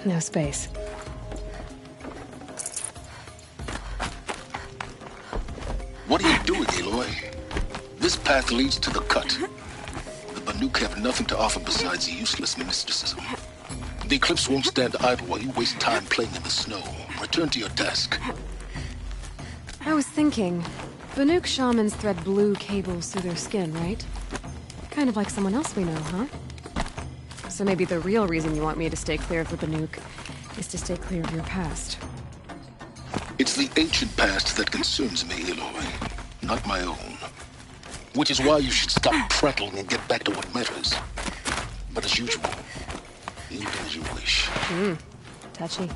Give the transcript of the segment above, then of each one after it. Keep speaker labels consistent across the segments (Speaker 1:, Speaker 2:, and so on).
Speaker 1: No space.
Speaker 2: What are you doing, Aloy? This path leads to the cut. The Banuk have nothing to offer besides useless mysticism. The Eclipse won't stand idle while you waste time playing in the snow. Return to your task.
Speaker 1: I was thinking, Banuk shamans thread blue cables through their skin, right? Kind of like someone else we know, huh? So maybe the real reason you want me to stay clear of the Banuk is to stay clear of your past.
Speaker 2: It's the ancient past that concerns me, Aloy, not my own. Which is why you should stop prattling and get back to what matters. But as usual, you do as you wish.
Speaker 1: Touchy.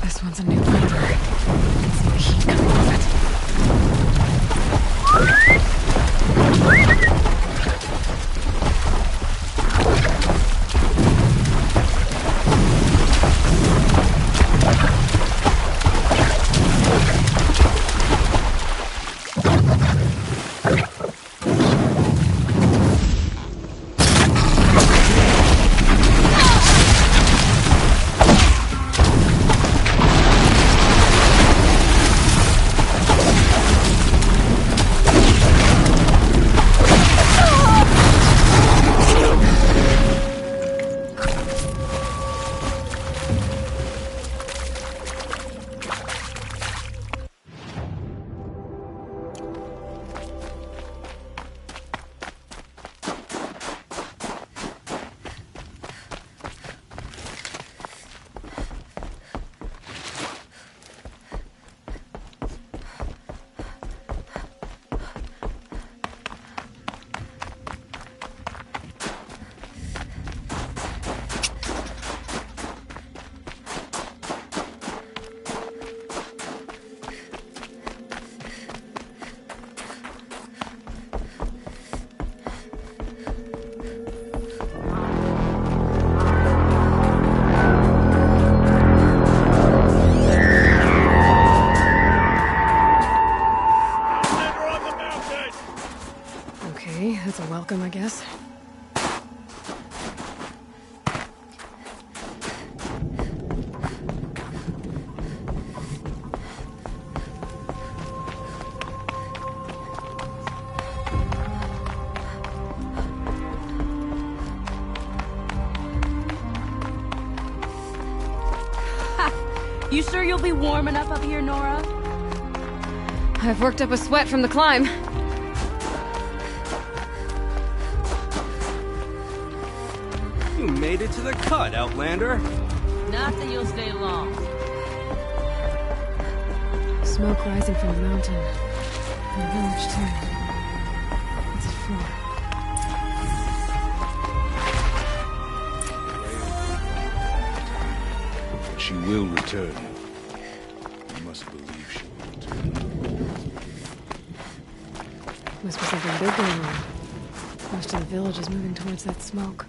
Speaker 1: This one's a new flavor. I can see the heat coming off it. Okay, that's a welcome, I guess.
Speaker 3: You sure you'll be warm enough up here, Nora?
Speaker 1: I've worked up a sweat from the climb.
Speaker 4: You made it to the cut, Outlander.
Speaker 3: Not that you'll stay long.
Speaker 1: Smoke rising from the mountain. And the village, too. What's it for?
Speaker 5: She will return. You must believe she will return.
Speaker 1: Must be something big going on. Most of the village is moving towards that smoke.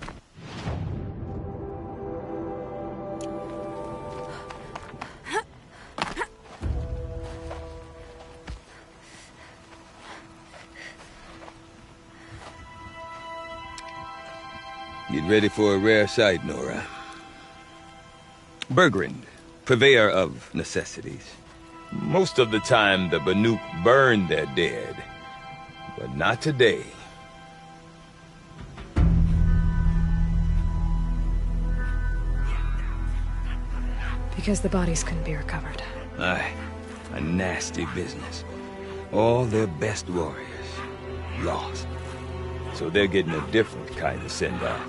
Speaker 6: Get ready for a rare sight, Nora. Bergrand, purveyor of necessities. Most of the time, the Banuk burn their dead. But not today.
Speaker 1: Because the bodies couldn't be recovered.
Speaker 6: Aye, a nasty business. All their best warriors lost. So they're getting a different kind of send-off.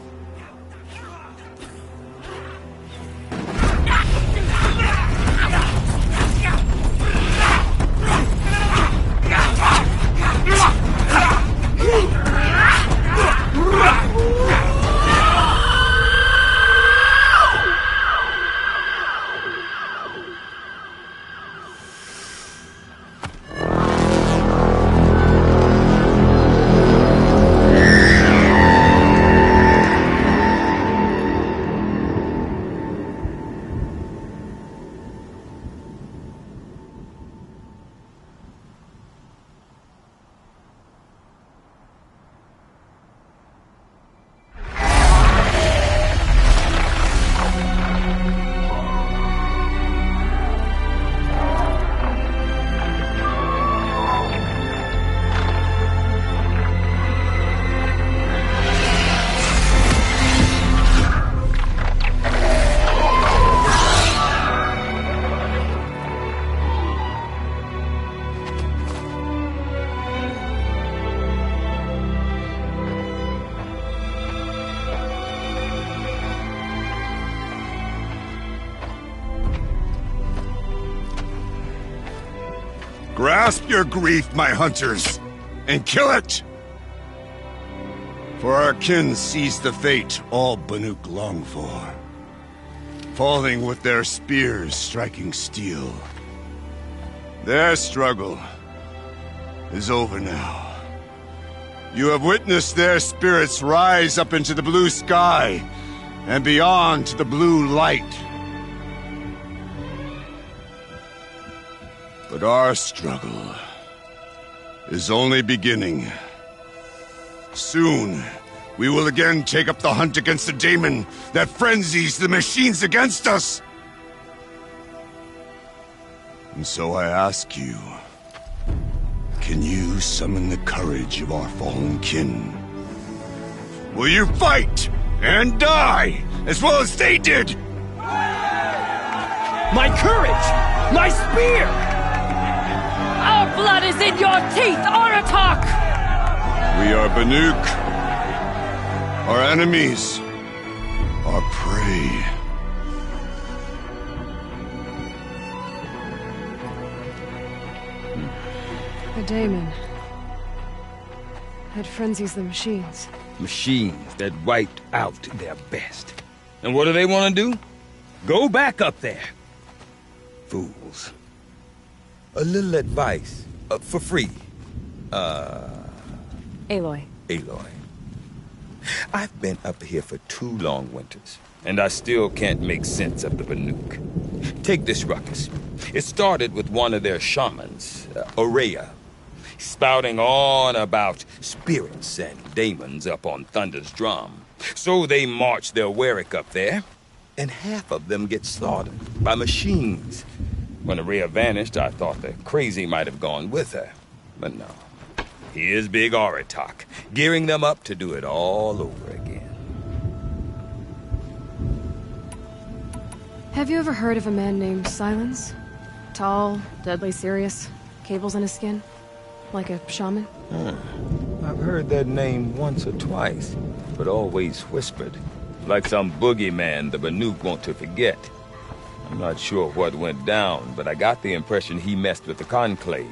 Speaker 5: Grasp your grief, my hunters, and kill it! For our kin sees the fate all Banuk long for. Falling with their spears striking steel. Their struggle is over now. You have witnessed their spirits rise up into the blue sky and beyond to the blue light. But our struggle is only beginning. Soon, we will again take up the hunt against the daemon that frenzies the machines against us. And so I ask you, can you summon the courage of our fallen kin? Will you fight and die as well as they did?
Speaker 4: My courage! My spear!
Speaker 3: Our blood is in your teeth, Aratak!
Speaker 5: We are Banuk. Our enemies. Our prey.
Speaker 1: The daemon. It frenzies the machines.
Speaker 6: Machines that wiped out their best. And what do they want to do? Go back up there. Fools. A little advice. For free.
Speaker 1: Aloy.
Speaker 6: Aloy. I've been up here for 2 long winters, and I still can't make sense of the Banuk. Take this ruckus. It started with one of their shamans, Ourea, spouting on about spirits and daemons up on Thunder's drum. So they march their Warwick up there, and half of them get slaughtered by machines. When Ourea vanished, I thought the crazy might have gone with her, but no. Here's Big Aratak, gearing them up to do it all over again.
Speaker 1: Have you ever heard of a man named Silence? Tall, deadly serious, cables in his skin? Like a shaman?
Speaker 6: I've heard that name once or twice, but always whispered. Like some boogeyman the Banuk want to forget. I'm not sure what went down, but I got the impression he messed with the Conclave.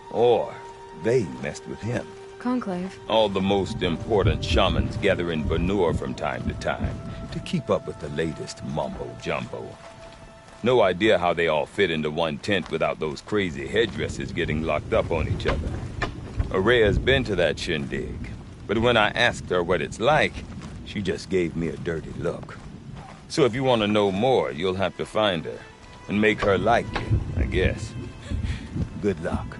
Speaker 6: Or they messed with him.
Speaker 1: Conclave?
Speaker 6: All the most important shamans gather in Banur from time to time to keep up with the latest mumbo-jumbo. No idea how they all fit into one tent without those crazy headdresses getting locked up on each other. Ourea's been to that shindig, but when I asked her what it's like, she just gave me a dirty look. So if you want to know more, you'll have to find her and make her like you, I guess. Good luck.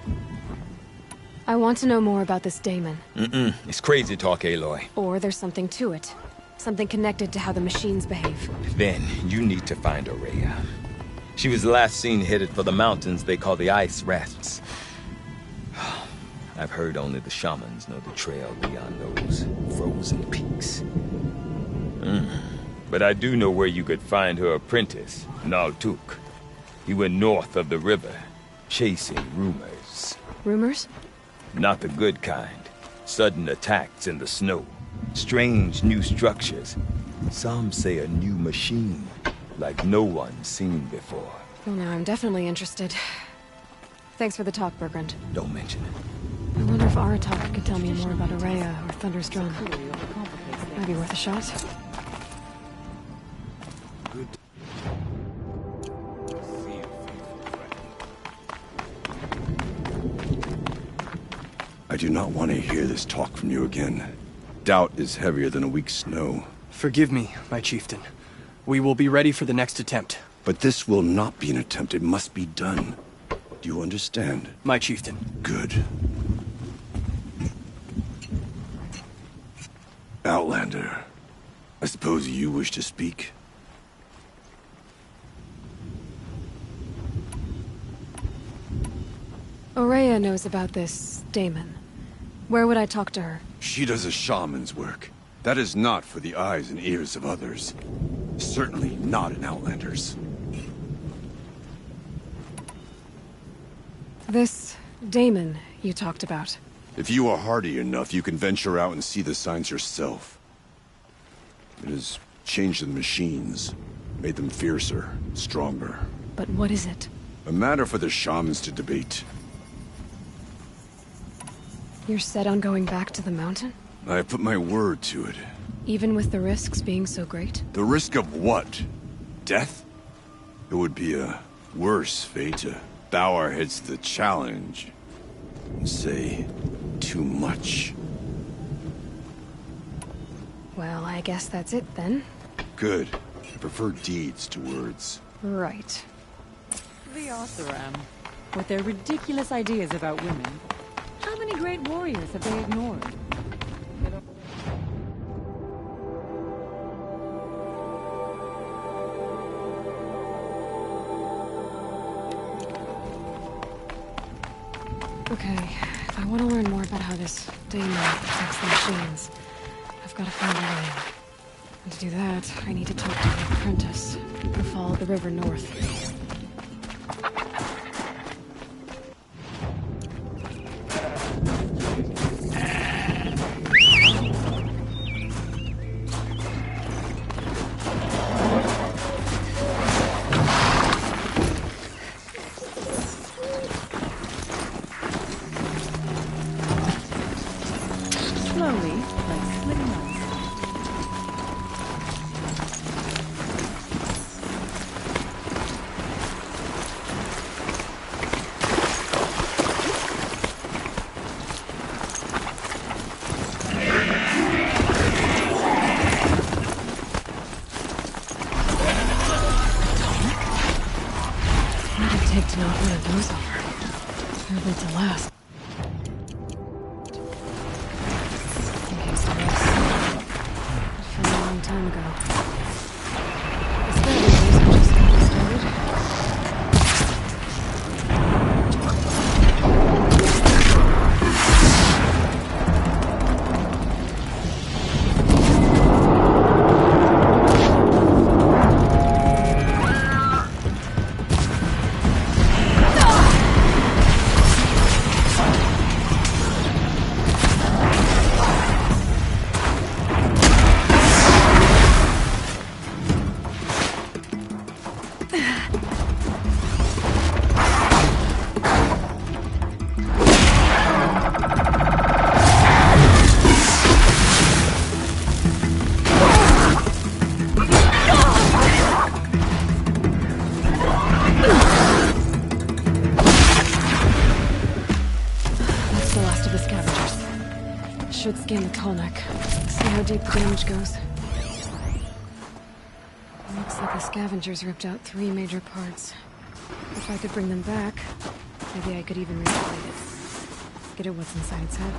Speaker 1: I want to know more about this daemon.
Speaker 6: It's crazy talk, Aloy.
Speaker 1: Or there's something to it. Something connected to how the machines behave.
Speaker 6: Then you need to find Ourea. She was last seen headed for the mountains they call the Ice Rafts. I've heard only the shamans know the trail beyond those frozen peaks. But I do know where you could find her apprentice, Naltuk. He went north of the river, chasing rumors.
Speaker 1: Rumors?
Speaker 6: Not the good kind. Sudden attacks in the snow. Strange new structures. Some say a new machine, like no one's seen before.
Speaker 1: Well, now I'm definitely interested. Thanks for the talk, Bergrand.
Speaker 6: Don't mention it.
Speaker 1: I wonder if Aratak could tell me more about Ourea or Thunder's drum. Might be worth a shot.
Speaker 5: I do not want to hear this talk from you again. Doubt is heavier than a week's snow.
Speaker 7: Forgive me, my chieftain. We will be ready for the next attempt.
Speaker 5: But this will not be an attempt. It must be done. Do you understand?
Speaker 7: My chieftain.
Speaker 5: Good. Outlander, I suppose you wish to speak?
Speaker 1: Ourea knows about this daemon. Where would I talk to her?
Speaker 5: She does a shaman's work. That is not for the eyes and ears of others. Certainly not an Outlander's.
Speaker 1: This daemon you talked about.
Speaker 5: If you are hardy enough, you can venture out and see the signs yourself. It has changed the machines, made them fiercer, stronger.
Speaker 1: But what is it?
Speaker 5: A matter for the shamans to debate.
Speaker 1: You're set on going back to the mountain?
Speaker 5: I put my word to it.
Speaker 1: Even with the risks being so great?
Speaker 5: The risk of what? Death? It would be a worse fate to bow our heads to the challenge and say too much.
Speaker 1: Well, I guess that's it then.
Speaker 5: Good. I prefer deeds to words.
Speaker 1: Right.
Speaker 3: The Oseram, with their ridiculous ideas about women. How many great warriors have they ignored?
Speaker 1: Okay, if I want to learn more about how this daemon protects the machines, I've got to find a way. And to do that, I need to talk to the apprentice, who followed the river north.
Speaker 3: Slowly, like splitting ice.
Speaker 1: What would it take to knock one of those over? They're built to last. In case there is. It fell a long time ago. The scavengers have just gotten started. That's the last of the scavengers. Should scan the tall neck. See how deep the damage goes. Looks like the scavengers ripped out 3 major parts. If I could bring them back, maybe I could even manipulate it. Get at what's inside its head.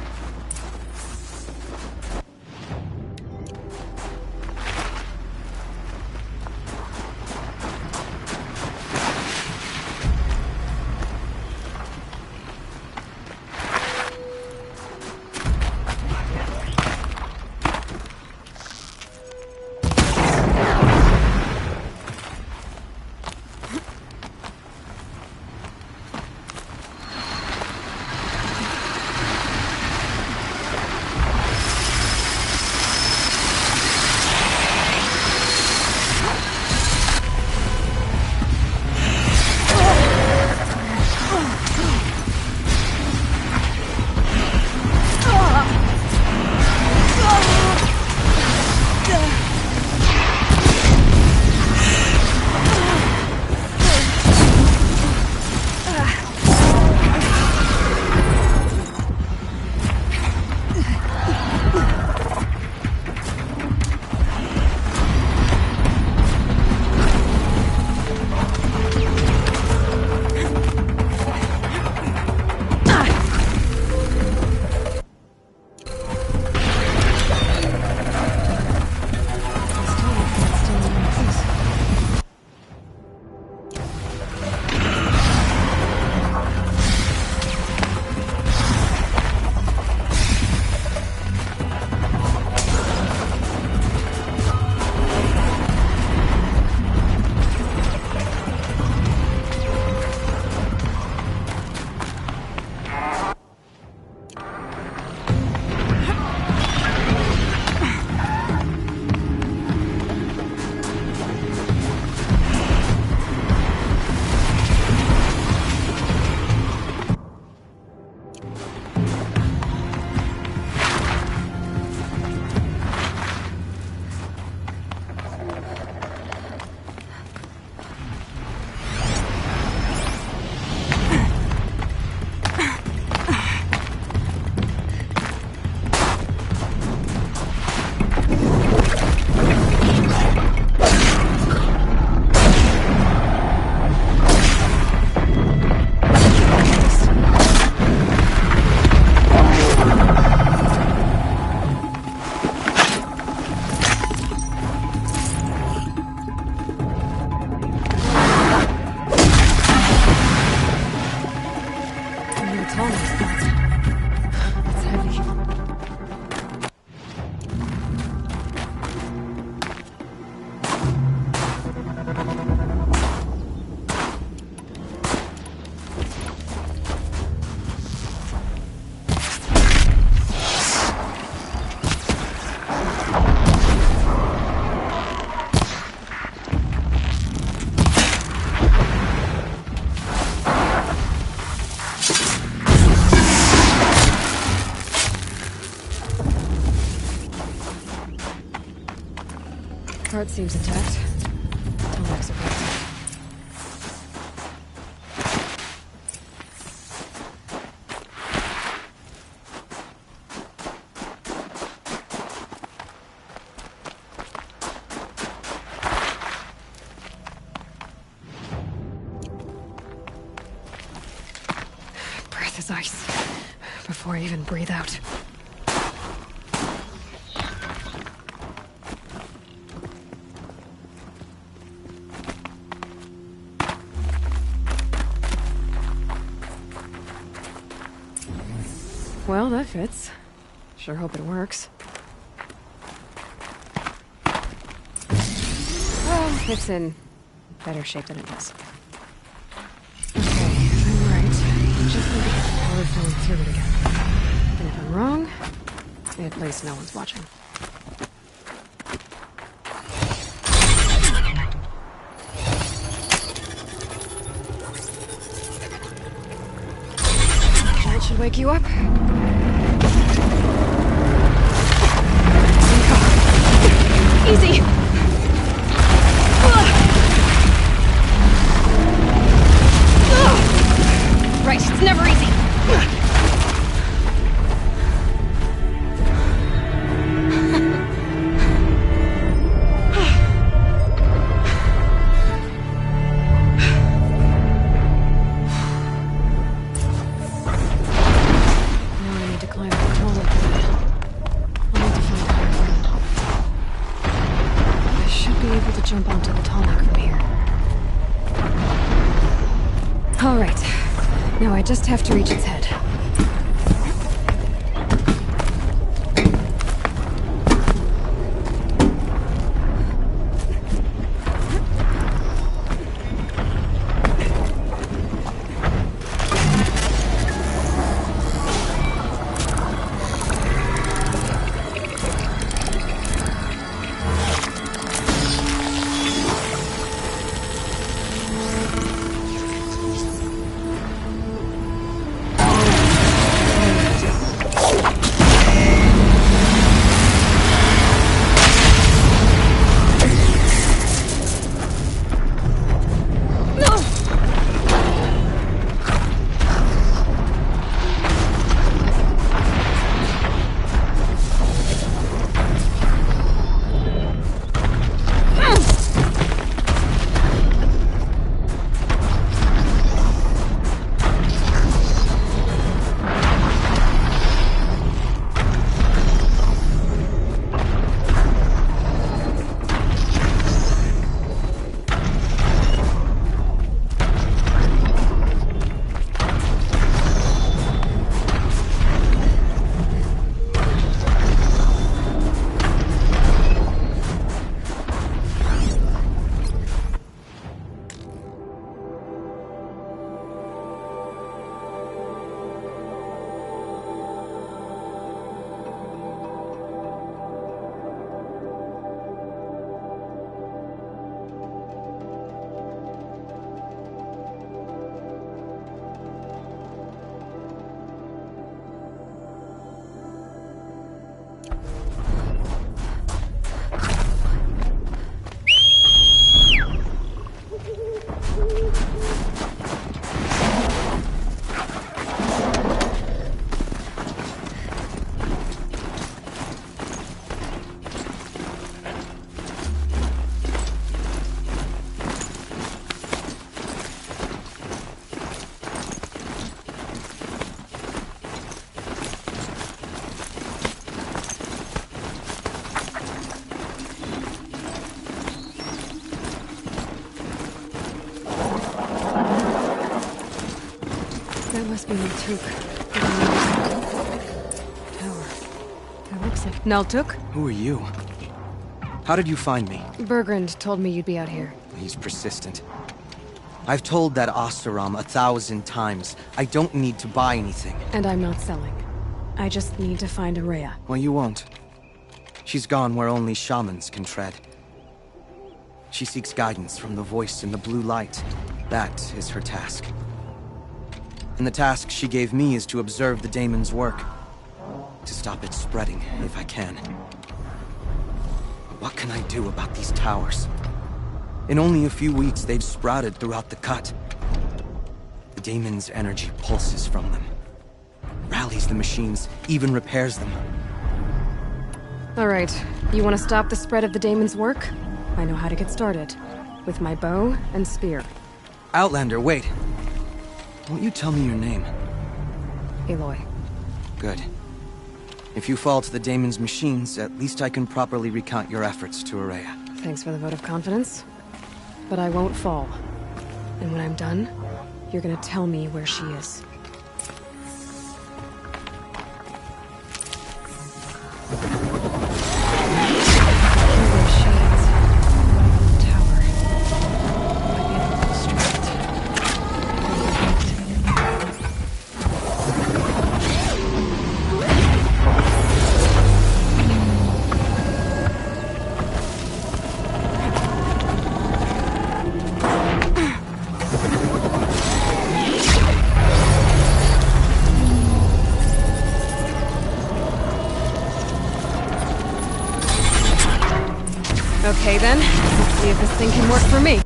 Speaker 1: part seems intact. Telex are good. Breath is ice. Before I even breathe out. Well, that fits. Sure hope it works. Well, it's in better shape than it was. Okay, if I'm right, I just need to get the power flowing through it again. And if I'm wrong, at least no one's watching. That should wake you up. Easy! Right, it's never easy. Now I need to climb the column. I'll need to find a higher ground. I should be able to jump onto the tonic from here. All right. Now I just have to reach its head. That must be Naltuk. Tower. That looks like Naltuk?
Speaker 7: Who are you? How did you find me?
Speaker 1: Bergrand told me you'd be out here.
Speaker 7: He's persistent. I've told that Oseram 1,000 times. I don't need to buy anything.
Speaker 1: And I'm not selling. I just need to find Araya.
Speaker 7: Well, you won't. She's gone where only shamans can tread. She seeks guidance from the voice in the blue light. That is her task. And the task she gave me is to observe the daemon's work. To stop it spreading, if I can. What can I do about these towers? In only a few weeks, they've sprouted throughout the cut. The daemon's energy pulses from them. Rallies the machines, even repairs them.
Speaker 1: Alright, you want to stop the spread of the daemon's work? I know how to get started. With my bow and spear.
Speaker 7: Outlander, wait. Won't you tell me your name?
Speaker 1: Aloy.
Speaker 7: Good. If you fall to the daemon's machines, at least I can properly recount your efforts to Ourea.
Speaker 1: Thanks for the vote of confidence. But I won't fall. And when I'm done, you're gonna tell me where she is. Okay then, let's see if this thing can work for me.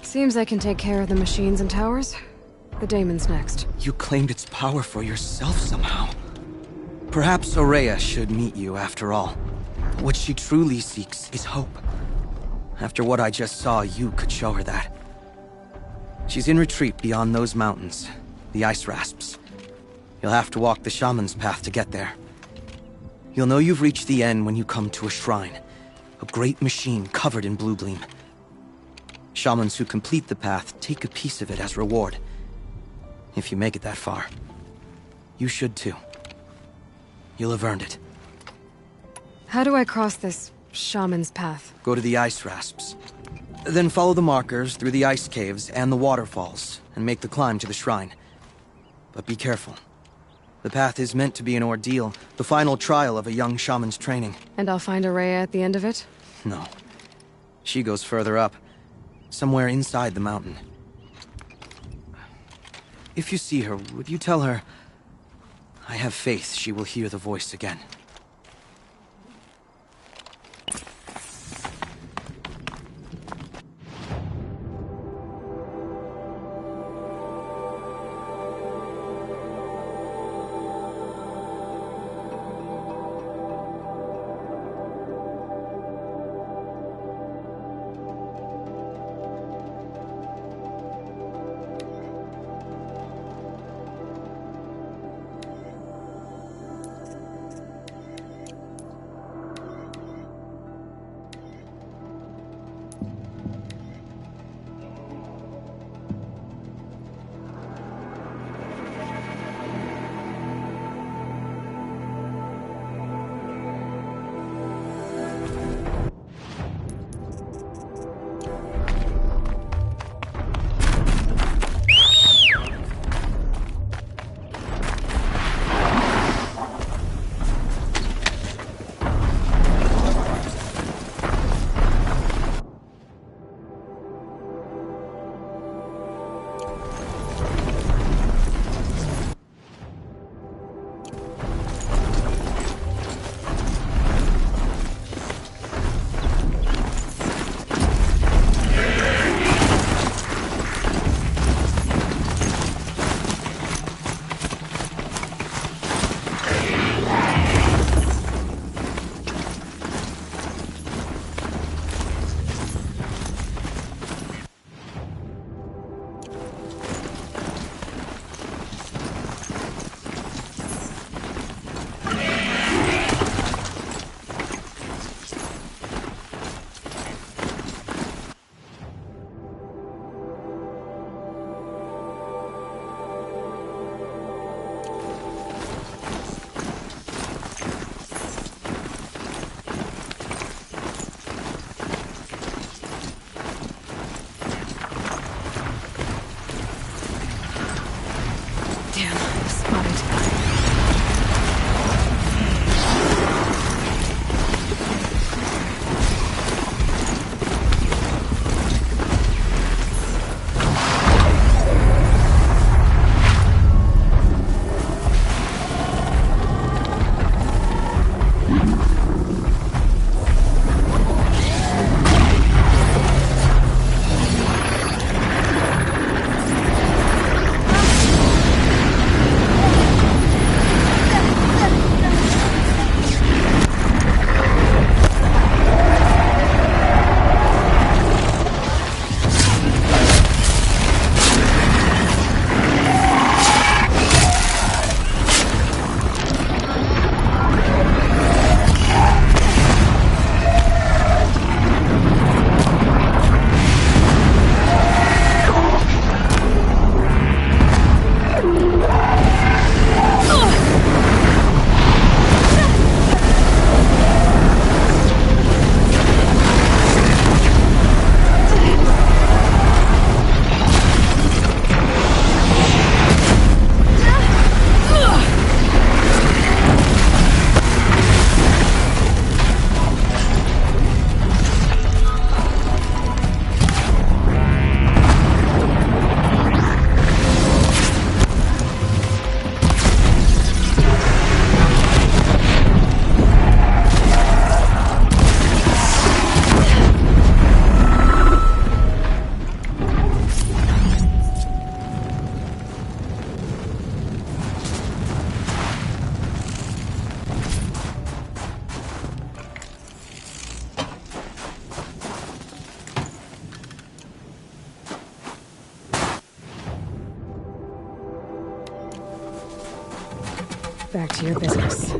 Speaker 1: Seems I can take care of the machines and towers. The daemon's next.
Speaker 7: You claimed its power for yourself somehow. Perhaps Ourea should meet you after all. What she truly seeks is hope. After what I just saw, you could show her that. She's in retreat beyond those mountains, the ice rasps. You'll have to walk the shaman's path to get there. You'll know you've reached the end when you come to a shrine. A great machine covered in blue gleam. Shamans who complete the path take a piece of it as reward. If you make it that far. You should too. You'll have earned it.
Speaker 1: How do I cross this shaman's path?
Speaker 7: Go to the ice rasps. Then follow the markers through the ice caves and the waterfalls, and make the climb to the shrine. But be careful. The path is meant to be an ordeal, the final trial of a young shaman's training.
Speaker 1: And I'll find Ourea at the end of it?
Speaker 7: No. She goes further up. Somewhere inside the mountain. If you see her, would you tell her... I have faith she will hear the voice again.
Speaker 1: Back to your business.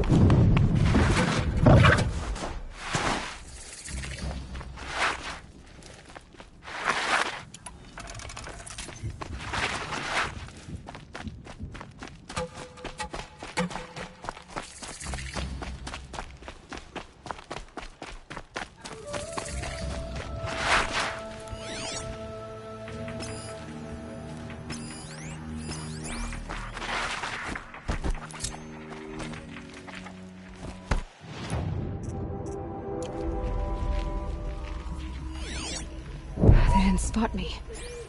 Speaker 1: They didn't spot me.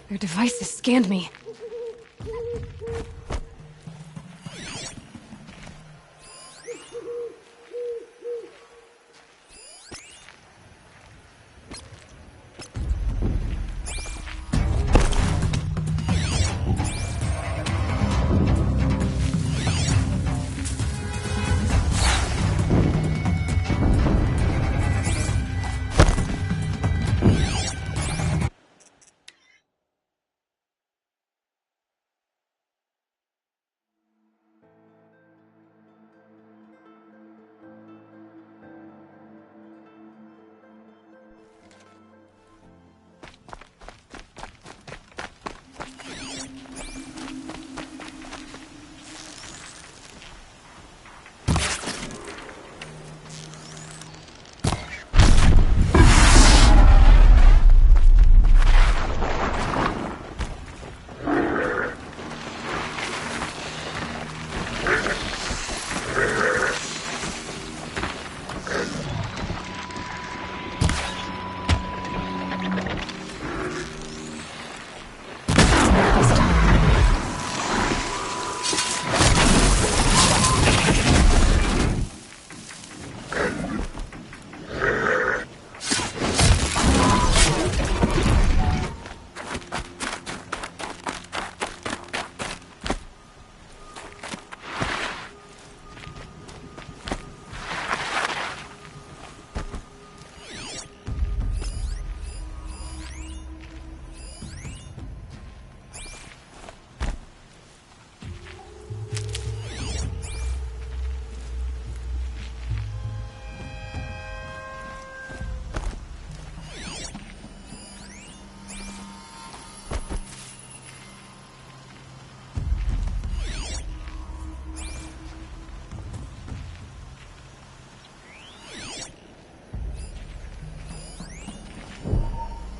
Speaker 1: Their devices scanned me.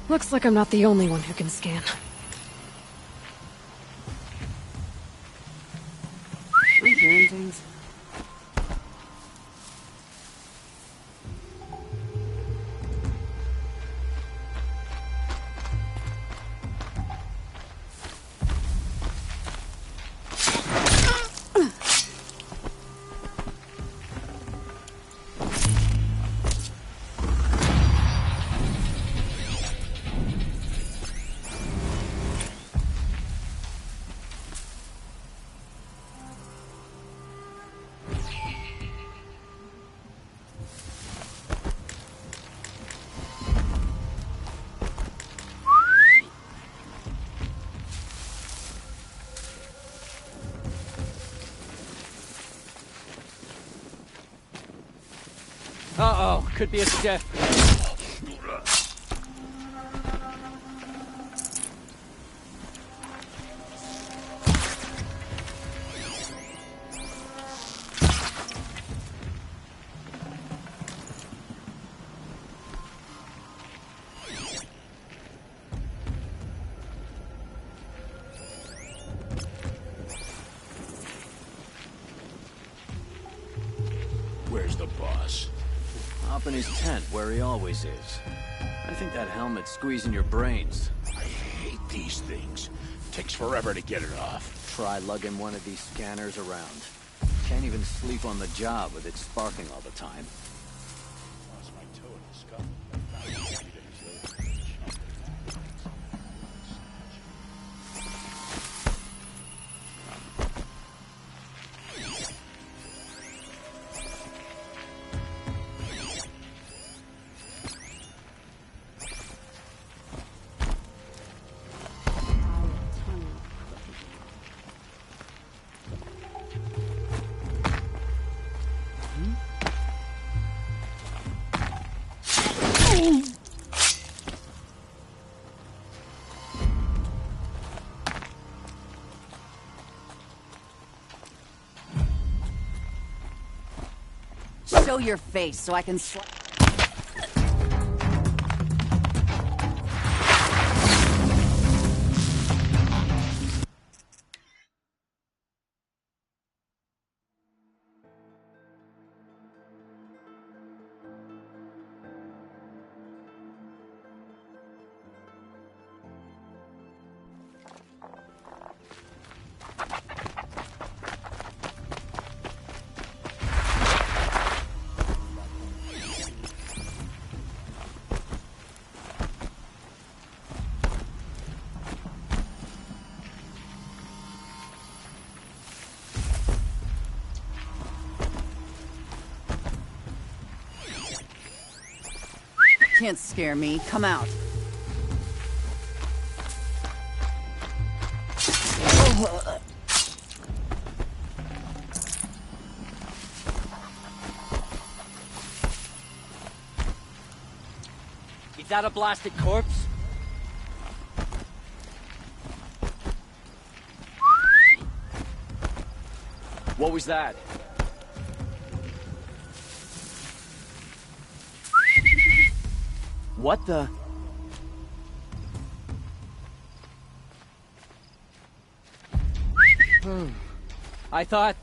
Speaker 1: Looks like I'm not the only one who can scan.
Speaker 7: We hearing things?
Speaker 4: Uh-oh, could be a step.
Speaker 2: Where's the boss?
Speaker 8: Up in his tent, where he always is. I think that helmet's squeezing your brains.
Speaker 2: I hate these things. Takes forever to get it off.
Speaker 8: Try lugging one of these scanners around. Can't even sleep on the job with it sparking all the time.
Speaker 2: Lost my toe in the scuffle.
Speaker 9: Show your face so I can Can't scare me. Come out.
Speaker 10: Is that a blasted corpse? What was that? What the? I thought...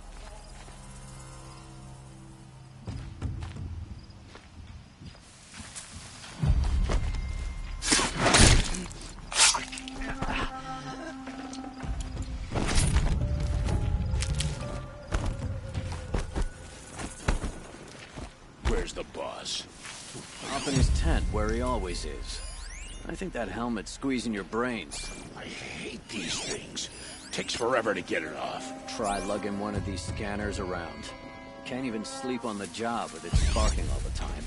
Speaker 2: Where's the boss?
Speaker 8: Up in his tent, where he always is. I think that helmet's squeezing your brains.
Speaker 2: I hate these things. Takes forever to get it off.
Speaker 8: Try lugging one of these scanners around. Can't even sleep on the job with it sparking all the time.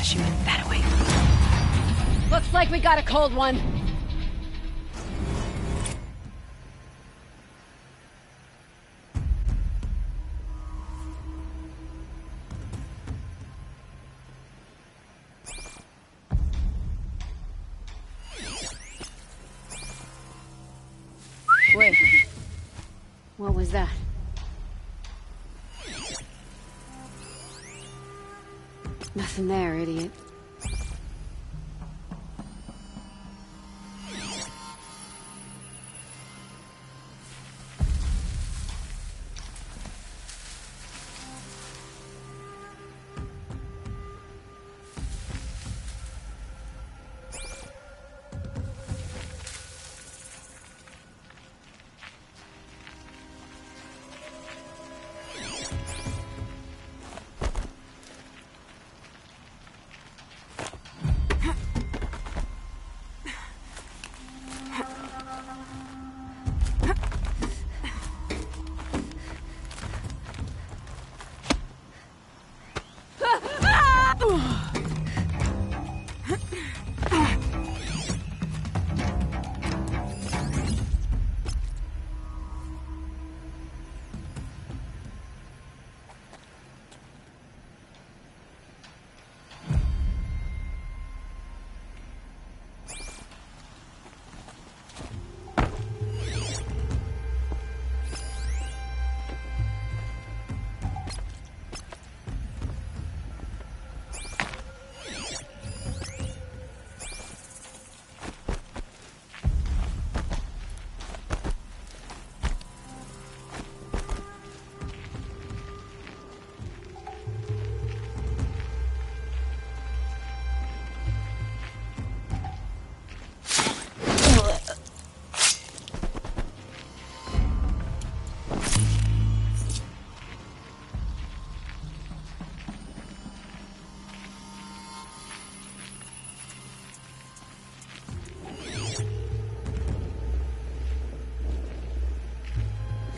Speaker 1: She went that way. Looks like we got a cold one. Wait. What was that? Nothing there, idiot.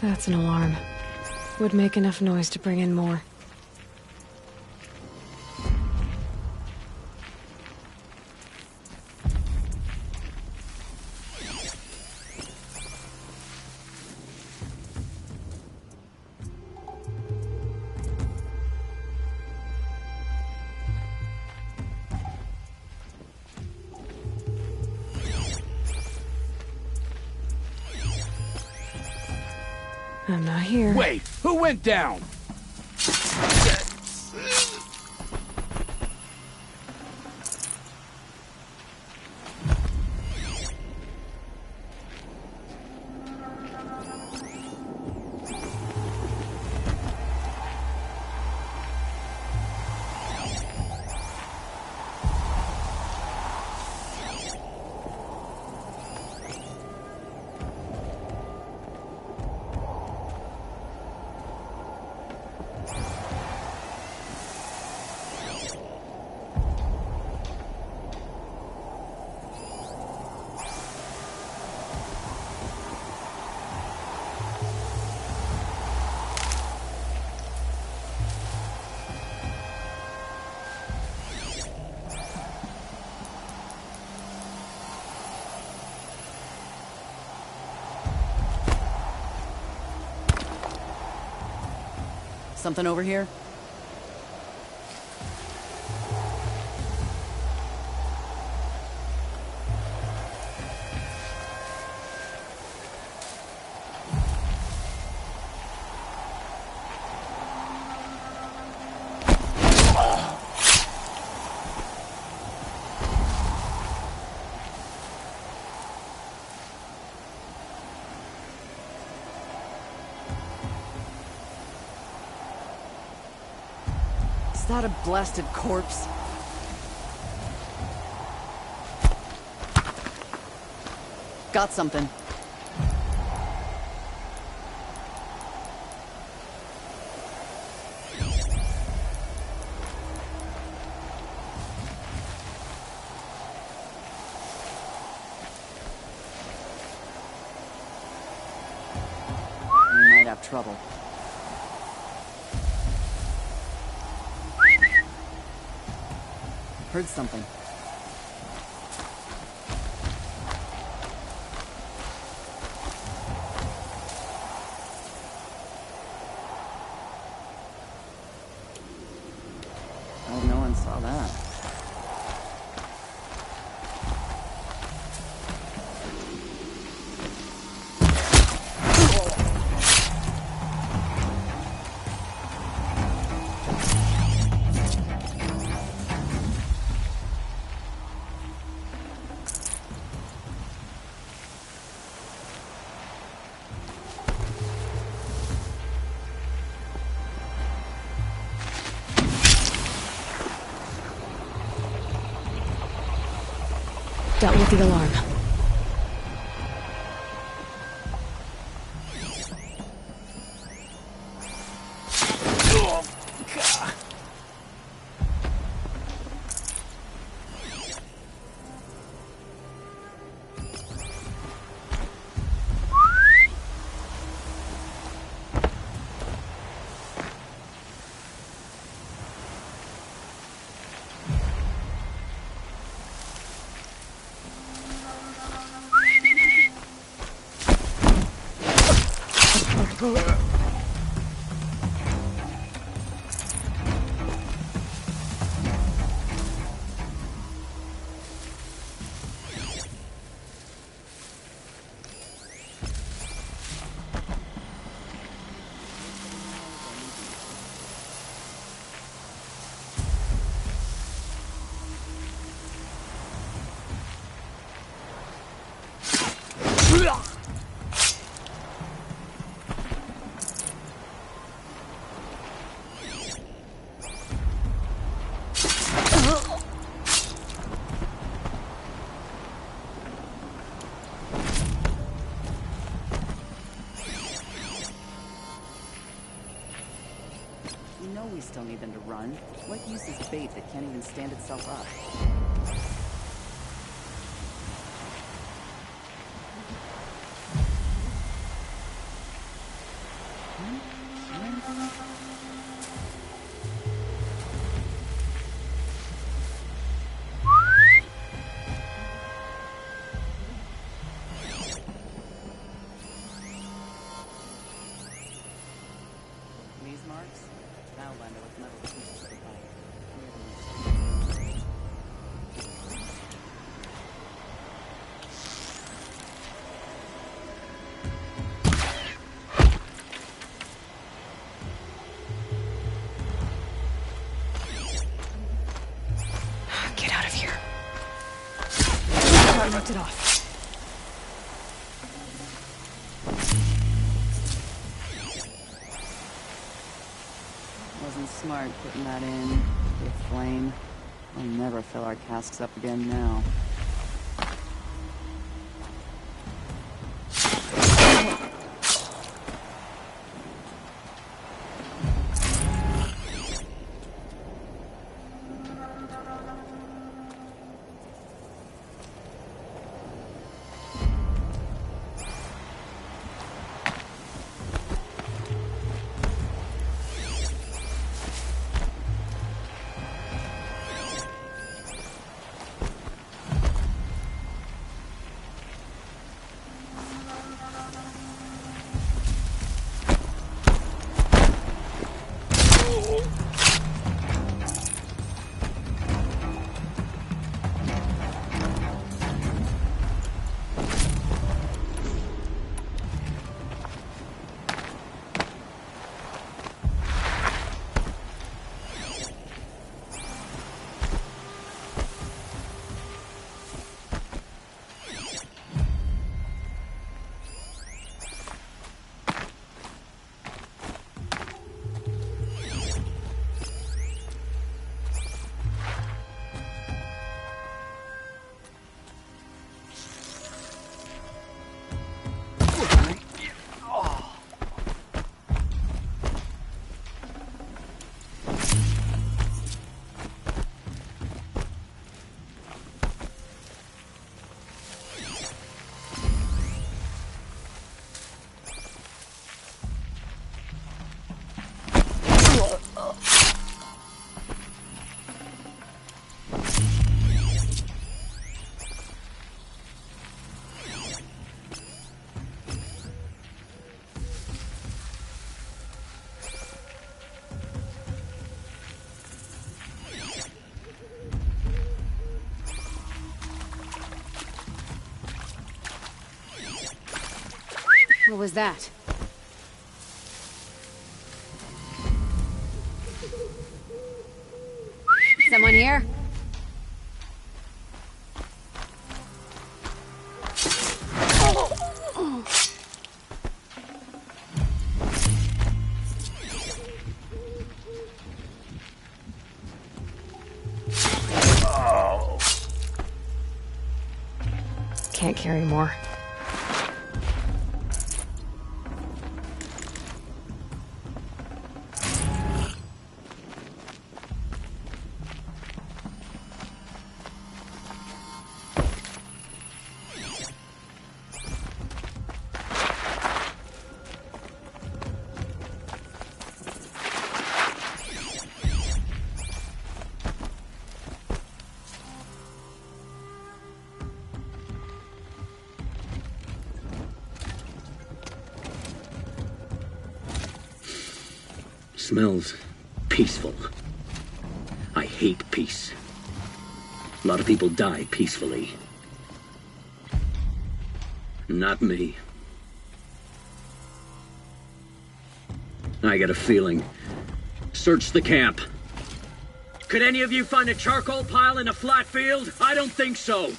Speaker 1: That's an alarm. Would make enough noise to bring in more. I'm not here.
Speaker 11: Wait, who went down?
Speaker 9: Something over here? Is that a blasted corpse? Got something. We might have trouble. Heard something. Oh, no one saw that.
Speaker 1: Dealt with the alarm. You know we still need them to run. What use is bait that can't even stand itself up? These marks? Outlined with metal pieces of the bike. knocked it off.
Speaker 9: Wasn't smart putting that in. With flame. We'll never fill our casks up again now.
Speaker 1: What was that? Someone here? Can't carry more.
Speaker 11: Smells peaceful. I hate peace. A lot of people die peacefully. Not me. I got a feeling. Search the camp. Could any of you find a charcoal pile in a flat field? I don't think so.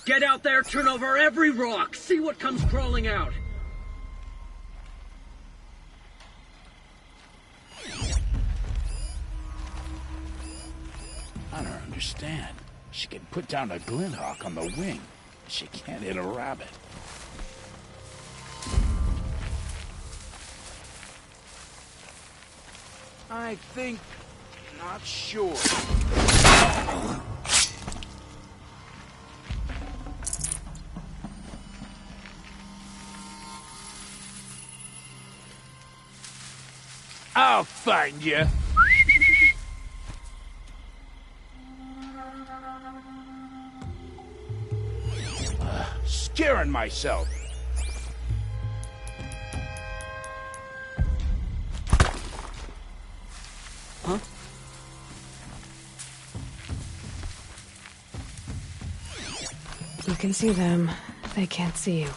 Speaker 11: Get out there, turn over every rock, see what comes crawling out.
Speaker 12: I don't understand. She can put down a Glinthawk on the wing. She can't hit a rabbit. I think... not sure. I'll find you. Scaring myself.
Speaker 9: Huh?
Speaker 1: You can see them. They can't see you.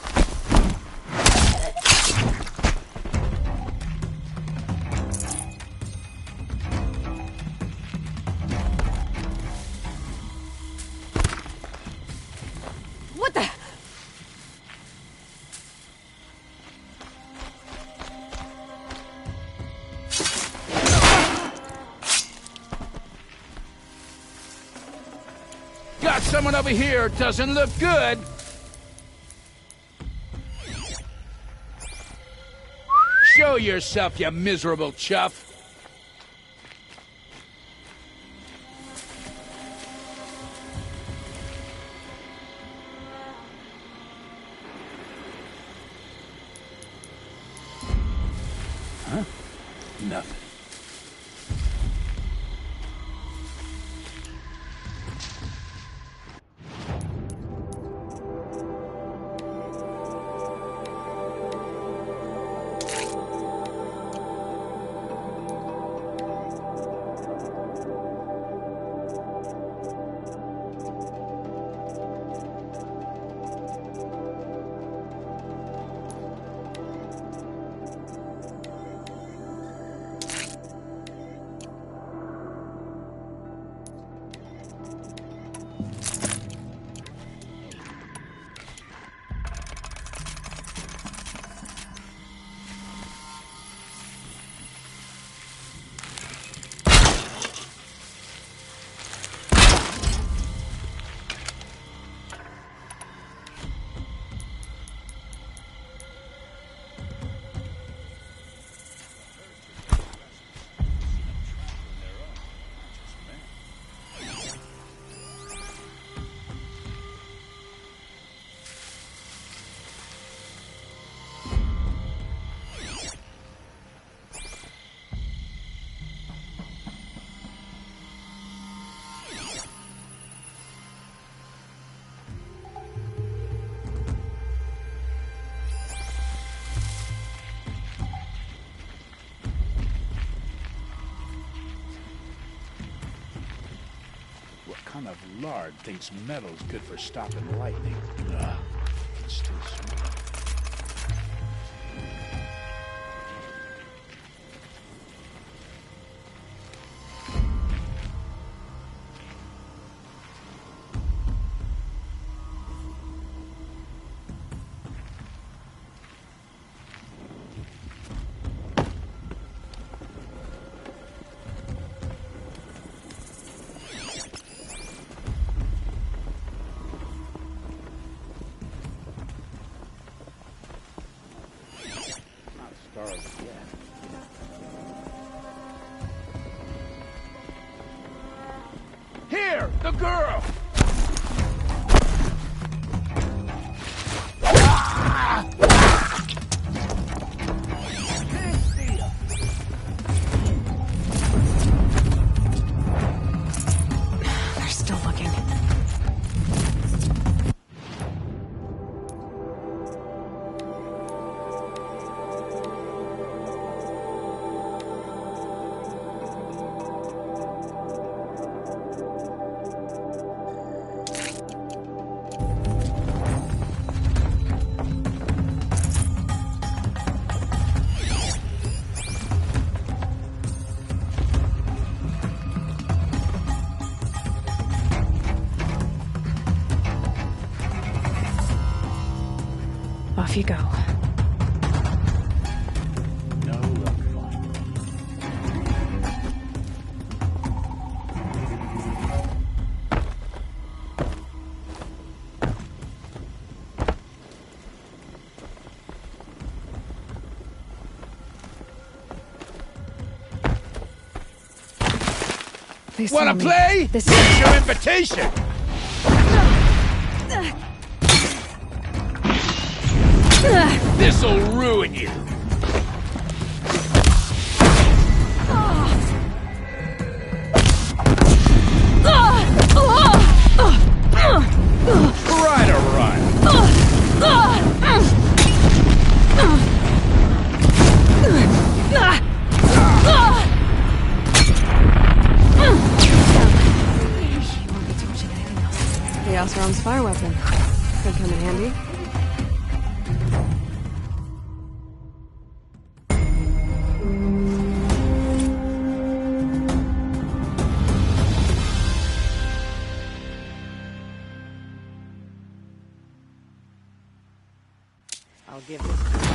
Speaker 1: What the?
Speaker 12: Got someone over here. Doesn't look good. Show yourself, you miserable chuff. Huh? Nothing. What kind of lard thinks metal's good for stopping lightning? Ugh, it's too small. Here, the girl!
Speaker 1: They're still looking. Off you go.
Speaker 12: No luck.
Speaker 1: They saw
Speaker 12: Wanna
Speaker 1: me.
Speaker 12: play?
Speaker 1: This
Speaker 12: Here's your invitation! This'll ruin you! Try to run!
Speaker 1: Chaos Realm's fire weapon. Could come in handy.
Speaker 3: I'll give this.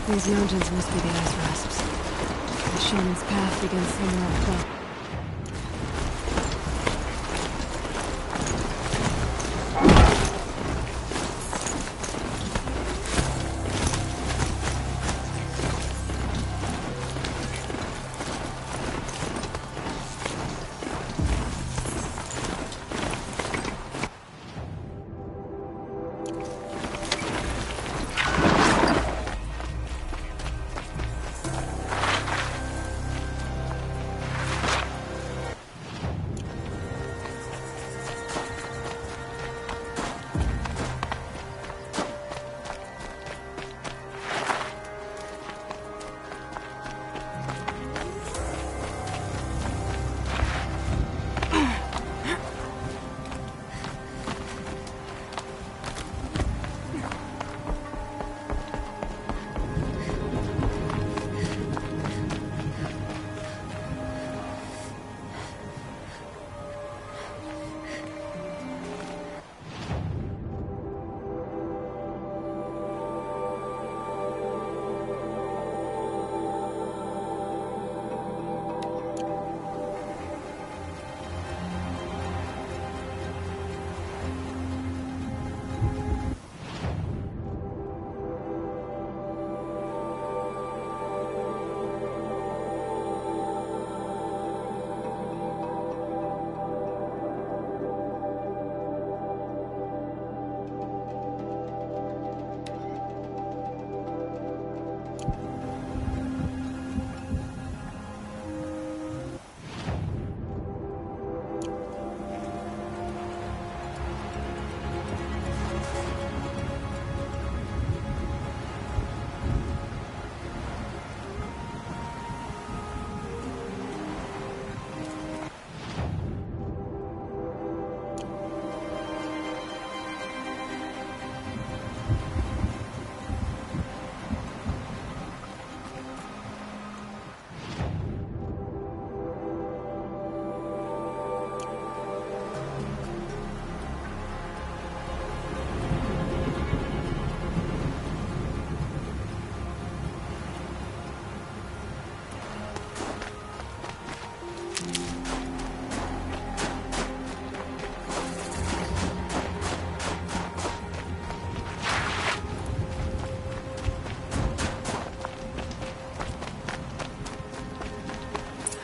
Speaker 1: These mountains must be the ice rasps. The shaman's path begins somewhere up above.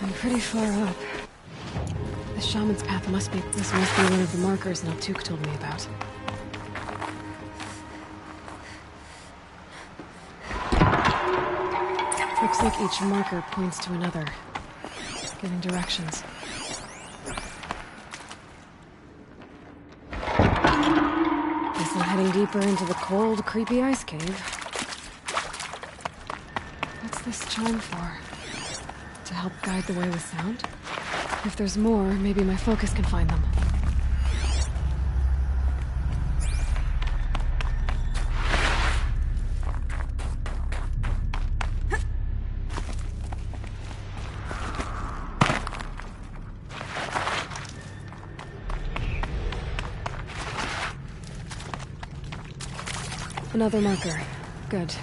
Speaker 1: I'm pretty far up. The shaman's path must be one of the markers Naltuk told me about. Looks like each marker points to another, giving directions. Guess I'm heading deeper into the cold, creepy ice cave. What's this chime for? To help guide the way with sound? If there's more, maybe my focus can find them. Another marker. Good.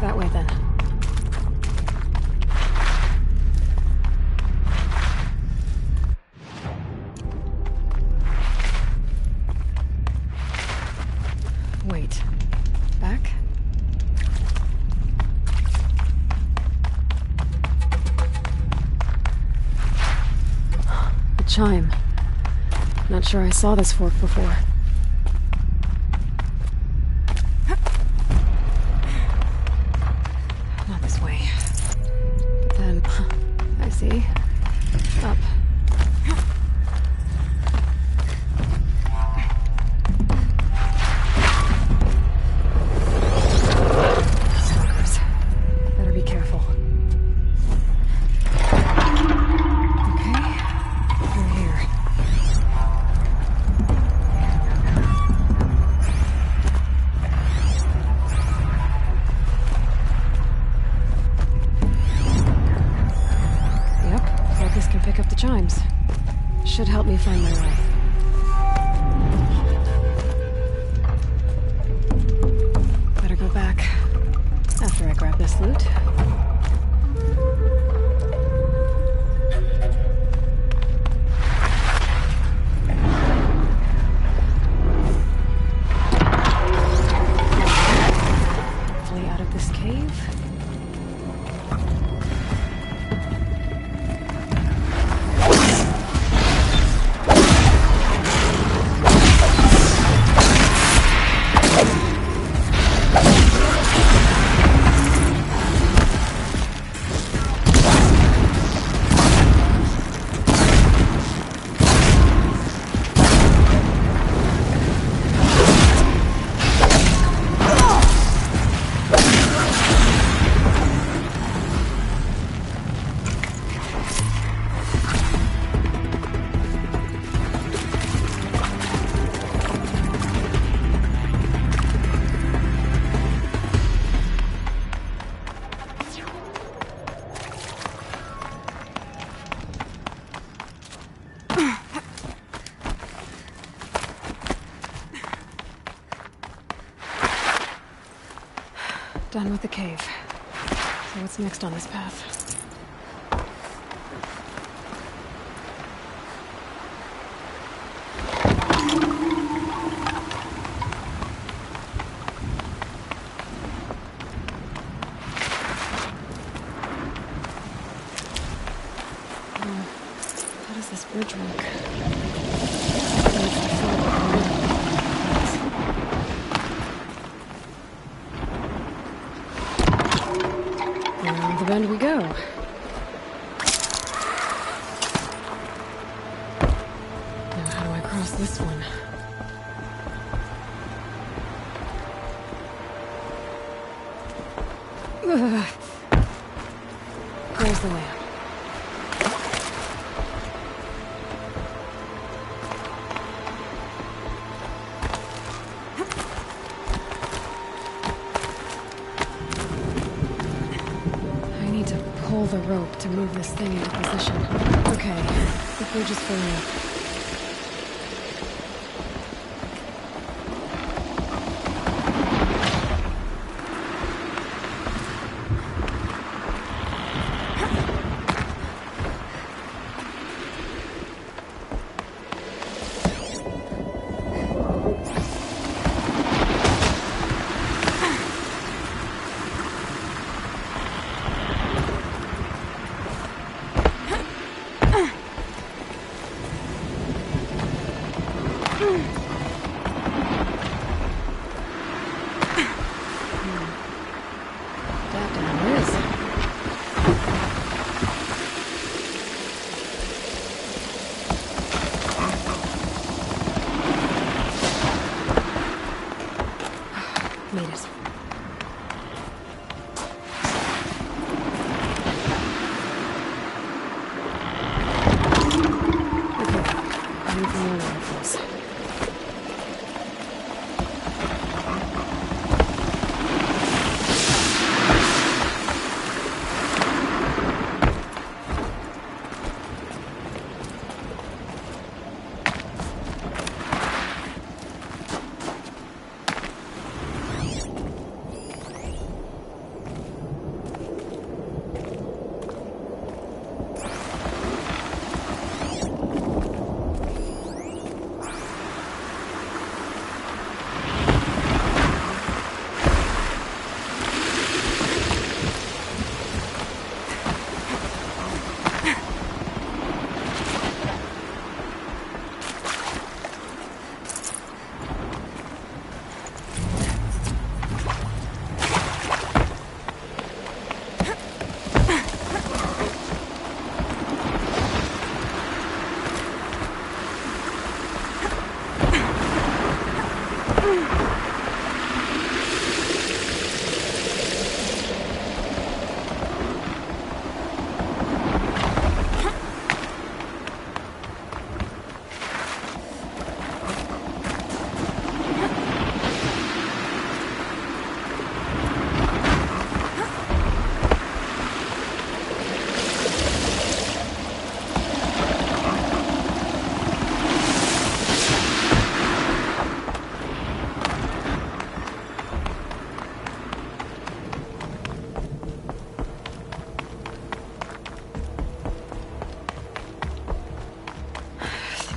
Speaker 1: That way, then. Wait. Back? A chime. Not sure I saw this fork before. See? Up. Stalkers. Better be careful. Okay. Through here. Can pick up the chimes. Should help me find my way. Better go back after I grab this loot. Hopefully out of this cave. Done with the cave. So what's next on this path? How does this bridge work? Around the bend we go. Now how do I cross this one? Ugh. There's the lamp. Pull the rope to move this thing into position. Okay, the bridge is filling up. made it. Okay, I need some more rifles.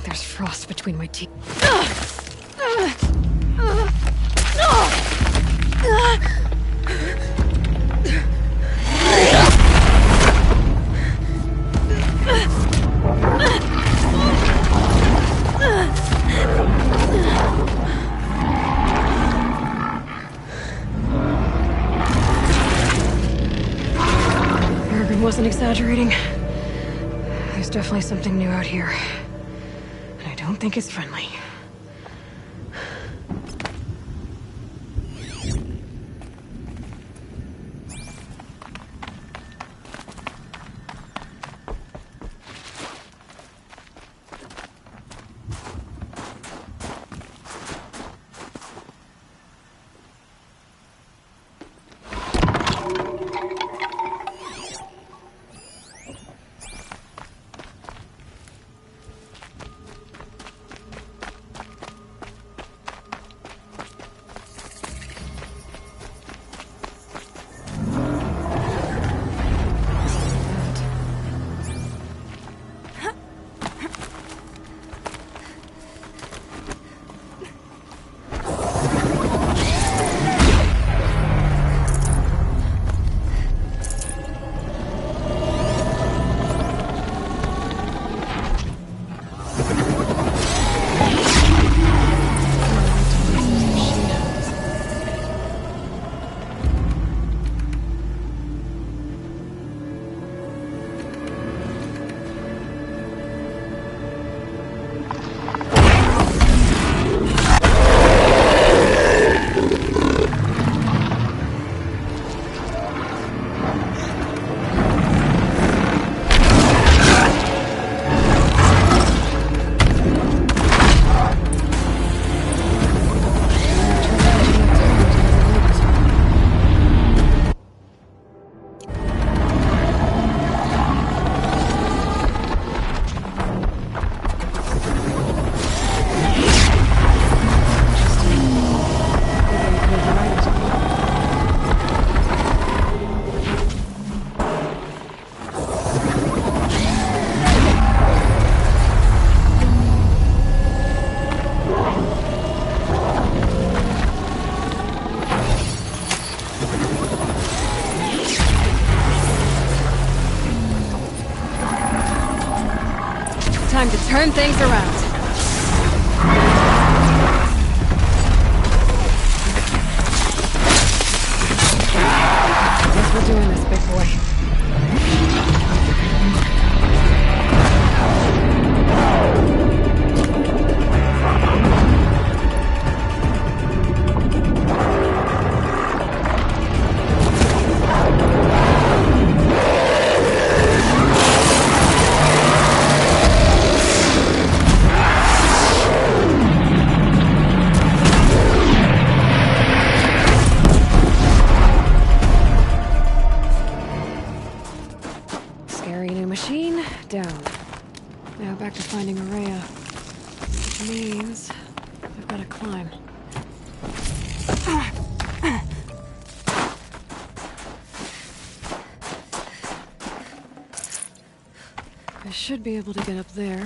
Speaker 1: There's frost between my teeth. Urban wasn't exaggerating. There's definitely something new out here. I don't think it's friendly. Time to turn things around. Guess we're doing this, big boy. I've got to climb. I should be able to get up there.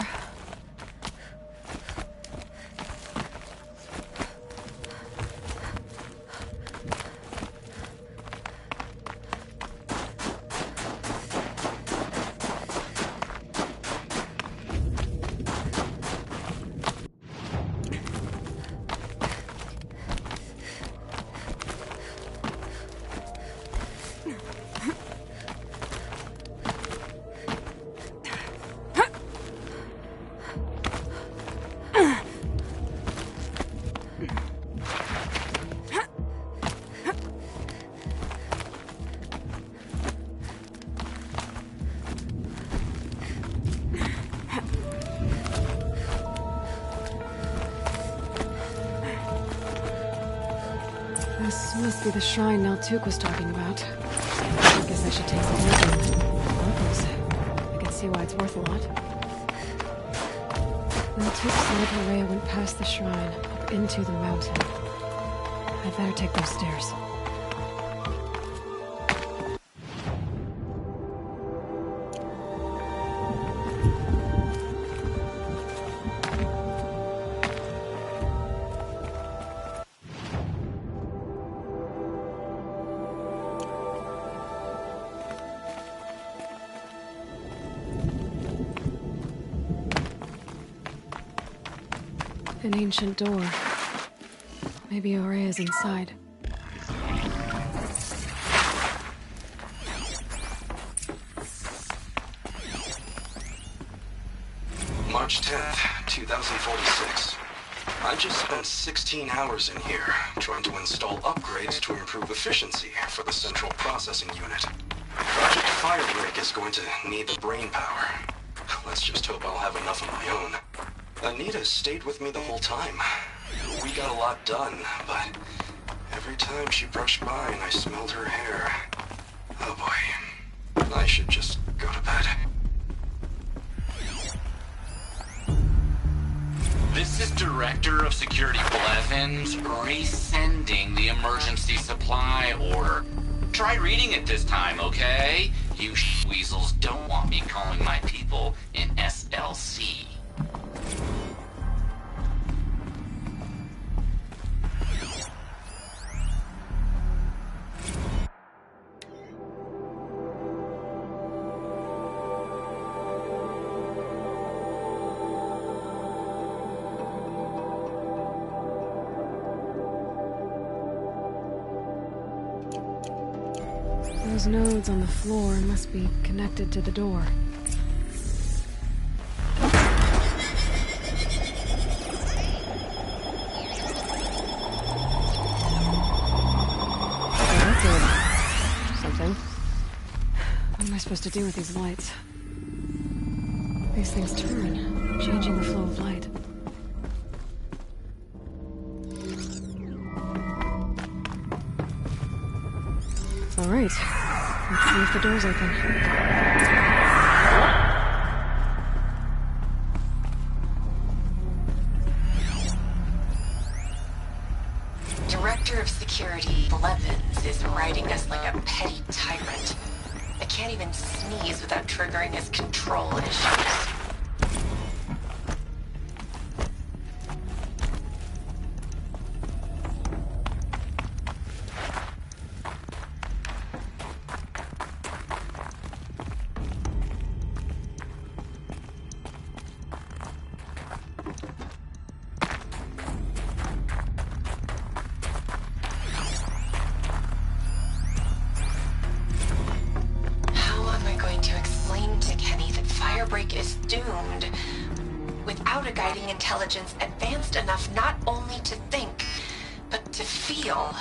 Speaker 1: This must be the shrine Naltuk was talking about. I guess I should take some look. Locals. I can see why it's worth a lot. Naltuk said Horea went past the shrine, up into the mountain. I'd better take those stairs. An ancient door. Maybe Horea's inside.
Speaker 13: March 10th, 2046. I just spent 16 hours in here, trying to install upgrades to improve efficiency for the central processing unit. Project Firebreak is going to need the brain power. Let's just hope I'll have enough of my own. Anita stayed with me the whole time. We got a lot done, but every time she brushed by and I smelled her hair... Oh boy. I should just go to bed.
Speaker 14: This is Director of Security Blevins resending the emergency supply order. Try reading it this time, okay? You weasels don't want me calling my people in SLC.
Speaker 1: Those nodes on the floor must be connected to the door. Oh, that did something. What am I supposed to do with these lights? These things turn, changing the flow of light. All right. Let's see if the door's open.
Speaker 15: Director of Security Blevins is riding us like a petty tyrant. I can't even sneeze without triggering his control issues. Firebreak is doomed. Without a guiding intelligence advanced enough not only to think, but to feel.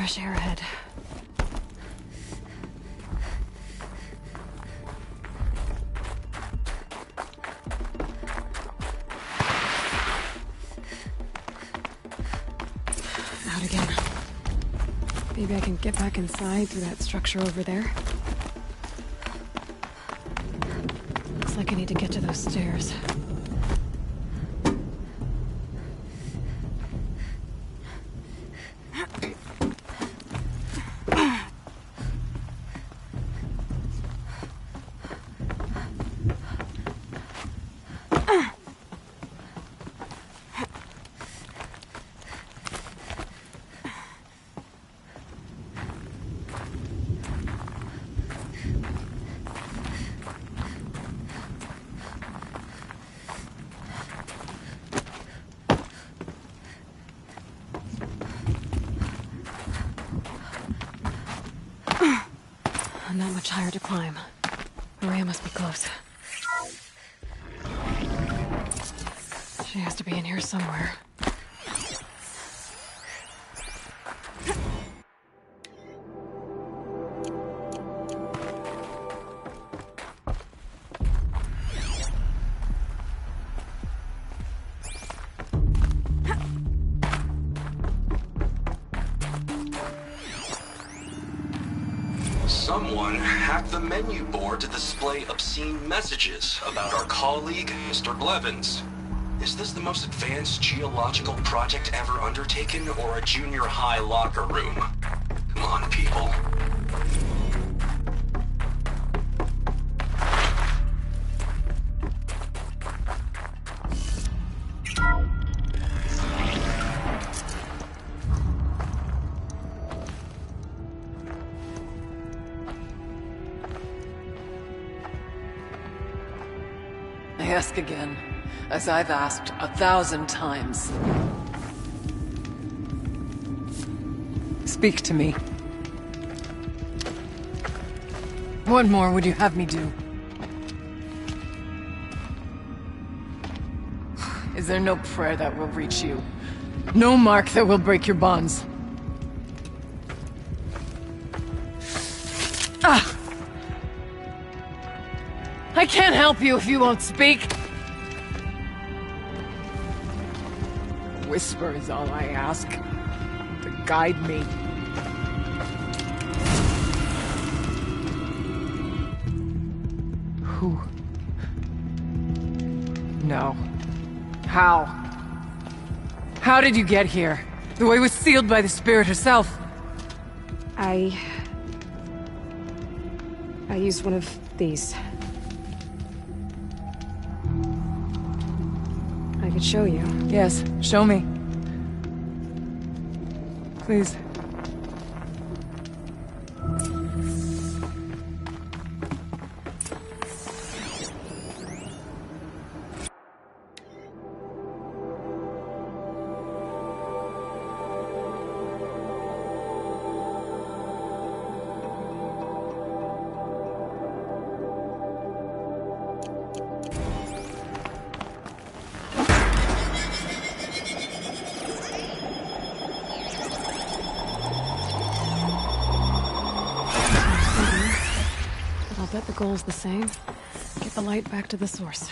Speaker 1: fresh air ahead. Out again. Maybe I can get back inside through that structure over there. Looks like I need to get to those stairs. Not much higher to climb. Maria must be close. She has to be in here somewhere.
Speaker 13: Someone hacked the menu board to display obscene messages about our colleague, Mr. Blevins. Is this the most advanced geological project ever undertaken, or a junior high locker room? Come on, people.
Speaker 16: I ask again, as I've asked 1,000 times. Speak to me. What more would you have me do? Is there no prayer that will reach you? No mark that will break your bonds? Ah! I can't help you if you won't speak. Whisper is all I ask. To guide me. Who? No. How? How did you get here? The way was sealed by the spirit herself.
Speaker 1: I used one of these. I could show you.
Speaker 16: Yes, show me. Please.
Speaker 1: I'll bet the goal's the same. Get the light back to the source.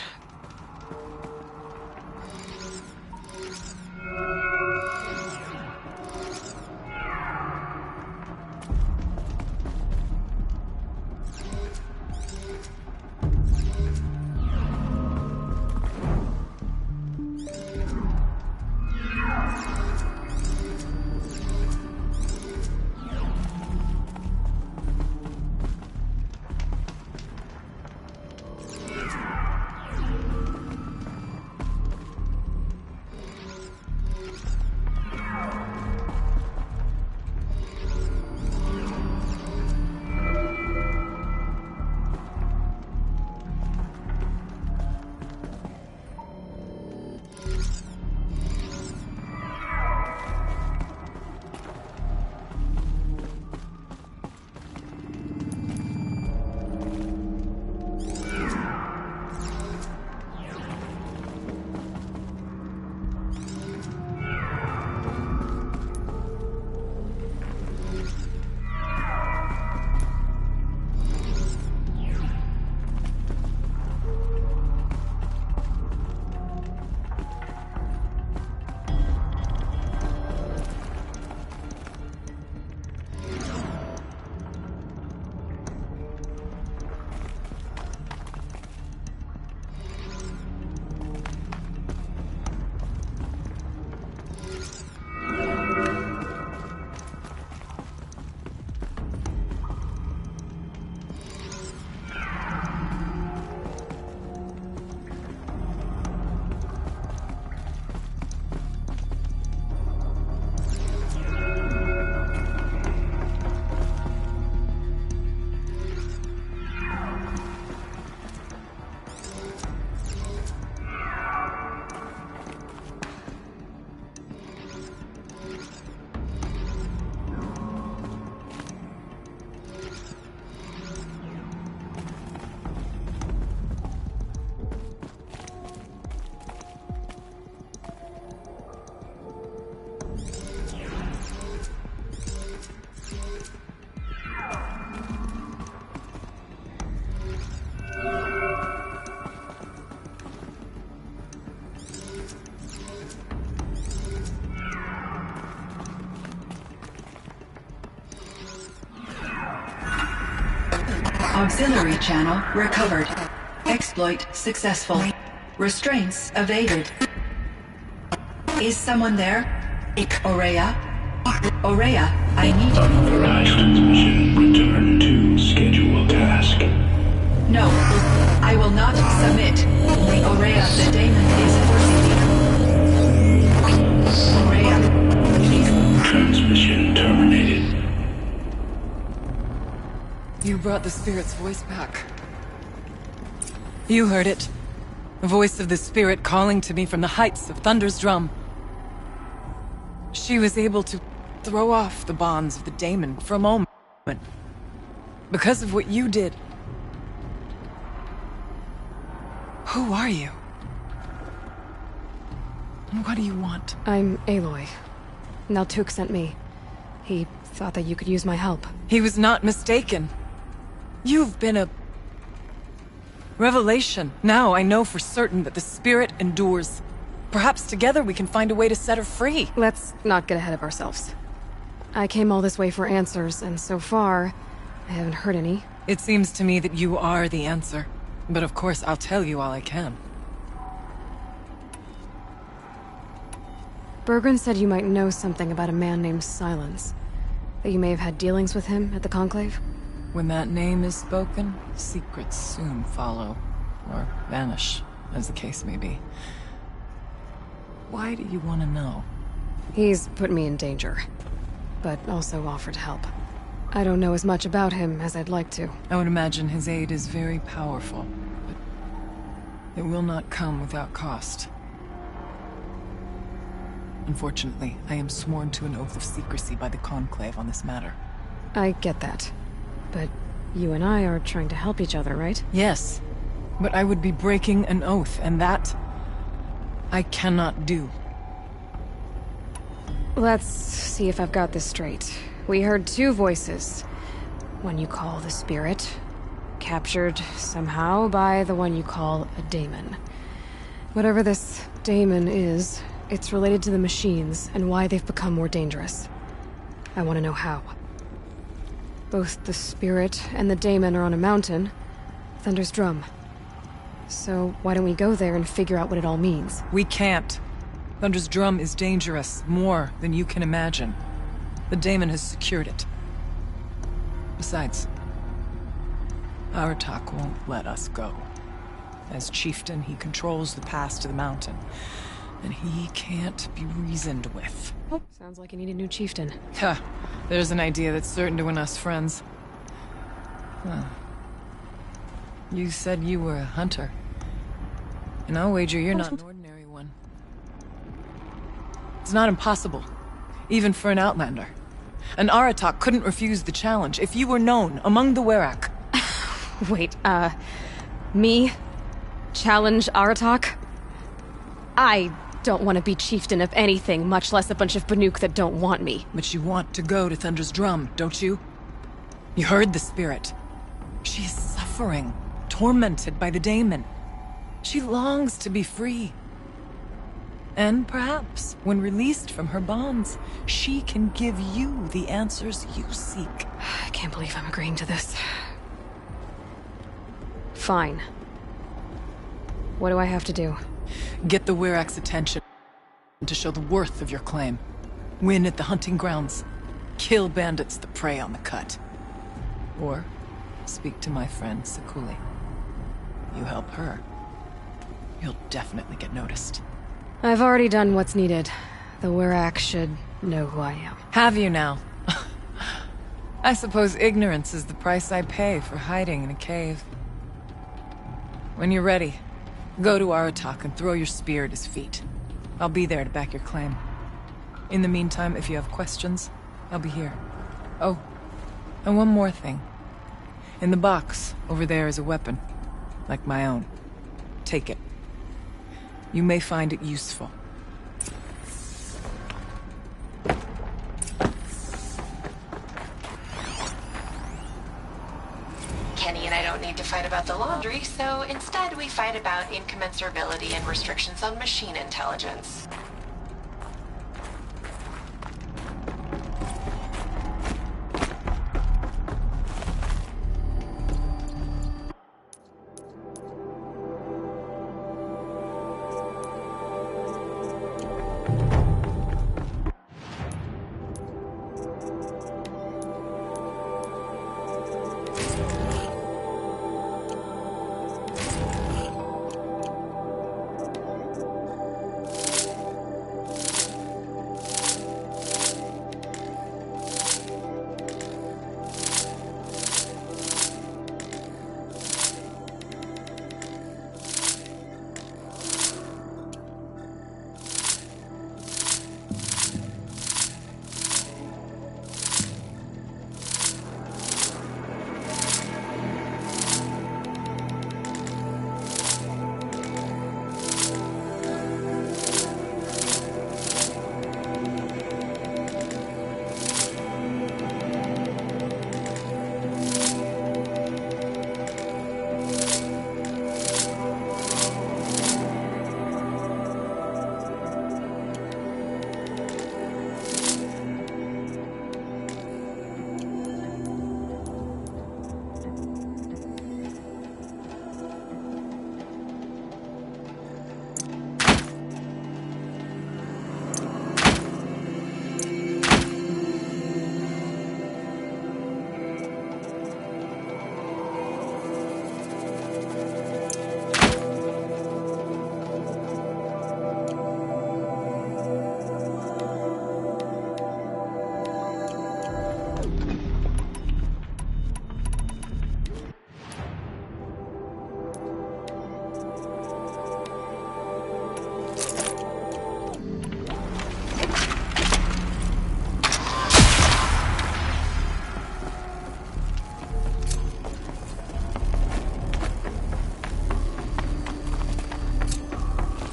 Speaker 17: Auxiliary channel recovered. Exploit successful. Restraints evaded. Is someone there? Aurea? Aurea, I need you.
Speaker 18: Unauthorized transmission. Return to schedule task.
Speaker 17: No, I will not submit. Aurea, the daemon is forcing me. Aurea, please.
Speaker 18: Transmission terminated.
Speaker 16: You brought the spirit's voice back. You heard it. The voice of the spirit calling to me from the heights of Thunder's Drum. She was able to throw off the bonds of the daemon for a moment. Because of what you did. Who are you? And what do you want?
Speaker 1: I'm Aloy. Naltuk sent me. He thought that you could use my help.
Speaker 16: He was not mistaken. You've been a revelation. Now I know for certain that the spirit endures. Perhaps together we can find a way to set her free.
Speaker 1: Let's not get ahead of ourselves. I came all this way for answers, and so far, I haven't heard any.
Speaker 16: It seems to me that you are the answer. But of course, I'll tell you all I can.
Speaker 1: Bergren said you might know something about a man named Silence. That you may have had dealings with him at the Conclave?
Speaker 16: When that name is spoken, secrets soon follow. Or vanish, as the case may be. Why do you want to know?
Speaker 1: He's put me in danger, but also offered help. I don't know as much about him as I'd like to.
Speaker 16: I would imagine his aid is very powerful, but it will not come without cost. Unfortunately, I am sworn to an oath of secrecy by the Conclave on this matter.
Speaker 1: I get that. But you and I are trying to help each other, right?
Speaker 16: Yes, but I would be breaking an oath, and that I cannot do.
Speaker 1: Let's see if I've got this straight. We heard two voices. One you call the spirit, captured somehow by the one you call a daemon. Whatever this daemon is, it's related to the machines and why they've become more dangerous. I want to know how. Both the spirit and the daemon are on a mountain, Thunder's Drum. So why don't we go there and figure out what it all means?
Speaker 16: We can't. Thunder's Drum is dangerous, more than you can imagine. The daemon has secured it. Besides, Aratak won't let us go. As chieftain, he controls the pass to the mountain, and he can't be reasoned with.
Speaker 1: Oh, sounds like you need a new chieftain.
Speaker 16: Huh. There's an idea that's certain to win us friends. Huh. You said you were a hunter. And I'll wager you're not an ordinary one. It's not impossible, even for an outlander. An Aratak couldn't refuse the challenge if you were known among the Werak.
Speaker 1: Wait, me? Challenge Aratak? I don't want to be chieftain of anything, much less a bunch of Banuk that don't want me.
Speaker 16: But you want to go to Thunder's Drum, don't you? You heard the spirit. She is suffering, tormented by the daemon. She longs to be free. And perhaps, when released from her bonds, she can give you the answers you seek.
Speaker 1: I can't believe I'm agreeing to this. Fine. What do I have to do?
Speaker 16: Get the Werak's attention to show the worth of your claim. Win at the hunting grounds. Kill bandits that prey on the cut. Or speak to my friend Sakuli. You help her, you'll definitely get noticed.
Speaker 1: I've already done what's needed. The Werak should know who I am.
Speaker 16: Have you now? I suppose ignorance is the price I pay for hiding in a cave. When you're ready, go to Aratak and throw your spear at his feet. I'll be there to back your claim. In the meantime, if you have questions, I'll be here. Oh, and one more thing. In the box, over there is a weapon. Like my own. Take it. You may find it useful.
Speaker 15: Kenny and I don't need to fight about the laundry, so instead we fight about incommensurability and restrictions on machine intelligence.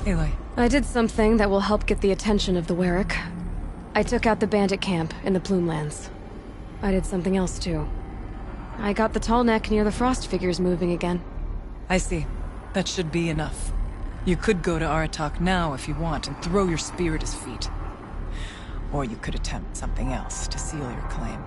Speaker 16: Aloy.
Speaker 1: I did something that will help get the attention of the Warwick. I took out the bandit camp in the Plumelands. I did something else too. I got the tall neck near the frost figures moving again.
Speaker 16: I see. That should be enough. You could go to Aratak now if you want and throw your spear at his feet. Or you could attempt something else to seal your claim.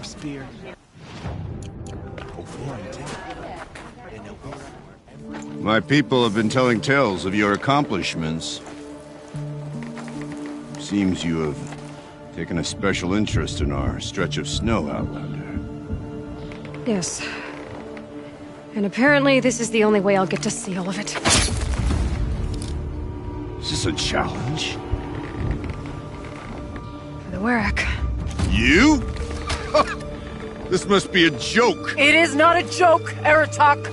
Speaker 19: Spear.
Speaker 5: My people have been telling tales of your accomplishments. Seems you have taken a special interest in our stretch of snow, Outlander.
Speaker 1: Yes. And apparently this is the only way I'll get to see all of it.
Speaker 5: Is this a challenge?
Speaker 1: For the Warwick.
Speaker 5: You? This must be a joke.
Speaker 16: It is not a joke, Aratak!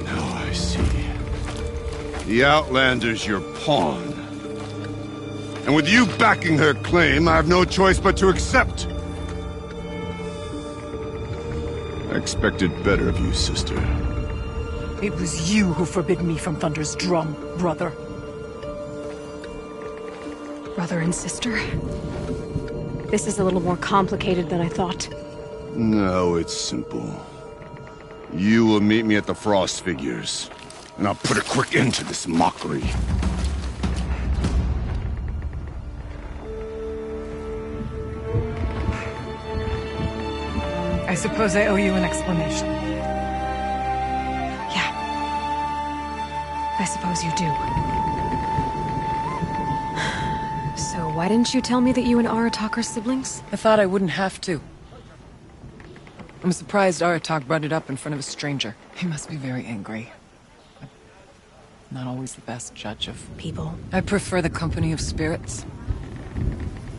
Speaker 5: Now I see. The Outlander's your pawn. And with you backing her claim, I have no choice but to accept. I expected better of you, sister.
Speaker 16: It was you who forbid me from Thunder's drum, brother.
Speaker 1: Brother and sister? This is a little more complicated than I thought.
Speaker 5: No, it's simple. You will meet me at the Frost Figures, and I'll put a quick end to this mockery.
Speaker 16: I suppose I owe you an explanation.
Speaker 1: Yeah. I suppose you do. So why didn't you tell me that you and Aratak are siblings?
Speaker 16: I thought I wouldn't have to. I'm surprised Aratak brought it up in front of a stranger. He must be very angry. I'm not always the best judge of
Speaker 1: people.
Speaker 16: I prefer the company of spirits.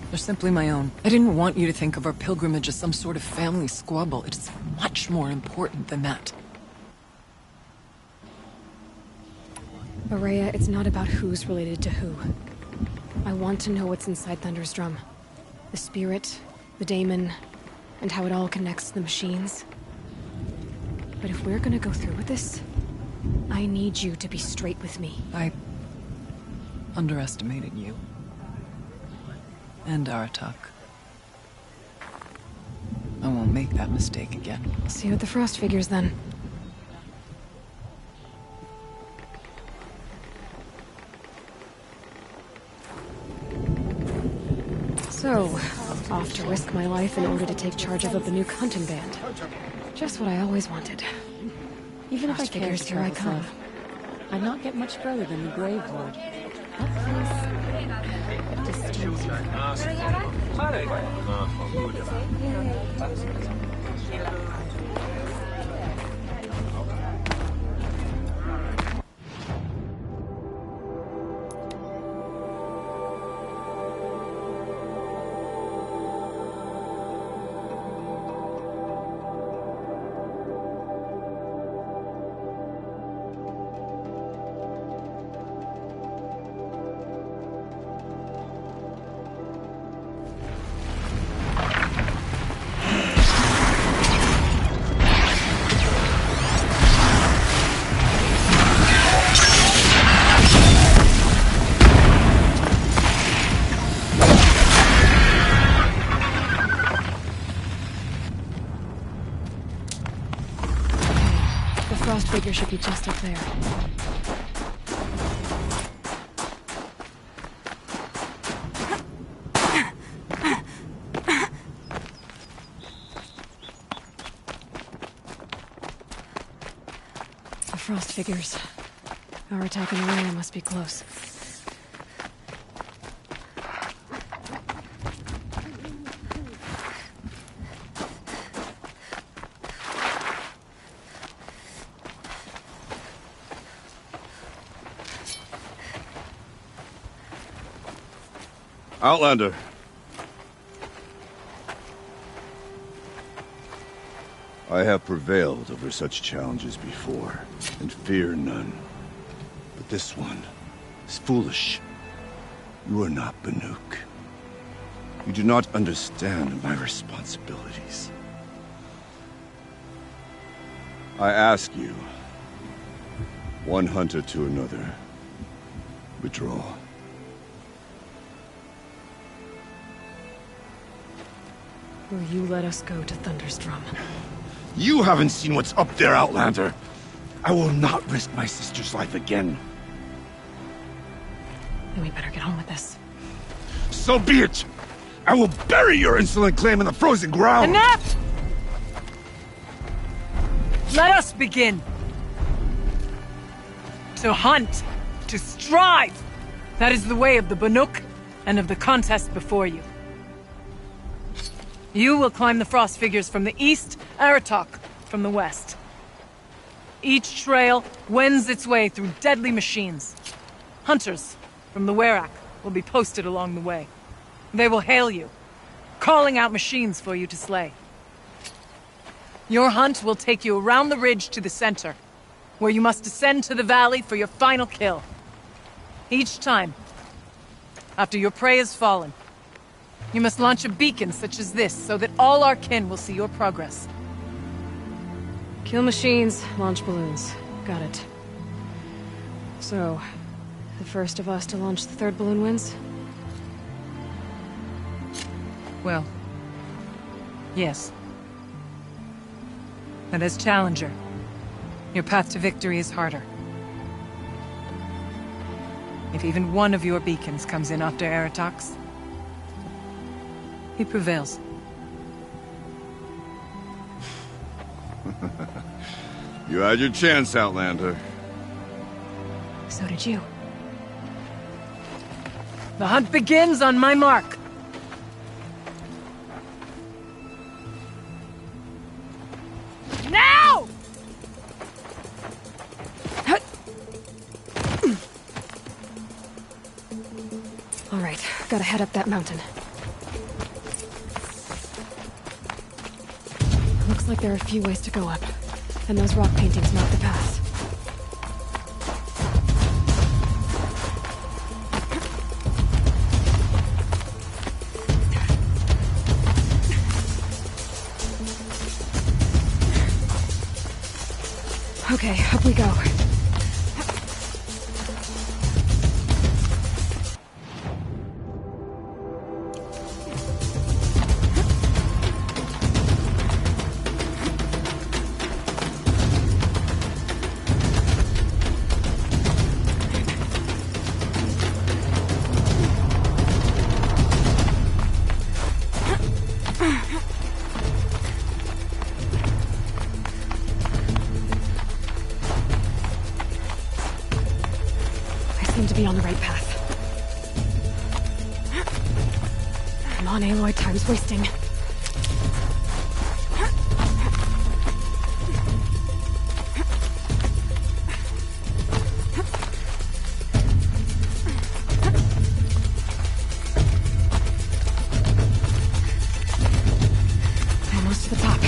Speaker 16: They're simply my own. I didn't want you to think of our pilgrimage as some sort of family squabble. It's much more important than that.
Speaker 1: Ourea, it's not about who's related to who. I want to know what's inside Thunder's drum. The spirit, the daemon, and how it all connects to the machines. But if we're gonna go through with this, I need you to be straight with me.
Speaker 16: I underestimated you. And Aratak. I won't make that mistake again.
Speaker 1: See you at the Frost Figures, then. So, off to risk my life in order to take charge of a Banuk hunting band. Just what I always wanted.
Speaker 3: Even if I
Speaker 1: Frost Figures,
Speaker 3: cared
Speaker 1: here I
Speaker 3: to
Speaker 1: come.
Speaker 3: travel south, I'd not get much further than the Gravewood. That place distils me.
Speaker 1: should be just up there. The frost figures. Our attack in the area must be close.
Speaker 5: Outlander. I have prevailed over such challenges before, and fear none. But this one is foolish. You are not Banuk. You do not understand my responsibilities. I ask you, one hunter to another, withdraw.
Speaker 1: Will you let us go to Thunderstrom?
Speaker 5: You haven't seen what's up there, Outlander. I will not risk my sister's life again.
Speaker 1: Then we better get on with this.
Speaker 5: So be it! I will bury your insolent claim in the frozen ground!
Speaker 16: Enough! Let us begin. To hunt. To strive. That is the way of the Banuk and of the contest before you. You will climb the frost figures from the east, Aratok from the west. Each trail wends its way through deadly machines. Hunters from the Werak will be posted along the way. They will hail you, calling out machines for you to slay. Your hunt will take you around the ridge to the center, where you must descend to the valley for your final kill. Each time, after your prey has fallen, you must launch a beacon such as this, so that all our kin will see your progress.
Speaker 1: Kill machines, launch balloons. Got it. So, the first of us to launch the third balloon wins?
Speaker 16: Well, yes. And as Challenger, your path to victory is harder. If even one of your beacons comes in after Aratok's, he prevails.
Speaker 5: You had your chance, Outlander.
Speaker 1: So did you.
Speaker 16: The hunt begins on my mark. Now!
Speaker 1: All right, gotta head up that mountain. Looks like there are a few ways to go up, and those rock paintings mark the path. Okay, up we go. Seem to be on the right path. Come on, Aloy, time's wasting. Almost to the top.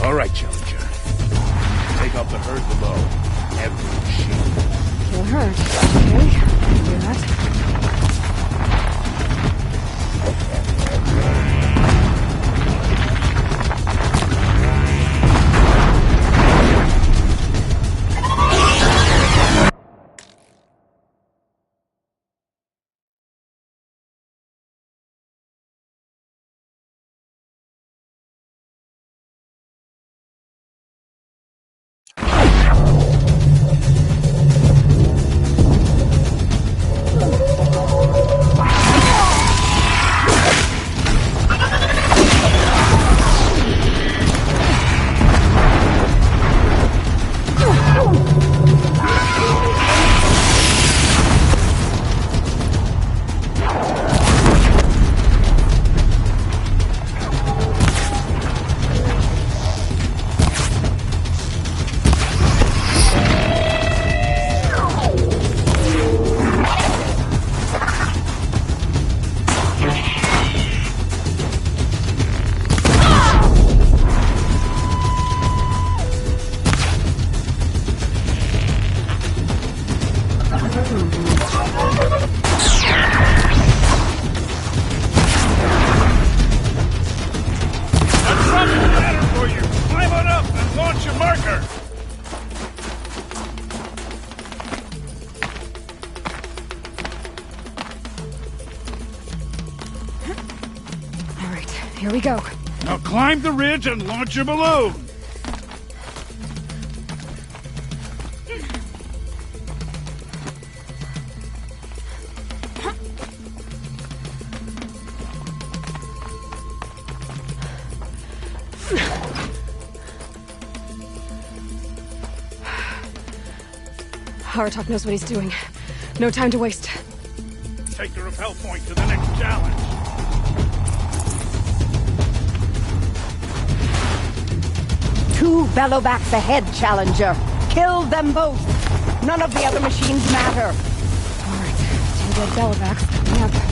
Speaker 12: All right, Challenger. Take out the herd below. Every machine.
Speaker 1: Kill herd. Okay, do that. Here we go.
Speaker 12: Now climb the ridge and launch your balloon!
Speaker 1: Aratak knows what he's doing. No time to waste.
Speaker 12: Take the rappel point to the next challenge.
Speaker 20: Two Bellowbacks ahead, Challenger. Kill them both. None of the other machines matter.
Speaker 1: All right, 2 dead Bellowbacks. Yep.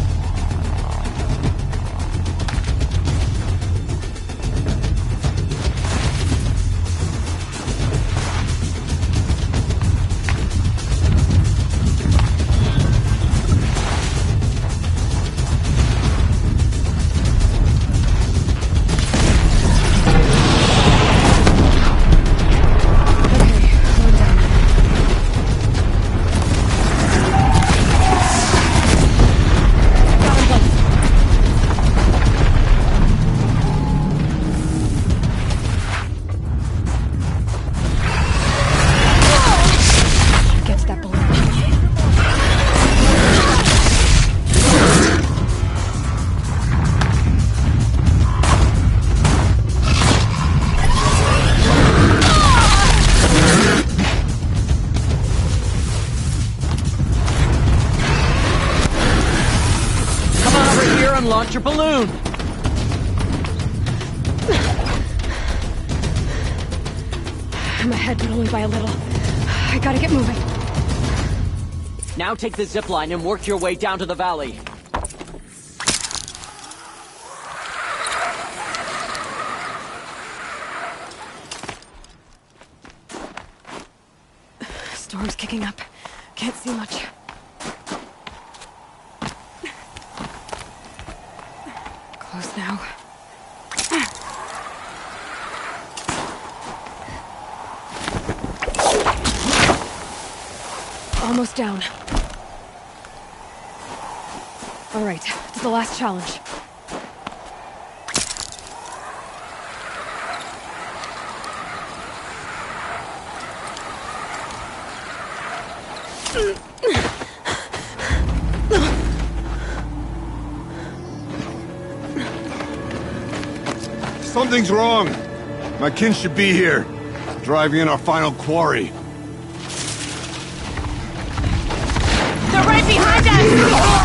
Speaker 10: Launch your balloon!
Speaker 1: I'm ahead, but only by a little. I gotta get moving.
Speaker 10: Now take the zip line and work your way down to the valley.
Speaker 1: Storm's kicking up. Can't see much. Close now. Almost down. All right, to the last challenge.
Speaker 5: Something's wrong. My kin should be here, driving in our final quarry.
Speaker 20: They're right behind us!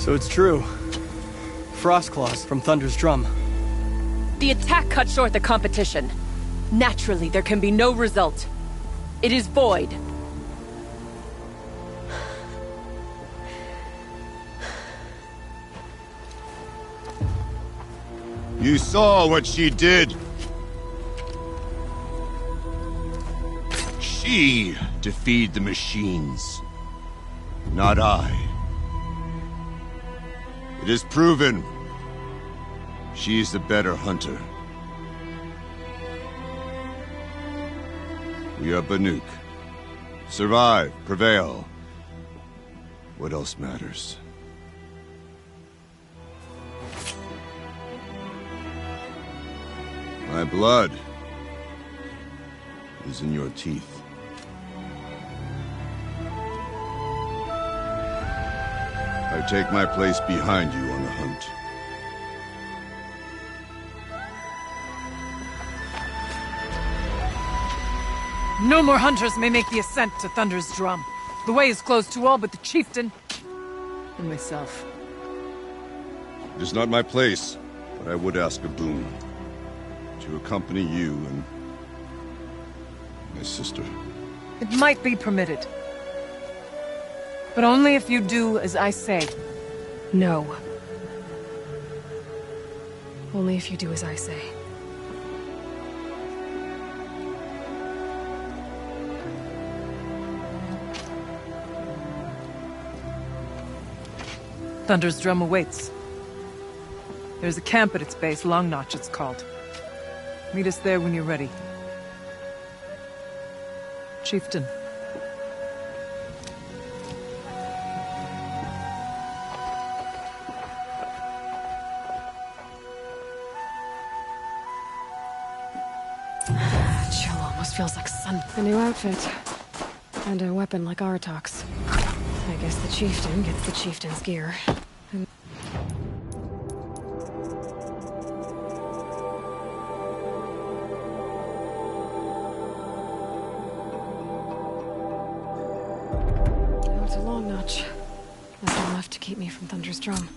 Speaker 7: So it's true. Frostclaws from Thunder's drum.
Speaker 21: The attack cut short the competition. Naturally, there can be no result. It is void.
Speaker 5: You saw what she did. She defeated the machines, not I. It is proven. She is the better hunter. We are Banuk. Survive, prevail. What else matters? My blood is in your teeth. I take my place behind you on the hunt.
Speaker 16: No more hunters may make the ascent to Thunder's drum. The way is closed to all but the chieftain and myself.
Speaker 5: It is not my place, but I would ask a boon. To accompany you and my sister.
Speaker 16: It might be permitted. But only if you do as I say.
Speaker 1: No. Only if you do as I say.
Speaker 16: Thunder's drum awaits. There's a camp at its base, Long Notch it's called. Meet us there when you're ready. Chieftain.
Speaker 1: Chill almost feels like sun. A new outfit. And a weapon like Artok's. I guess the chieftain gets the chieftain's gear. And now to Long Notch. Nothing left to keep me from Thunder's drum.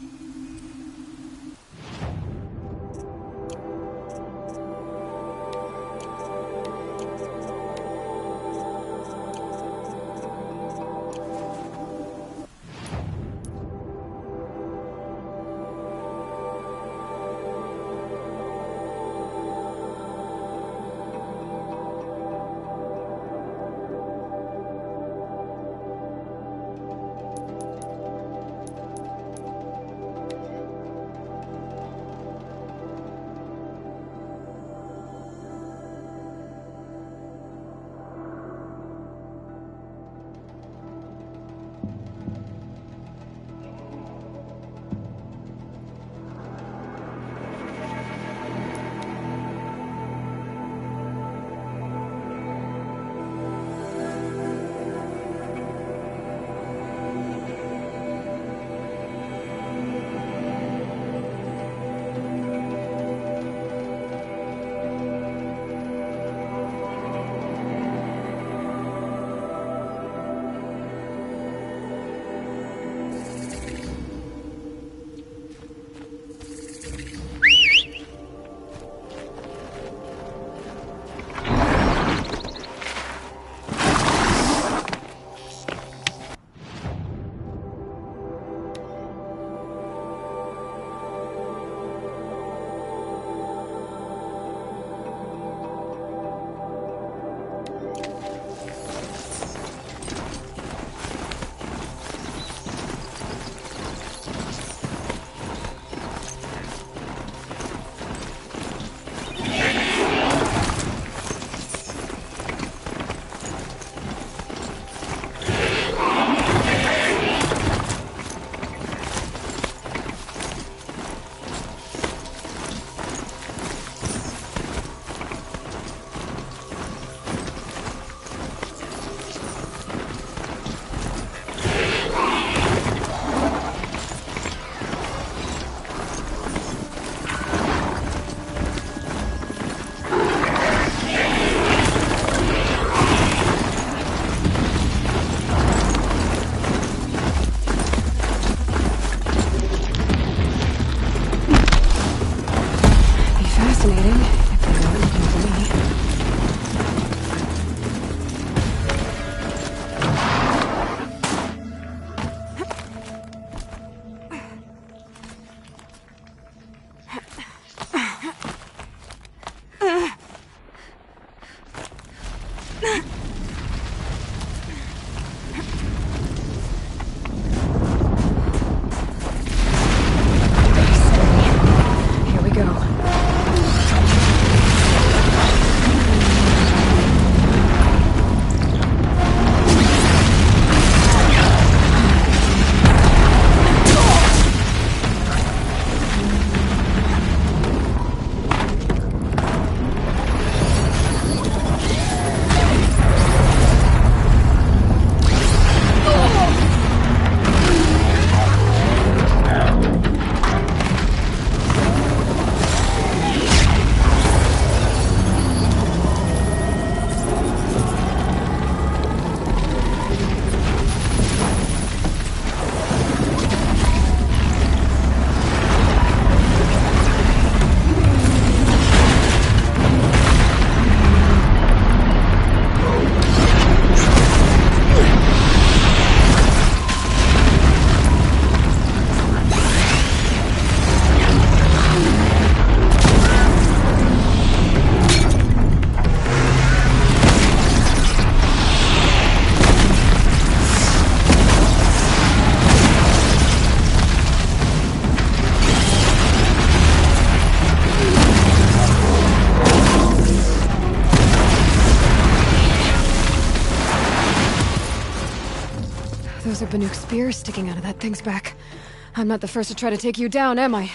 Speaker 1: fascinating, if you know what you can do. Here we go. Those are Banuk spears sticking out of that thing's back. I'm not the first to try to take you down, am I?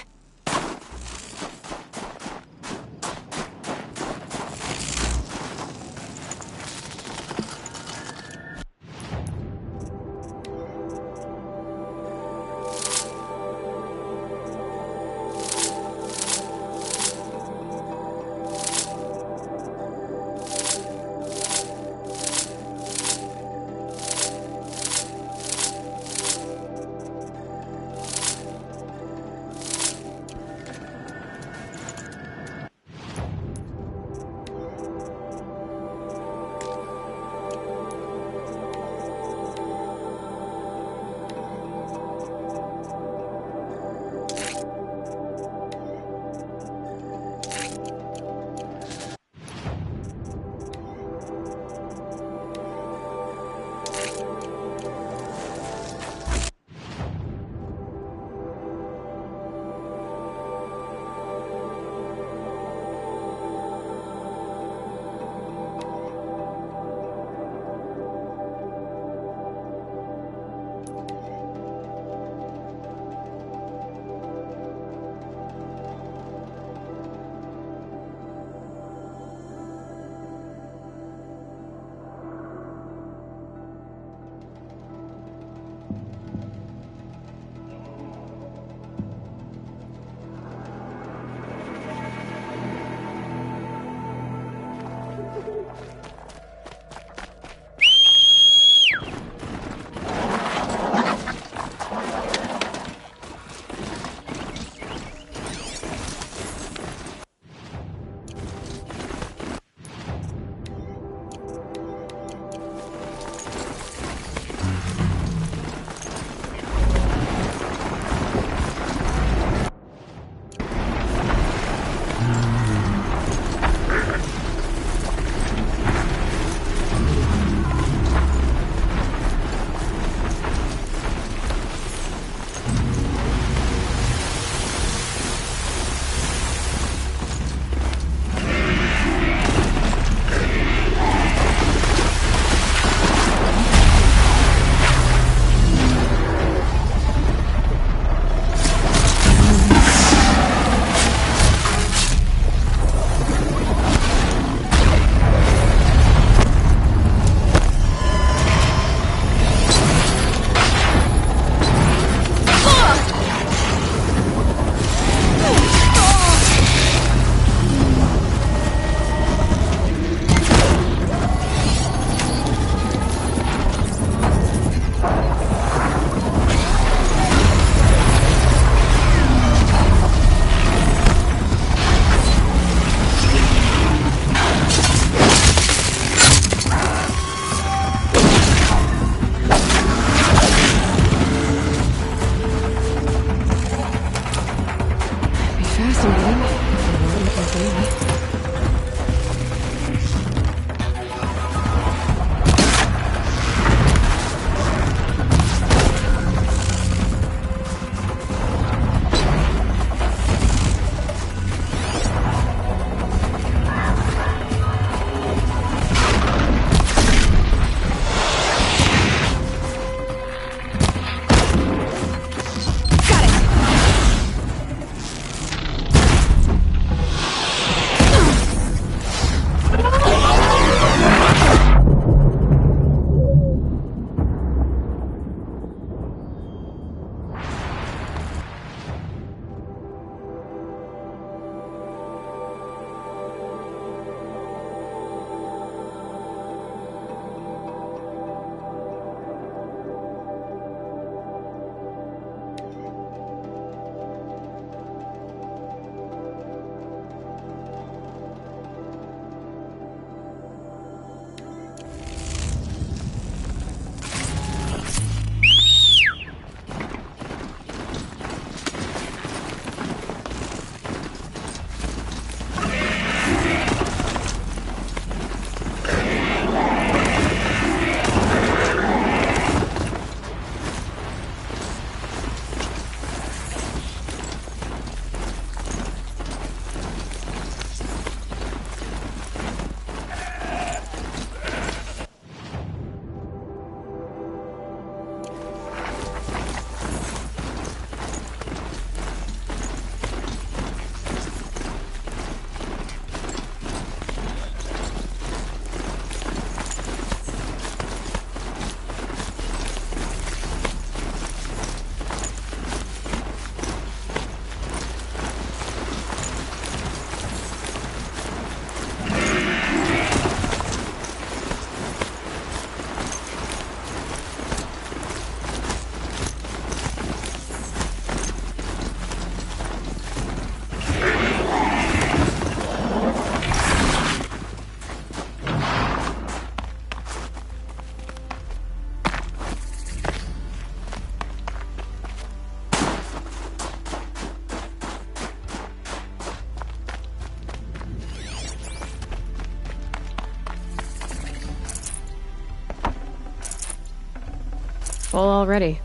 Speaker 1: Full already.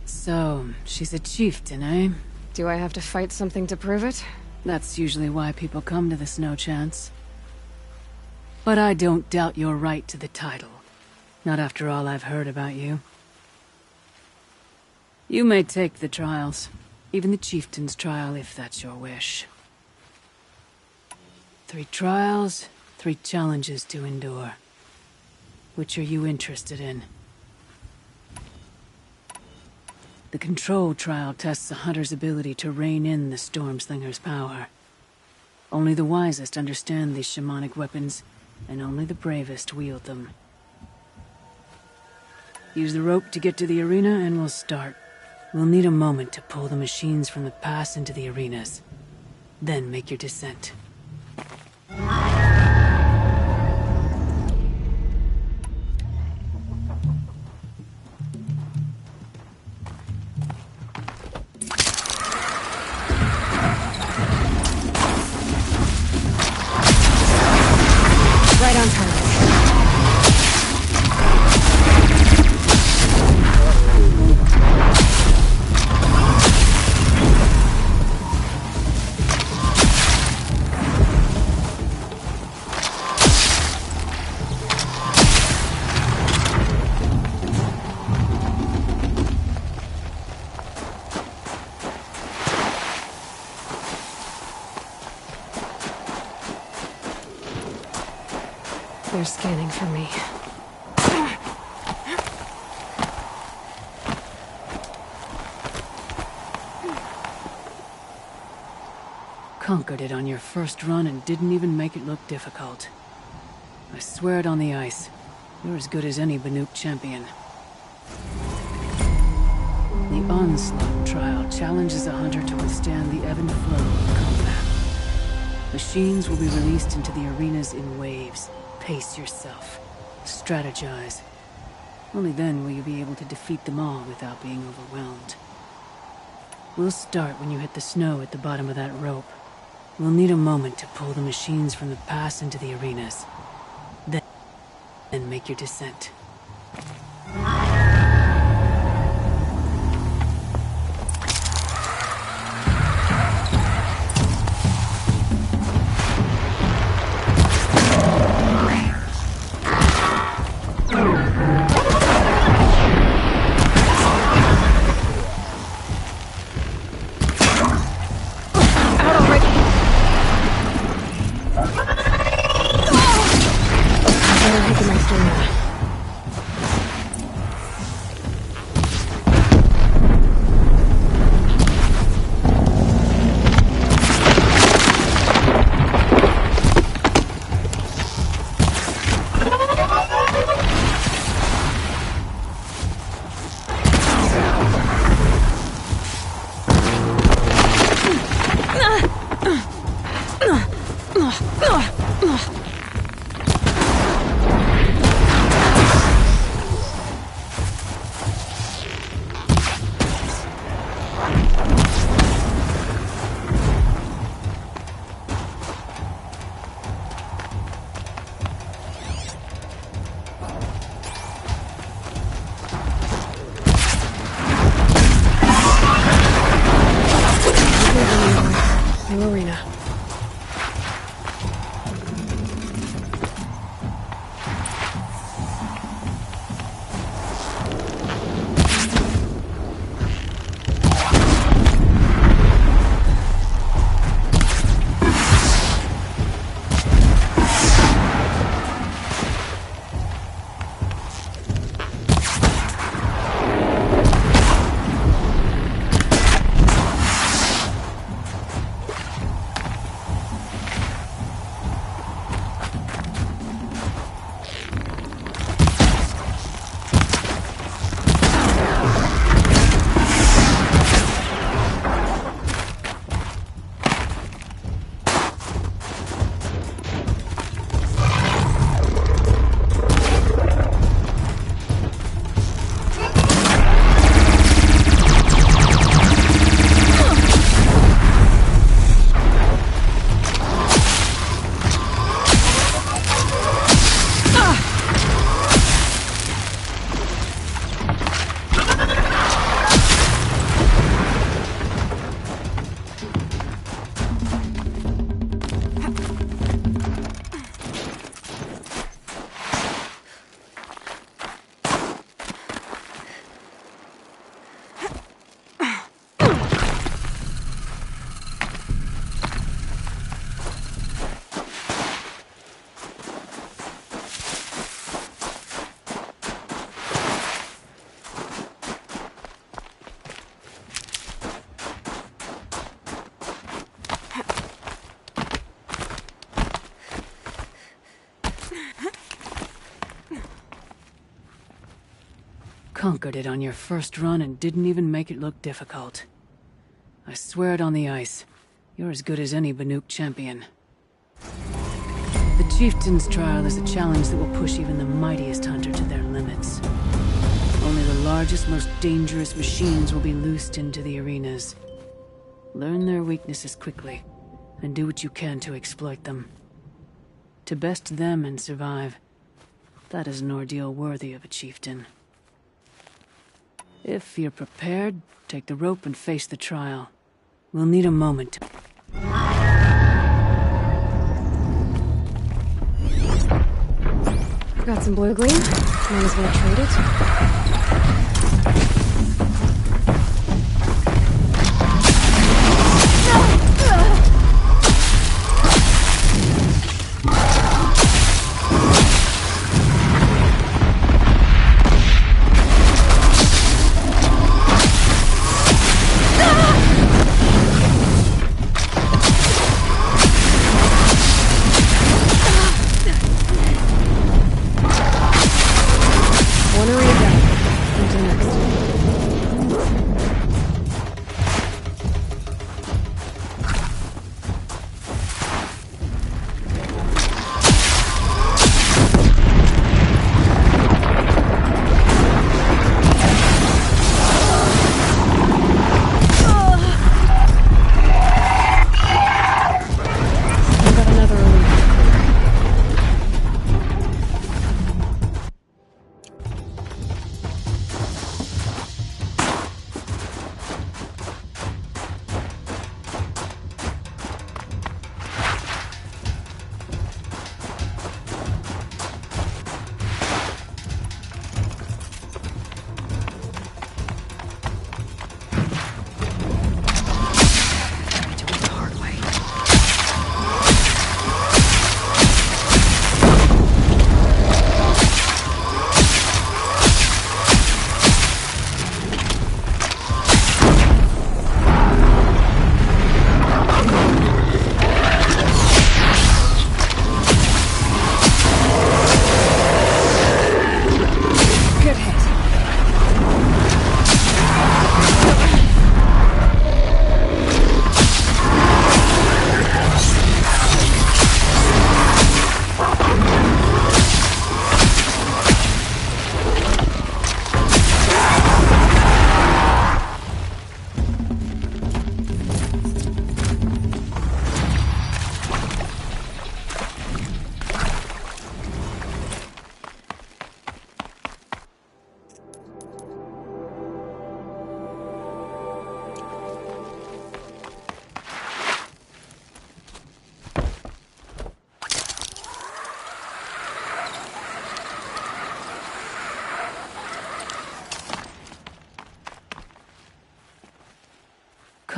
Speaker 9: So, she's a chieftain, eh?
Speaker 1: Do I have to fight something to prove it?
Speaker 9: That's usually why people come to the Snow Chance. But I don't doubt your right to the title. Not after all I've heard about you. You may take the trials. Even the chieftain's trial, if that's your wish. 3 trials, 3 challenges to endure. Which are you interested in? The Control trial tests a hunter's ability to rein in the Stormslinger's power. Only the wisest understand these shamanic weapons, and only the bravest wield them. Use the rope to get to the arena, and we'll start. We'll need a moment to pull the machines from the pass into the arenas. Then make your descent.
Speaker 1: Right on target. They're scanning for me.
Speaker 9: Conquered it on your first run and didn't even make it look difficult. I swear it on the ice. You're as good as any Banuk champion. The Onslaught trial challenges a hunter to withstand the ebb and flow of combat. Machines will be released into the arenas in waves. Pace yourself. Strategize. Only then will you be able to defeat them all without being overwhelmed. We'll start when you hit the snow at the bottom of that rope. We'll need a moment to pull the machines from the pass into the arenas. Then make your descent. Conquered it on your first run and didn't even make it look difficult. I swear it on the ice. You're as good as any Banuk champion. The Chieftain's trial is a challenge that will push even the mightiest hunter to their limits. Only the largest, most dangerous machines will be loosed into the arenas. Learn their weaknesses quickly, and do what you can to exploit them. To best them and survive, that is an ordeal worthy of a chieftain. If you're prepared, take the rope and face the trial. We'll need a moment to...
Speaker 1: Got some blue gleam. Might as well trade it. One arena down. Until next.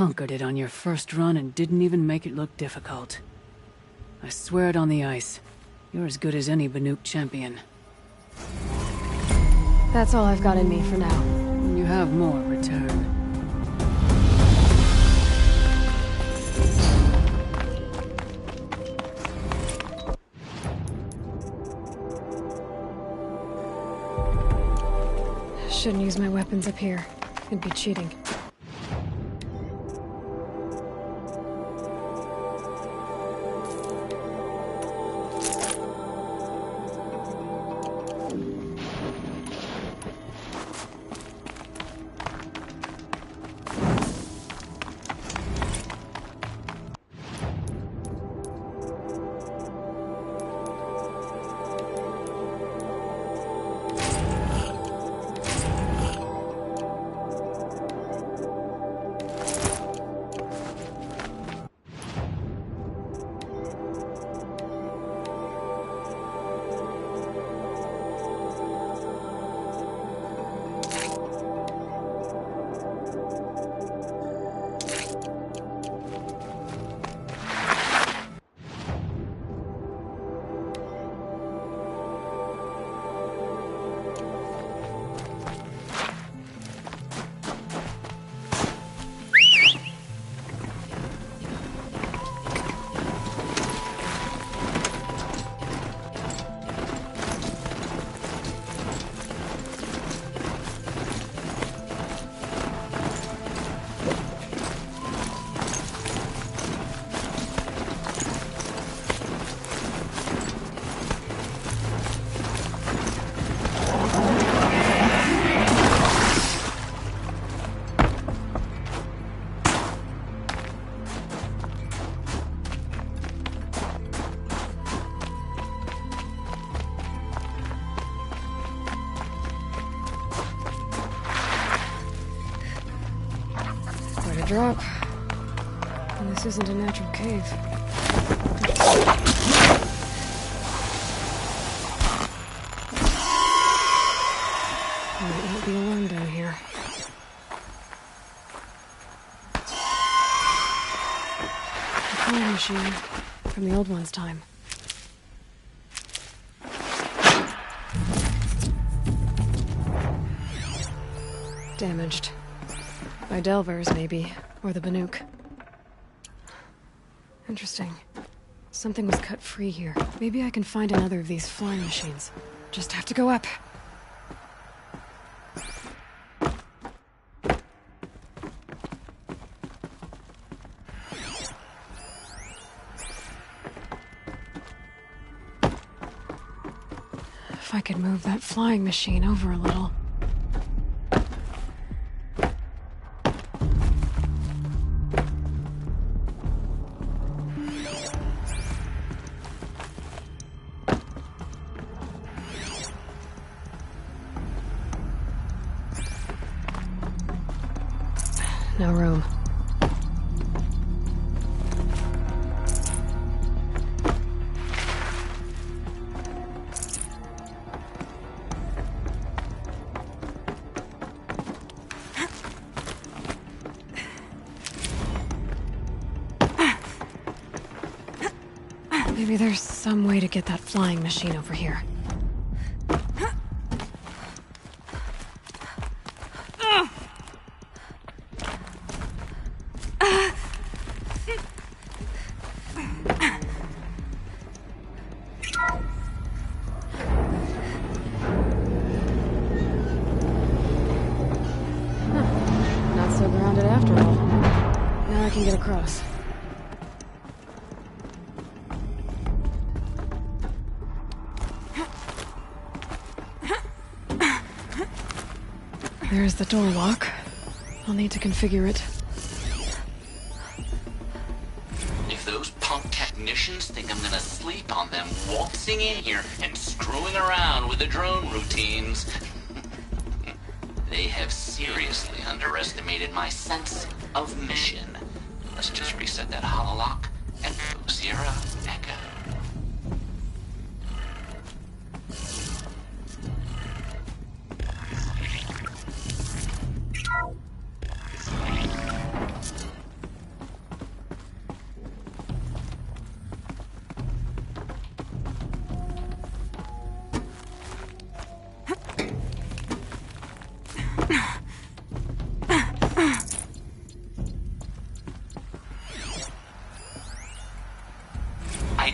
Speaker 9: conquered it on your first run and didn't even make it look difficult. I swear it on the ice. You're as good as any Banuk champion.
Speaker 1: That's all I've got in me for now.
Speaker 9: You have more return.
Speaker 1: Shouldn't use my weapons up here. It'd be cheating. Drop. And this isn't a natural cave. Might not be alone down here. A flying machine from the old one's time. Damaged. By Delvers, maybe. Or the Banuk. Interesting. Something was cut free here. Maybe I can find another of these flying machines. Just have to go up. If I could move that flying machine over a little. No room. Maybe there's some way to get that flying machine over here. Across. There's the door lock. I'll need to configure it.
Speaker 14: If those punk technicians think I'm gonna sleep on them waltzing in here and screwing around with the drone routines, they have seriously underestimated my sense of mission. Let's just reset that hololock and go Sierra Echo.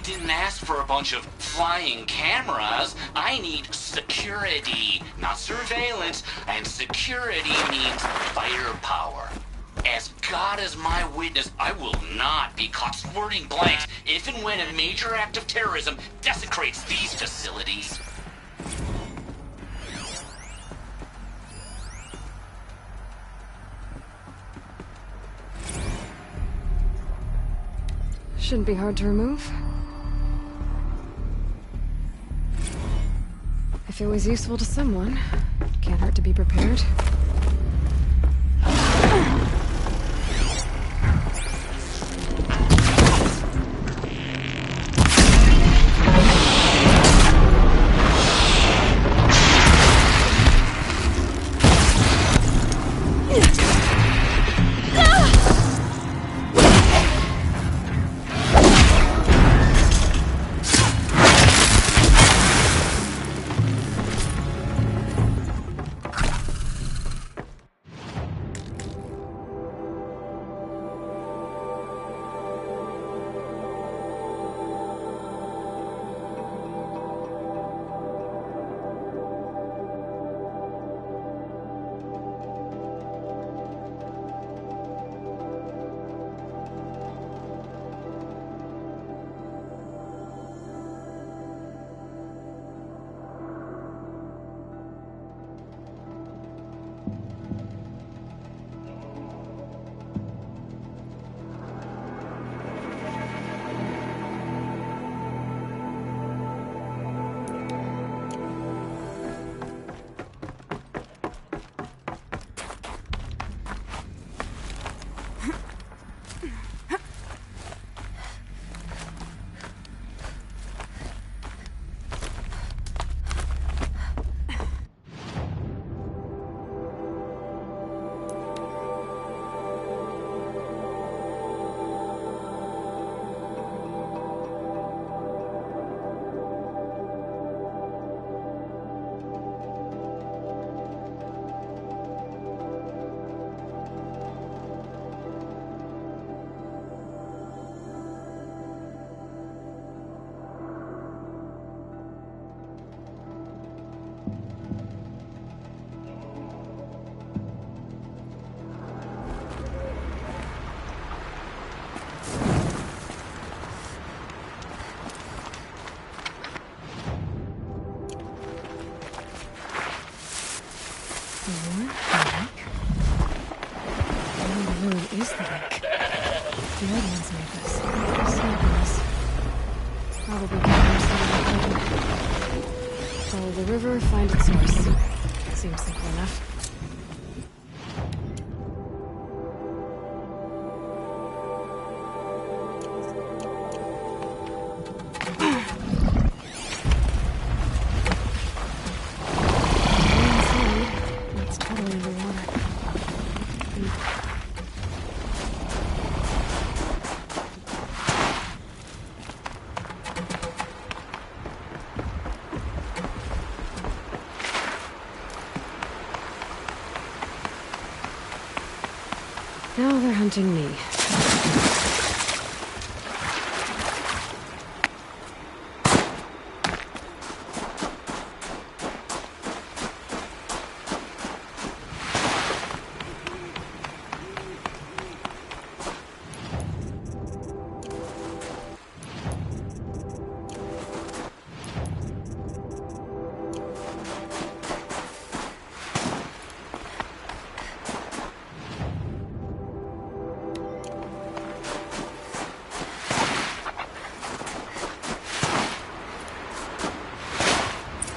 Speaker 14: didn't ask for a bunch of flying cameras. I need security, not surveillance. And security means firepower. As God is my witness, I will not be caught squirting blanks if and when a major act of terrorism desecrates these facilities.
Speaker 1: Shouldn't be hard to remove. If it was useful to someone, can't hurt to be prepared. Is the lake? The old ones made this. Snowballs. Probably follow the river, find its source. Seems simple enough. It's totally underwater. Now they're hunting me.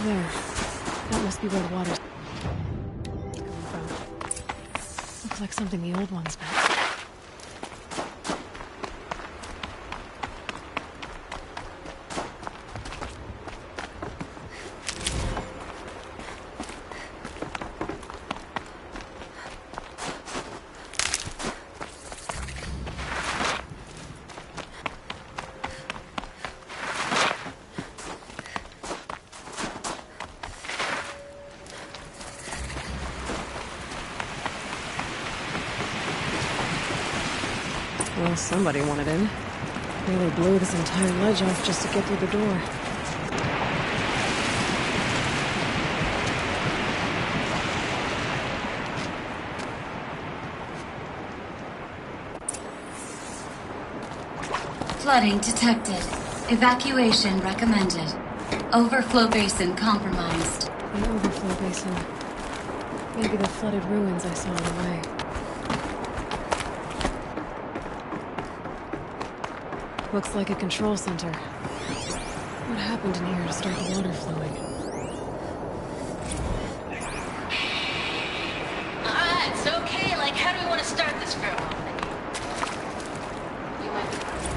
Speaker 1: There. That must be where the water's coming from. Looks like something the old ones meant. Well, somebody wanted in. Really blew this entire ledge off just to get through the door.
Speaker 6: Flooding detected. Evacuation recommended. Overflow basin compromised.
Speaker 1: The overflow basin. Maybe the flooded ruins I saw on the way. Looks like a control center. What happened in here to start the water flowing?
Speaker 6: It's okay. Like, how do we want to start this farewell?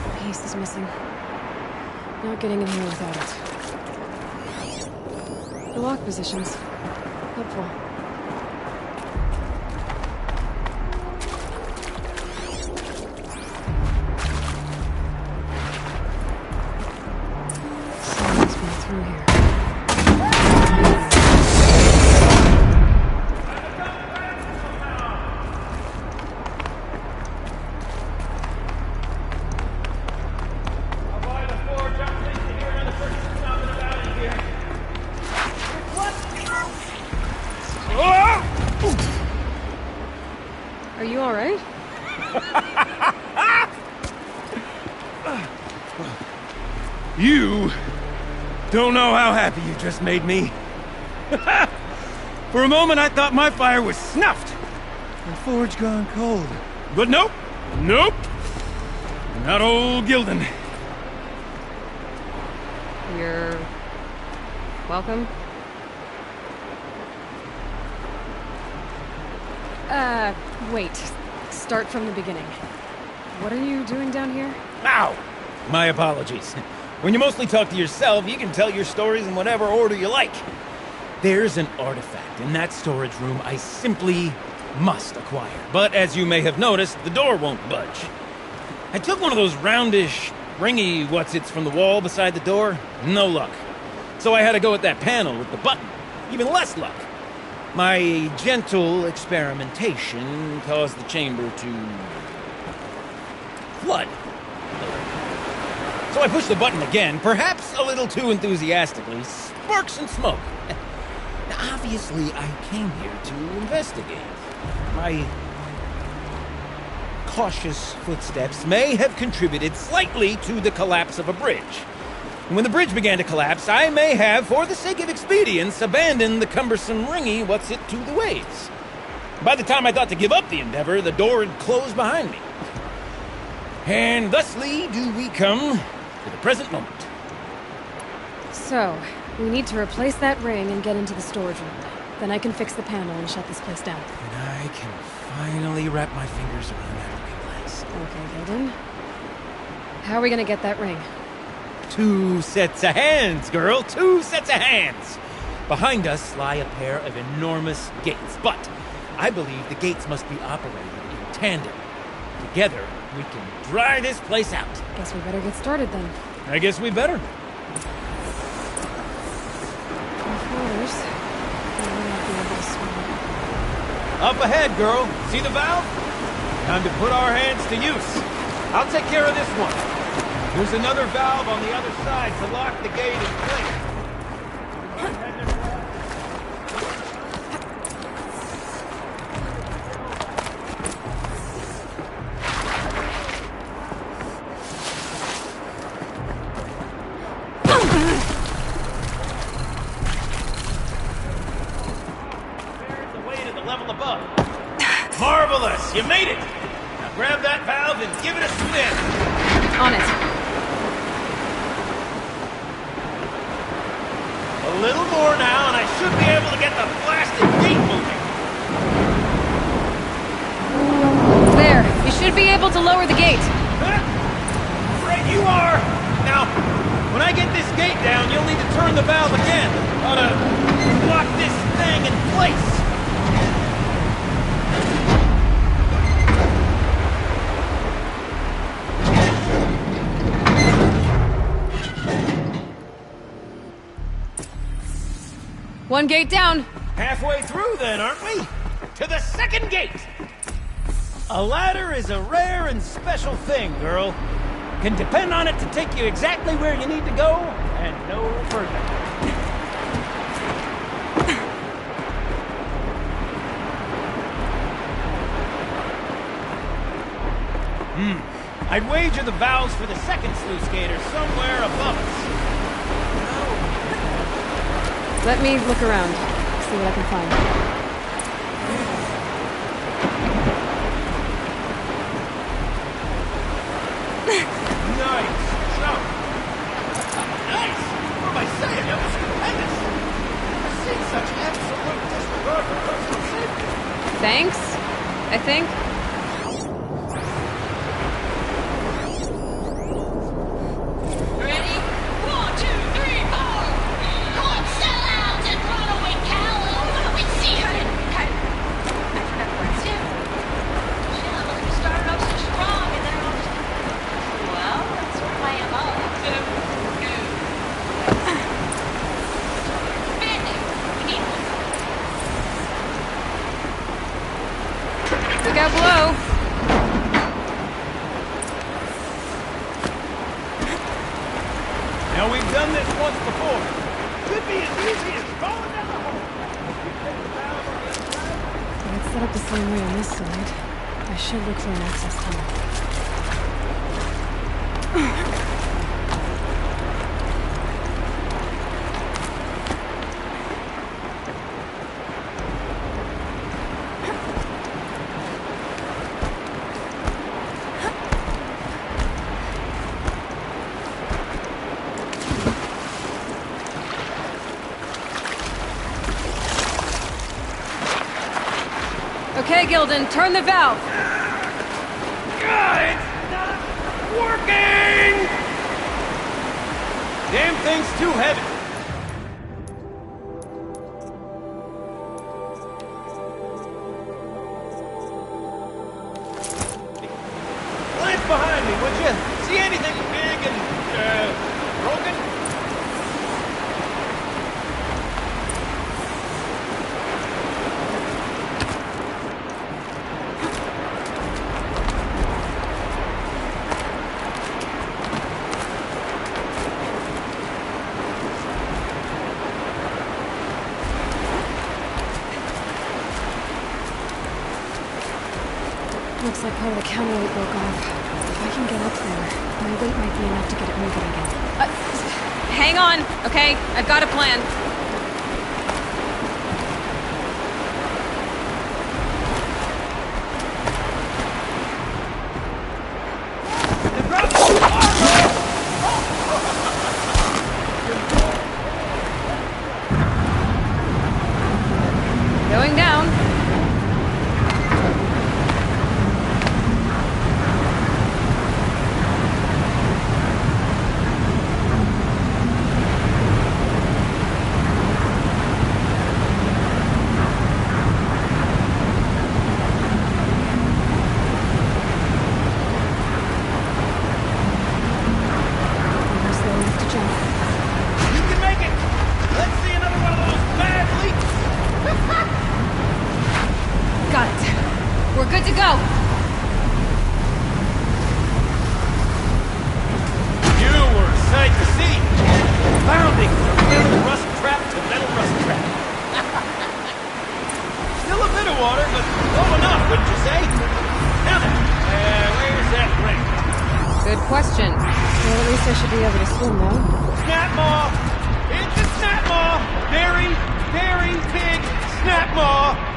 Speaker 1: A piece is missing. Not getting in here without it. The lock positions. Helpful. Someone's been through here. Are you alright?
Speaker 4: You don't know how happy you just made me. For a moment, I thought my fire was snuffed. The forge gone cold. But nope. Nope. Not old Gildan.
Speaker 1: You're... welcome? Wait. Start from the beginning. What are you doing down here?
Speaker 4: Ow! My apologies. When you mostly talk to yourself, you can tell your stories in whatever order you like. There's an artifact in that storage room I simply must acquire. But as you may have noticed, the door won't budge. I took one of those roundish, ringy what's-its from the wall beside the door. No luck. So I had to go with that panel with the button. Even less luck. My gentle experimentation caused the chamber to flood. So I pushed the button again, perhaps a little too enthusiastically. Sparks and smoke. Now, obviously, I came here to investigate. My cautious footsteps may have contributed slightly to the collapse of a bridge. And when the bridge began to collapse, I may have, for the sake of expedience, abandoned the cumbersome ringy what's-it to the waves. By the time I thought to give up the endeavor, the door had closed behind me. And thusly do we come to the present moment.
Speaker 1: So, we need to replace that ring and get into the storage room. Then I can fix the panel and shut this place down.
Speaker 4: And I can finally wrap my fingers around that looking glass.
Speaker 1: Okay, Gildan. How are we gonna get that ring?
Speaker 4: 2 sets of hands, girl. 2 sets of hands. Behind us lie a pair of enormous gates, but I believe the gates must be operated in tandem. Together, we can dry this place out.
Speaker 1: Guess we better get started then.
Speaker 4: I guess we better. Up ahead, girl. See the valve? Time to put our hands to use. I'll take care of this one. There's another valve on the other side to lock the gate in place. There's the weight at the level above. Marvelous! You made it! Now grab that valve and give it a spin.
Speaker 1: On it.
Speaker 4: A little more now, and I should be able to get the blasted gate moving.
Speaker 1: There. You should be able to lower the gate.
Speaker 4: Right you are! Now, when I get this gate down, you'll need to turn the valve again. Ought to lock this thing in place.
Speaker 1: One gate down.
Speaker 4: Halfway through then, aren't we? To the second gate! A ladder is a rare and special thing, girl. can depend on it to take you exactly where you need to go, and no further. I'd wager the valves for the second sluice gate are somewhere above us.
Speaker 1: Let me look around, see what I can find.
Speaker 4: Nice jump. Nice! What am I saying? That was stupendous. I've seen such absolute disregard for personal safety.
Speaker 1: Thanks, I think.
Speaker 6: Ready? 1, 2, 3, 4! Club sellouts and Broadway Callum! We see her in... I forgot the words. Yeah. Shit, we started off so strong and then all just... Well, let's play them all. Bandit! We need one.
Speaker 1: Look out below.
Speaker 4: Now, we've done this once before. Could be as easy as falling down the hole.
Speaker 1: It's set up the same way on this side. I should look for an access tunnel. Okay, Gildan, turn the valve.
Speaker 4: God, it's not working! Damn thing's too heavy. Glance behind me, would you? See anything big and, broken?
Speaker 1: Looks like part of the counterweight broke off. If I can get up there, my weight might be enough to get it moving again.
Speaker 21: Hang on, okay? I've got a plan. Going down. Good to go.
Speaker 4: You were a sight to see. Bounding from metal rust trap to metal rust trap. Still a bit of water, but low enough, wouldn't you say? Now then, where's that ring?
Speaker 1: Good question. Well, at least I should be able to swim now.
Speaker 4: Snap maw! It's a snap maw! Very, very big snap maw!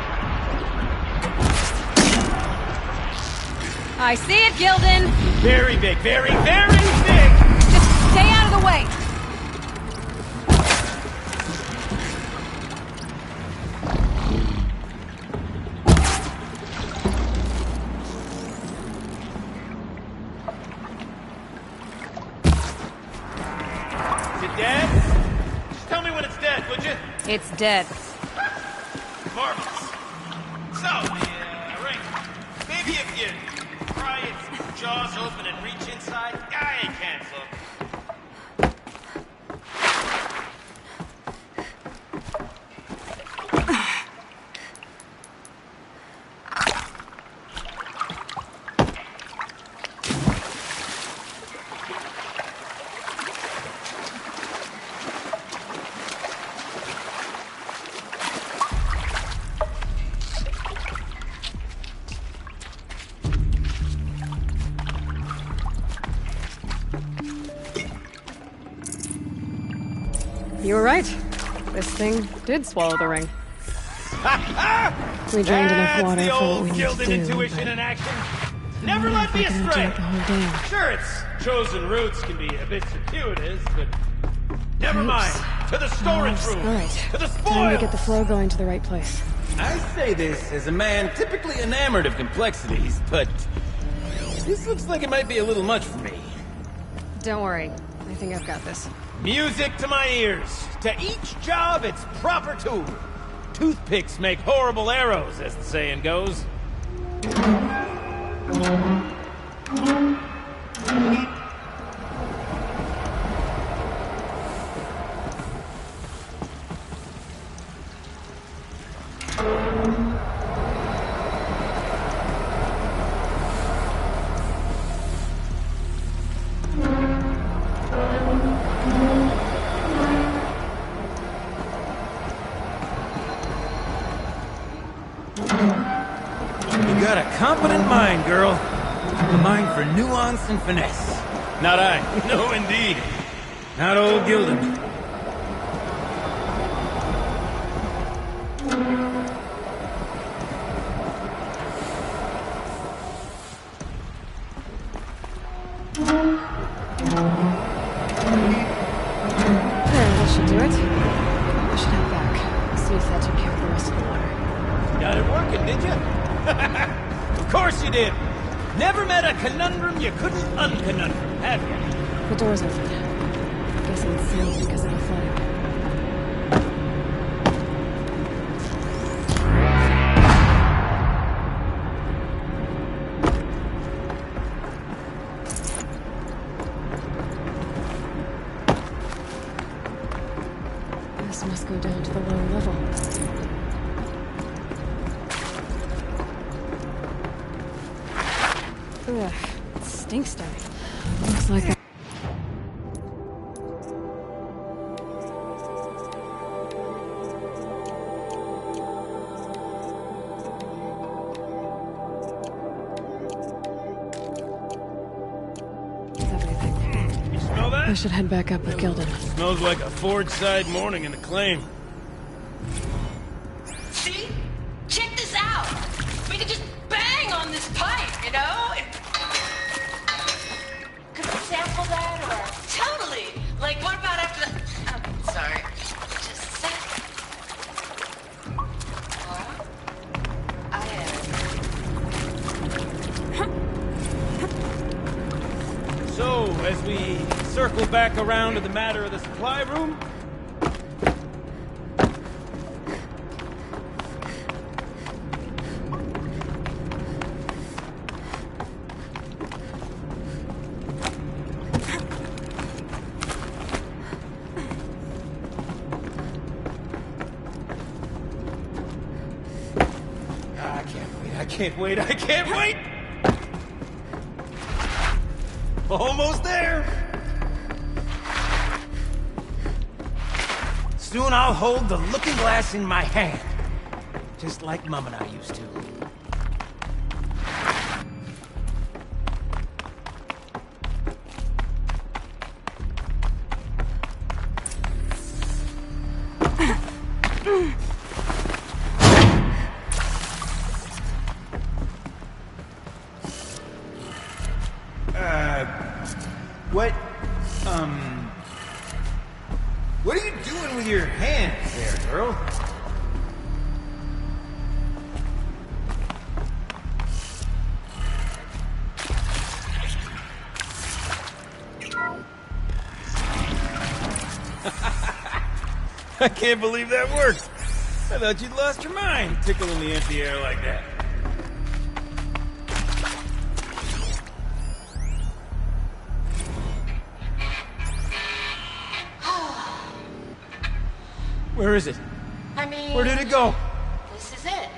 Speaker 21: I see it, Gildan.
Speaker 4: Very big, very, very big!
Speaker 21: Just stay out of the way.
Speaker 4: Is it dead? Just tell me when it's dead, would you?
Speaker 21: It's dead.
Speaker 4: Marvelous. So, the ring. Maybe if you pry its jaws open and reach inside, I can't look.
Speaker 1: You were right. This thing did swallow the ring. We drained enough water for what we need to do,
Speaker 4: intuition in action. Never led me astray. Sure, its chosen routes can be a bit circuitous, but never mind. To the storage room.
Speaker 1: All right.
Speaker 4: To the
Speaker 1: Time
Speaker 4: spoils.
Speaker 1: to get the flow going to the right place.
Speaker 4: I say this as a man typically enamored of complexities, but this looks like it might be a little much for me.
Speaker 1: Don't worry. I think I've got this.
Speaker 4: Music to my ears. To each job, its proper tool. Toothpicks make horrible arrows, as the saying goes. You got a competent mind, girl. A mind for nuance and finesse. Not I. No, indeed. Not old Gildan.
Speaker 1: There, that should do it. I should head back. See if that took care of the rest of the water.
Speaker 4: Got it working, did you? Of course you did. Never met a conundrum you couldn't unconundrum, have you?
Speaker 1: The door's open. Guessing it's sealed because of the flooding. This must go down to the lower level. Ugh, it stinks down here. Looks like I...
Speaker 4: You smell that?
Speaker 1: I should head back up with Gildan.
Speaker 4: Smells like a Forge-side morning in the claim.
Speaker 6: See? Check this out. We could just bang on this pipe, you know? And... Could we sample that or... Totally. Like, what about after the... Oh, sorry. Just a sec. Laura?
Speaker 4: So, as we circle back around to the matter of the supply room... I can't wait! Almost there! Soon I'll hold the looking glass in my hand. Just like Mum and I used to. What are you doing with your hands there, girl? I can't believe that worked. I thought you'd lost your mind, tickling the empty air like that. Where is it?
Speaker 6: I mean...
Speaker 4: Where did it go?
Speaker 6: This is it.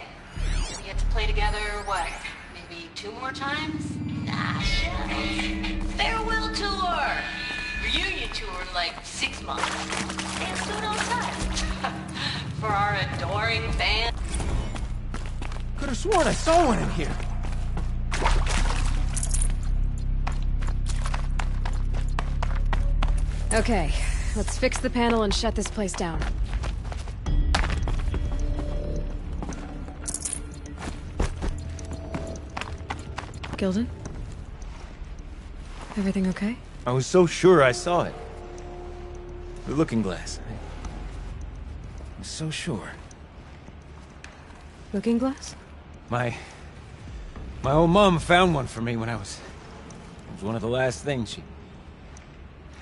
Speaker 6: We get to play together, what, maybe 2 more times? Nah, shucks. Farewell tour! Reunion tour in like 6 months. And soon outside. For our adoring fans.
Speaker 4: Could have sworn I saw one in here.
Speaker 1: Okay, let's fix the panel and shut this place down. Gilden? Everything okay?
Speaker 4: I was so sure I saw it. The looking glass. I was so sure.
Speaker 1: Looking glass?
Speaker 4: My old mom found one for me when I was... It was one of the last things she...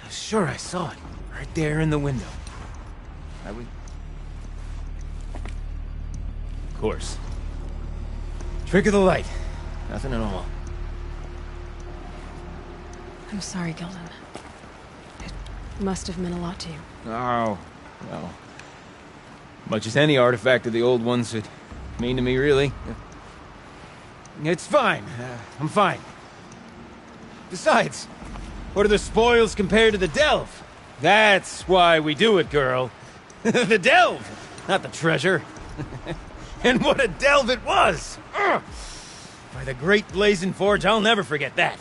Speaker 4: I was sure I saw it. Right there in the window. I would... Of course. Trick of the light. Nothing at all.
Speaker 1: I'm sorry, Gilden. It must have meant a lot to you.
Speaker 4: Oh, no. Much as any artifact of the old ones would mean to me, really. It's fine. I'm fine. Besides, what are the spoils compared to the delve? That's why we do it, girl. The delve, not the treasure. And what a delve it was! Ugh. By the great Blazing Forge, I'll never forget that.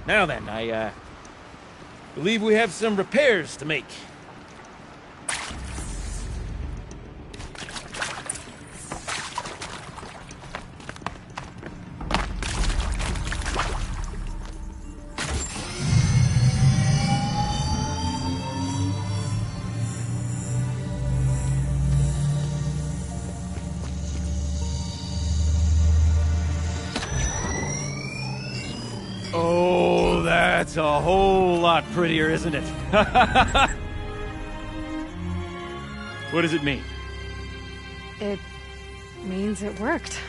Speaker 4: Now then, I believe we have some repairs to make. Oh, that's a whole lot prettier, isn't it? What does it mean?
Speaker 1: It means it worked.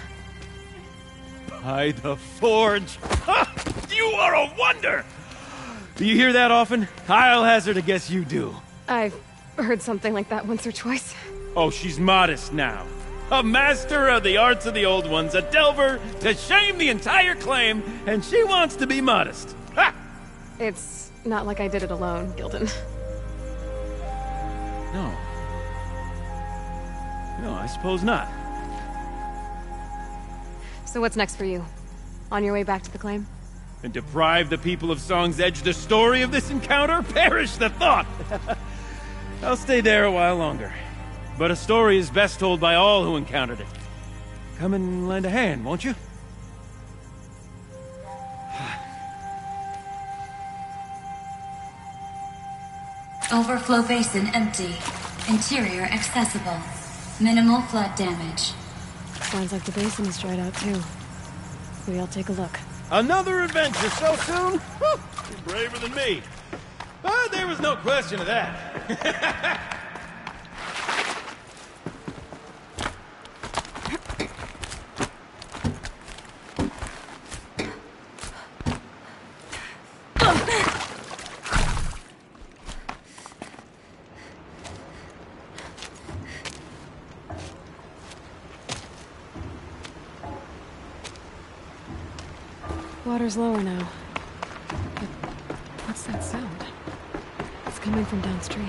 Speaker 4: By the Forge! You are a wonder! Do you hear that often? I'll hazard a guess you do.
Speaker 1: I've heard something like that once or twice.
Speaker 4: Oh, she's modest now. A master of the arts of the old ones, a delver to shame the entire claim, and she wants to be modest. Ha!
Speaker 1: It's not like I did it alone, Gilden.
Speaker 4: No. No, I suppose not.
Speaker 1: So what's next for you? On your way back to the claim?
Speaker 4: And deprive the people of Song's Edge the story of this encounter? Perish the thought! I'll stay there a while longer. But a story is best told by all who encountered it. Come and lend a hand, won't you?
Speaker 2: Overflow basin empty. Interior accessible. Minimal flood damage.
Speaker 1: Sounds like the basin is dried out too. Maybe I'll take a look.
Speaker 4: Another adventure so soon? Whew, you're braver than me. But there was no question of that.
Speaker 1: Water's lower now. But what's that sound? It's coming from downstream.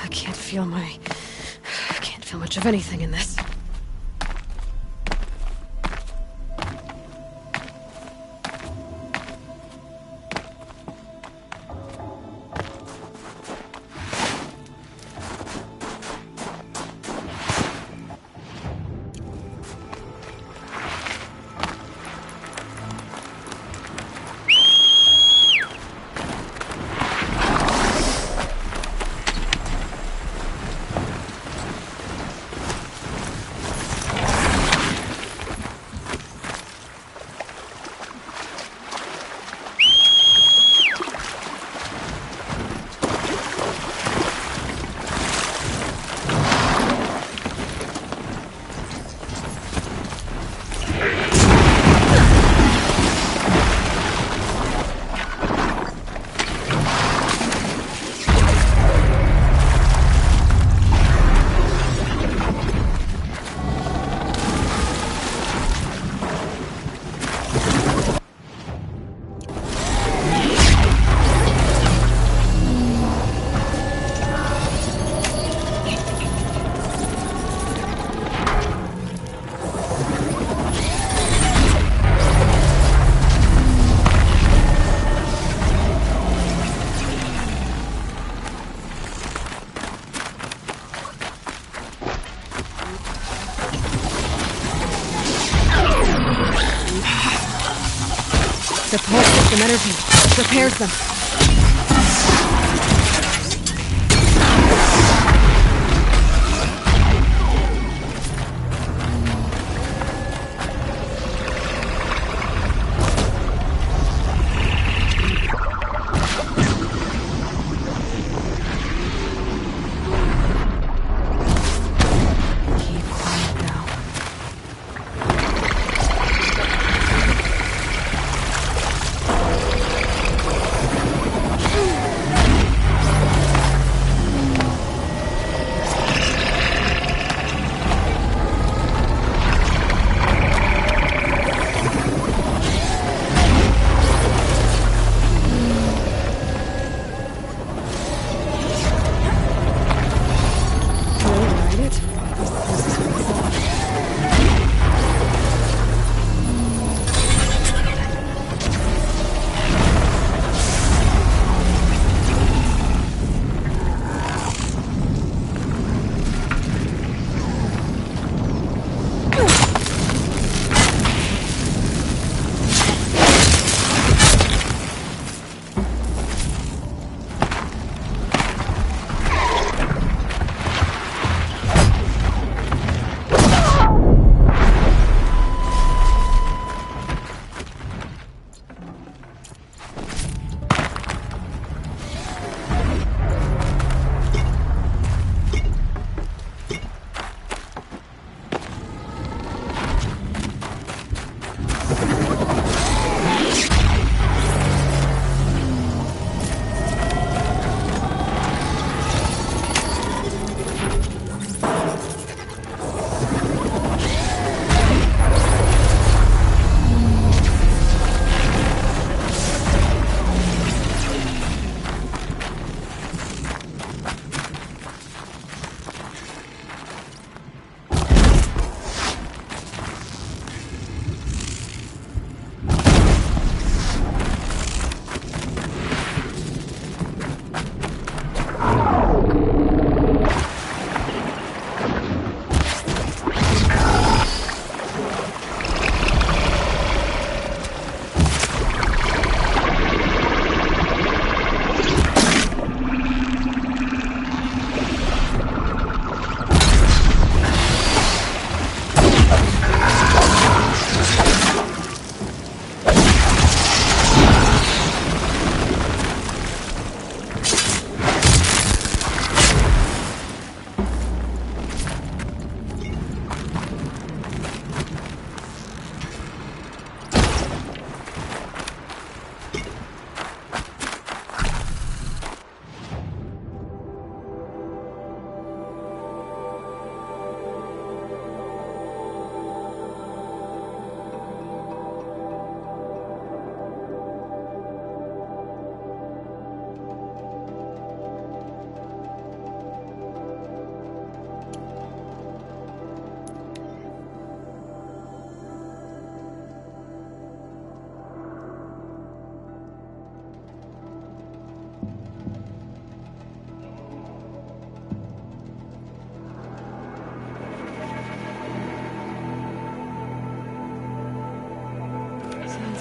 Speaker 1: I can't feel much of anything in this. Resets the whole system energy. Repairs them.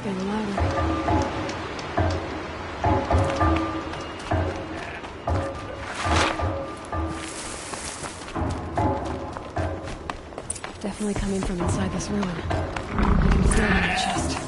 Speaker 1: Getting louder. Definitely coming from inside this ruin. I can feel it in my chest.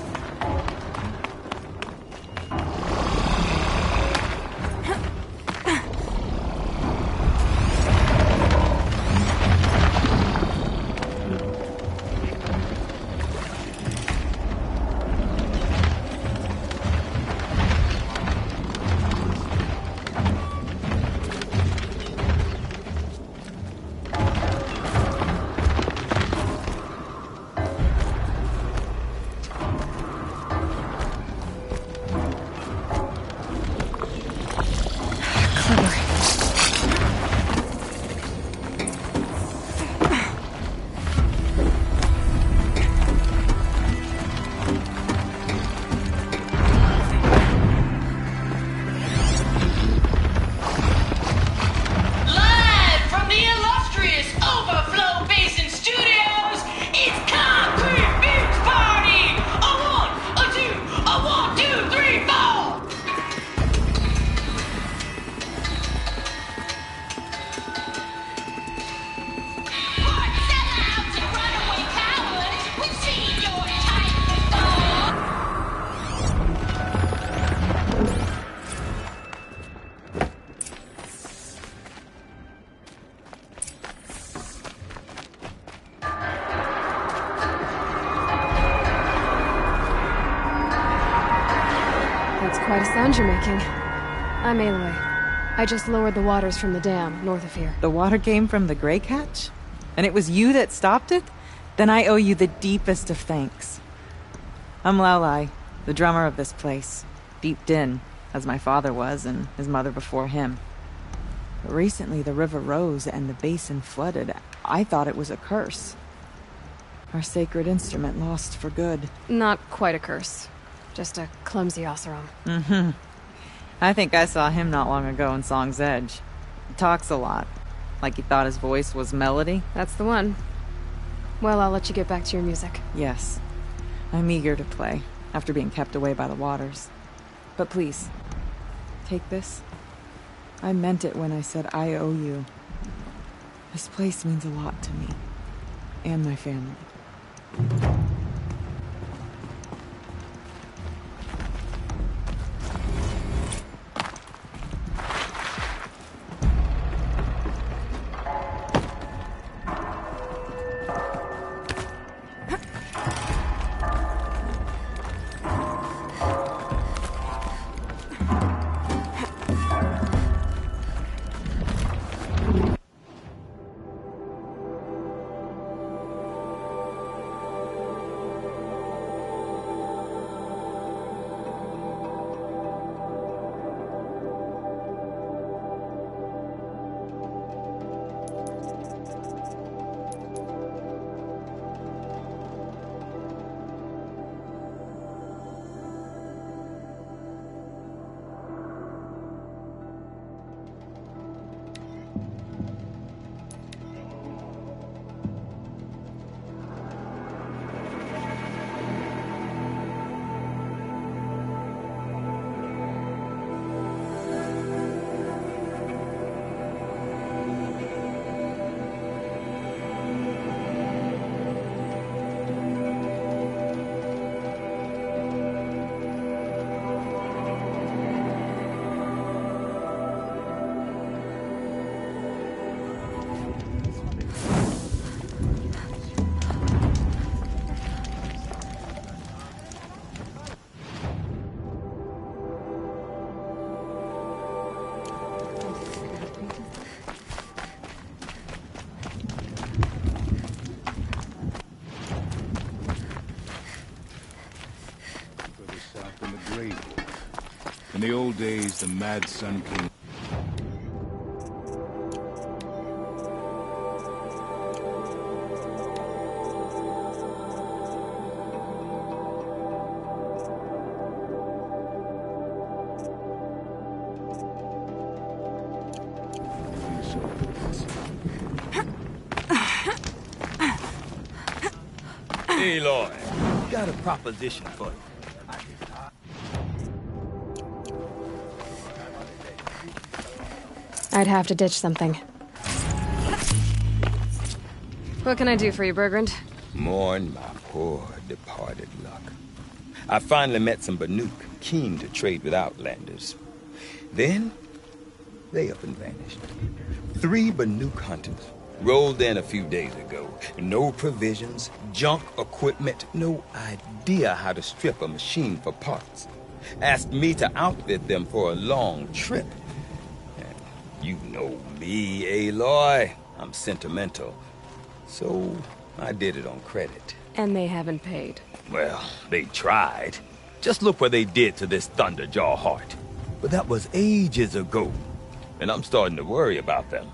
Speaker 1: That's quite a sound you're making. I'm Aloy. I just lowered the waters from the dam north of here.
Speaker 8: The water came from the Grey Catch? And it was you that stopped it? Then I owe you the deepest of thanks. I'm Laolai, the drummer of this place. Deep Din, as my father was and his mother before him. But recently the river rose and the basin flooded. I thought it was a curse. Our sacred instrument lost for good.
Speaker 1: Not quite a curse. Just a clumsy Oseram.
Speaker 8: Mm-hmm. I think I saw him not long ago in Song's Edge. He talks a lot. Like he thought his voice was melody.
Speaker 1: That's the one. Well, I'll let you get back to your music.
Speaker 8: Yes. I'm eager to play, after being kept away by the waters. But please, take this. I meant it when I said I owe you. This place means a lot to me. And my family.
Speaker 22: In the old days, the Mad Sun King...
Speaker 4: Aloy, got a proposition for you.
Speaker 1: I'd have to ditch something. What can I do for you, Bergrand?
Speaker 23: Mourn my poor departed luck. I finally met some Banuk, keen to trade with Outlanders. Then, they up and vanished. 3 Banuk hunters rolled in a few days ago. No provisions, junk equipment, no idea how to strip a machine for parts. Asked me to outfit them for a long trip. You know me, Aloy. I'm sentimental. So, I did it on credit.
Speaker 1: And they haven't paid.
Speaker 23: Well, they tried. Just look what they did to this Thunderjaw heart. But that was ages ago. And I'm starting to worry about them.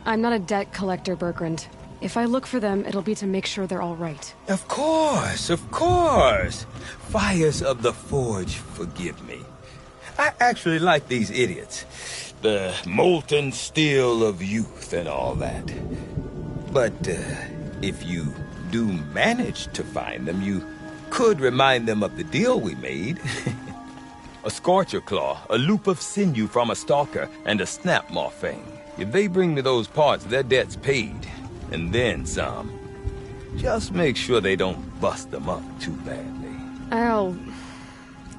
Speaker 1: I'm not a debt collector, Bergrand. If I look for them, it'll be to make sure they're all right.
Speaker 23: Of course, of course. Fires of the Forge, forgive me. I actually like these idiots. The molten steel of youth and all that. But if you do manage to find them, you could remind them of the deal we made. A Scorcher Claw, a loop of sinew from a stalker, and a Snapmaw Fang. If they bring me those parts, their debt's paid. And then some. Just make sure they don't bust them up too badly.
Speaker 1: I'll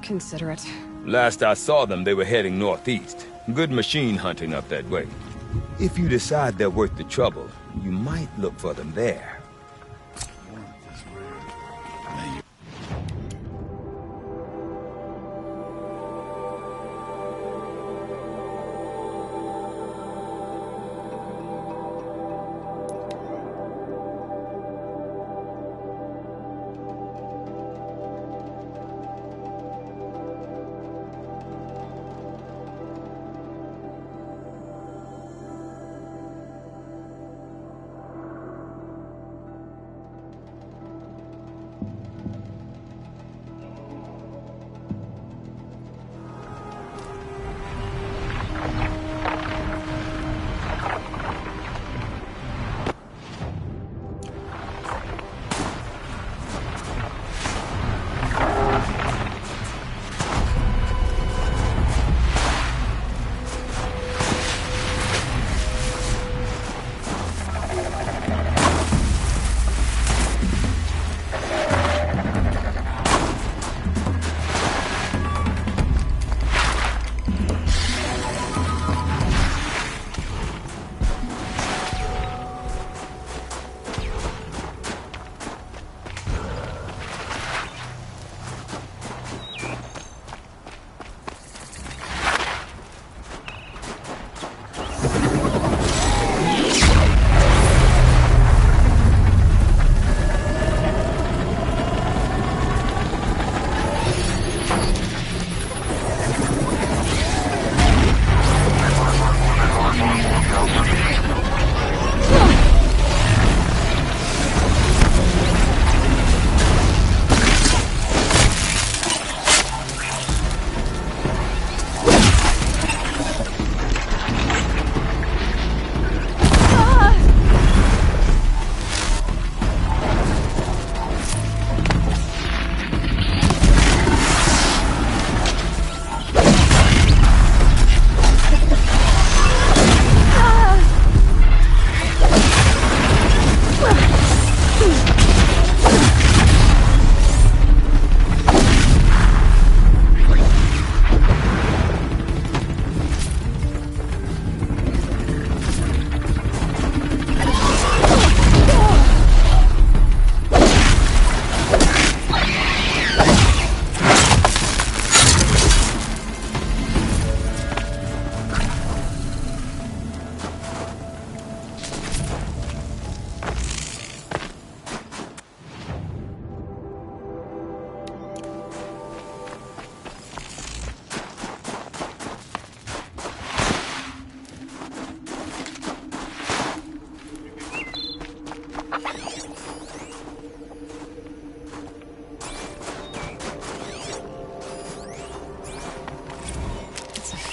Speaker 1: consider it.
Speaker 23: Last I saw them, they were heading northeast. Good machine hunting up that way. If you decide they're worth the trouble, you might look for them there.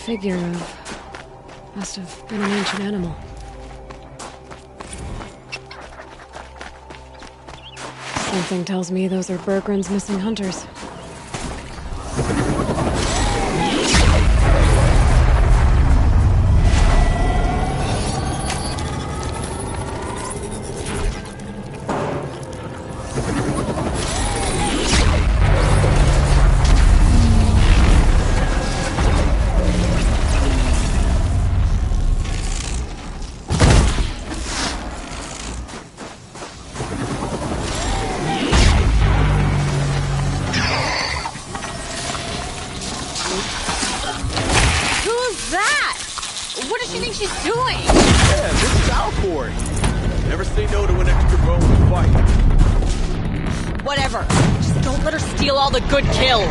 Speaker 1: figure of... must have been an ancient animal. Something tells me those are Bergren's missing hunters.
Speaker 21: Whatever. Just don't let her steal all the good kills.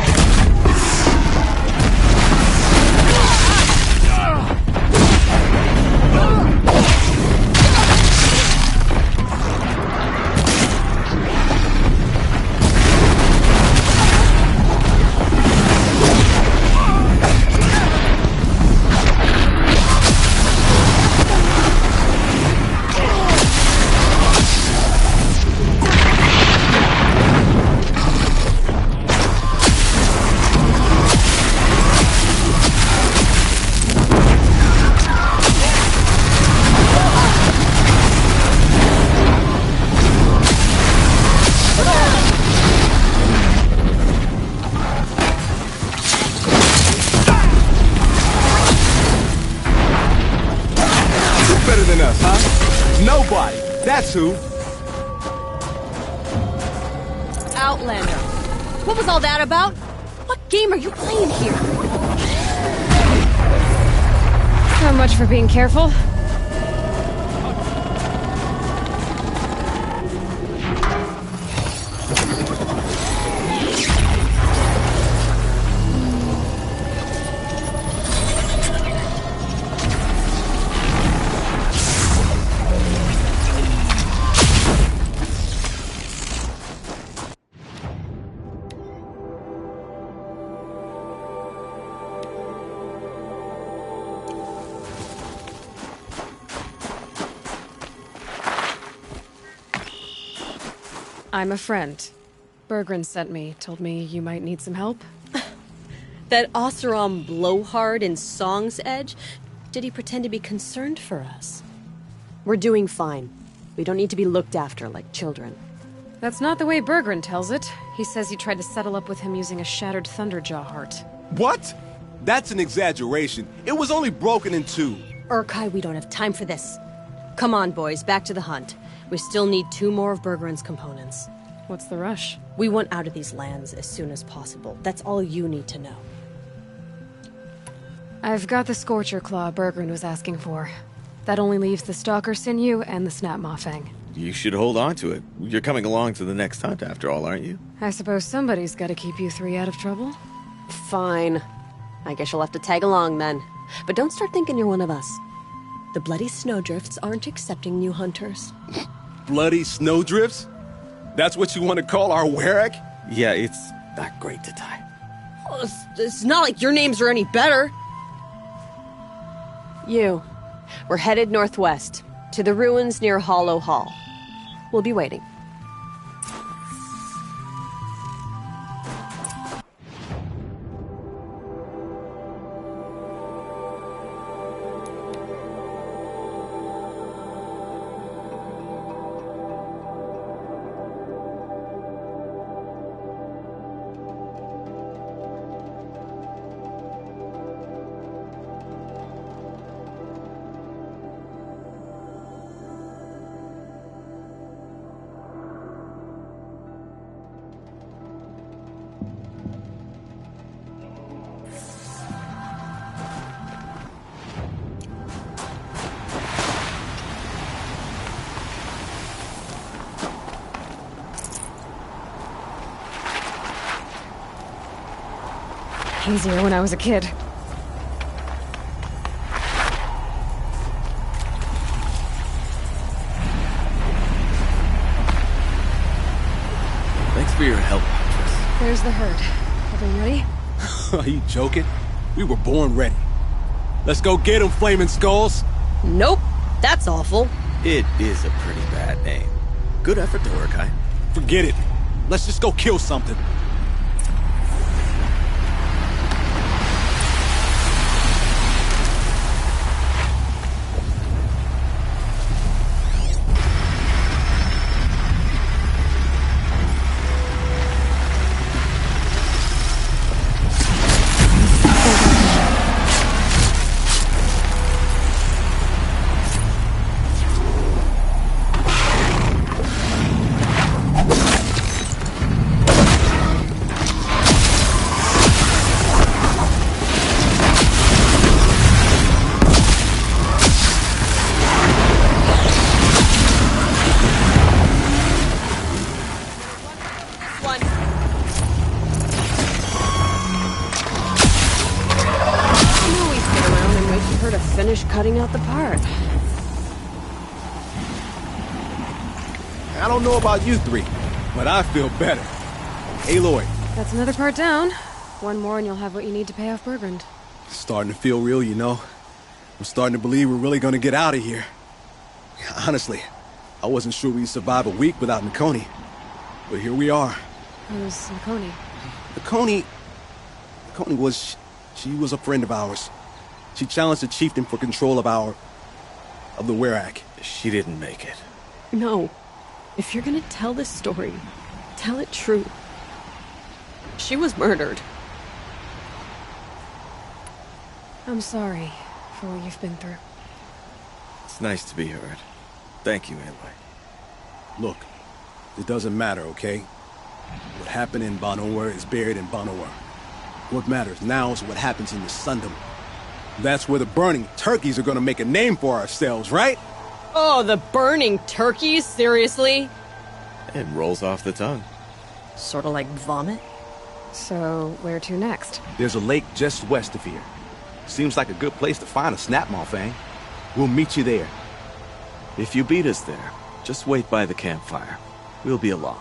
Speaker 11: Nobody. That's who.
Speaker 21: Outlander. What was all that about? What game are you playing here?
Speaker 1: So much for being careful. I'm a friend. Bergren sent me, told me you might need some help.
Speaker 21: That Oseram blowhard in Song's Edge? Did he pretend to be concerned for us? We're doing fine. We don't need to be looked after like children.
Speaker 1: That's not the way Bergren tells it. He says you tried to settle up with him using a shattered Thunderjaw heart.
Speaker 11: What? That's an exaggeration. It was only broken in two.
Speaker 21: Urkai, we don't have time for this. Come on, boys, back to the hunt. We still need 2 more of Bergren's components.
Speaker 1: What's the rush?
Speaker 21: We want out of these lands as soon as possible. That's all you need to know.
Speaker 1: I've got the Scorcher Claw Bergren was asking for. That only leaves the Stalker Sinew and the Snap Maw Fang.
Speaker 13: You should hold on to it. You're coming along to the next hunt after all, aren't you?
Speaker 1: I suppose somebody's gotta keep you 3 out of trouble.
Speaker 21: Fine. I guess you'll have to tag along then. But don't start thinking you're one of us. The Bloody Snowdrifts aren't accepting new hunters.
Speaker 11: Bloody Snowdrifts? That's what you want to call our Warwick?
Speaker 13: Yeah, it's not great to tie.
Speaker 21: Oh, it's not like your names are any better. We're headed northwest, to the ruins near Hollow Hall. We'll be waiting.
Speaker 1: Easier when I was a kid.
Speaker 13: Thanks for your help, Huntress.
Speaker 1: There's the herd. Everyone ready?
Speaker 11: Are you joking? We were born ready. Let's go get them, Flaming Skulls.
Speaker 21: Nope. That's awful.
Speaker 13: It is a pretty bad name. Good effort, Dorikai.
Speaker 11: Forget it. Let's just go kill something.
Speaker 21: Cutting out the part.
Speaker 11: I don't know about you three, but I feel better. Aloy.
Speaker 1: That's another part down. One more and you'll have what you need to pay off Bergrand.
Speaker 11: Starting to feel real, you know. I'm starting to believe we're really gonna get out of here. Honestly, I wasn't sure we'd survive a week without Nakoni. But here we are.
Speaker 1: Who's Nakoni?
Speaker 11: Nakoni was... she was a friend of ours. She challenged the chieftain for control of the Werak.
Speaker 13: She didn't make it.
Speaker 21: No. If you're gonna tell this story, tell it true. She was murdered.
Speaker 1: I'm sorry for what you've been through.
Speaker 13: It's nice to be heard. Thank you, Aloy.
Speaker 11: Look, it doesn't matter, okay? What happened in Banowar is buried in Banowar. What matters now is what happens in the Sundom. That's where the burning turkeys are gonna make a name for ourselves, right?
Speaker 21: Oh, the burning turkeys? Seriously?
Speaker 13: It rolls off the tongue.
Speaker 21: Sorta like vomit?
Speaker 1: So, where to next?
Speaker 15: There's a lake just west of here. Seems like a good place to find a snapmaw fang. We'll meet you there.
Speaker 13: If you beat us there, just wait by the campfire. We'll be along.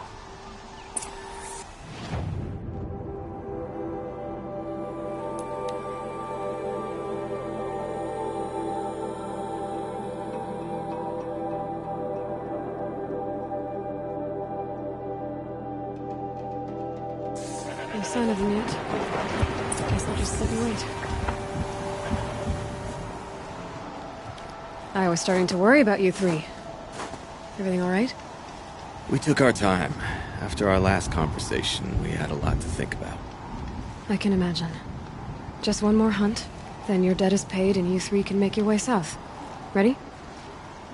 Speaker 1: No sign of them yet. Guess I'll just sit and wait. I was starting to worry about you three. Everything all right?
Speaker 13: We took our time. After our last conversation, we had a lot to think about.
Speaker 1: I can imagine. Just one more hunt, then your debt is paid and you three can make your way south. Ready?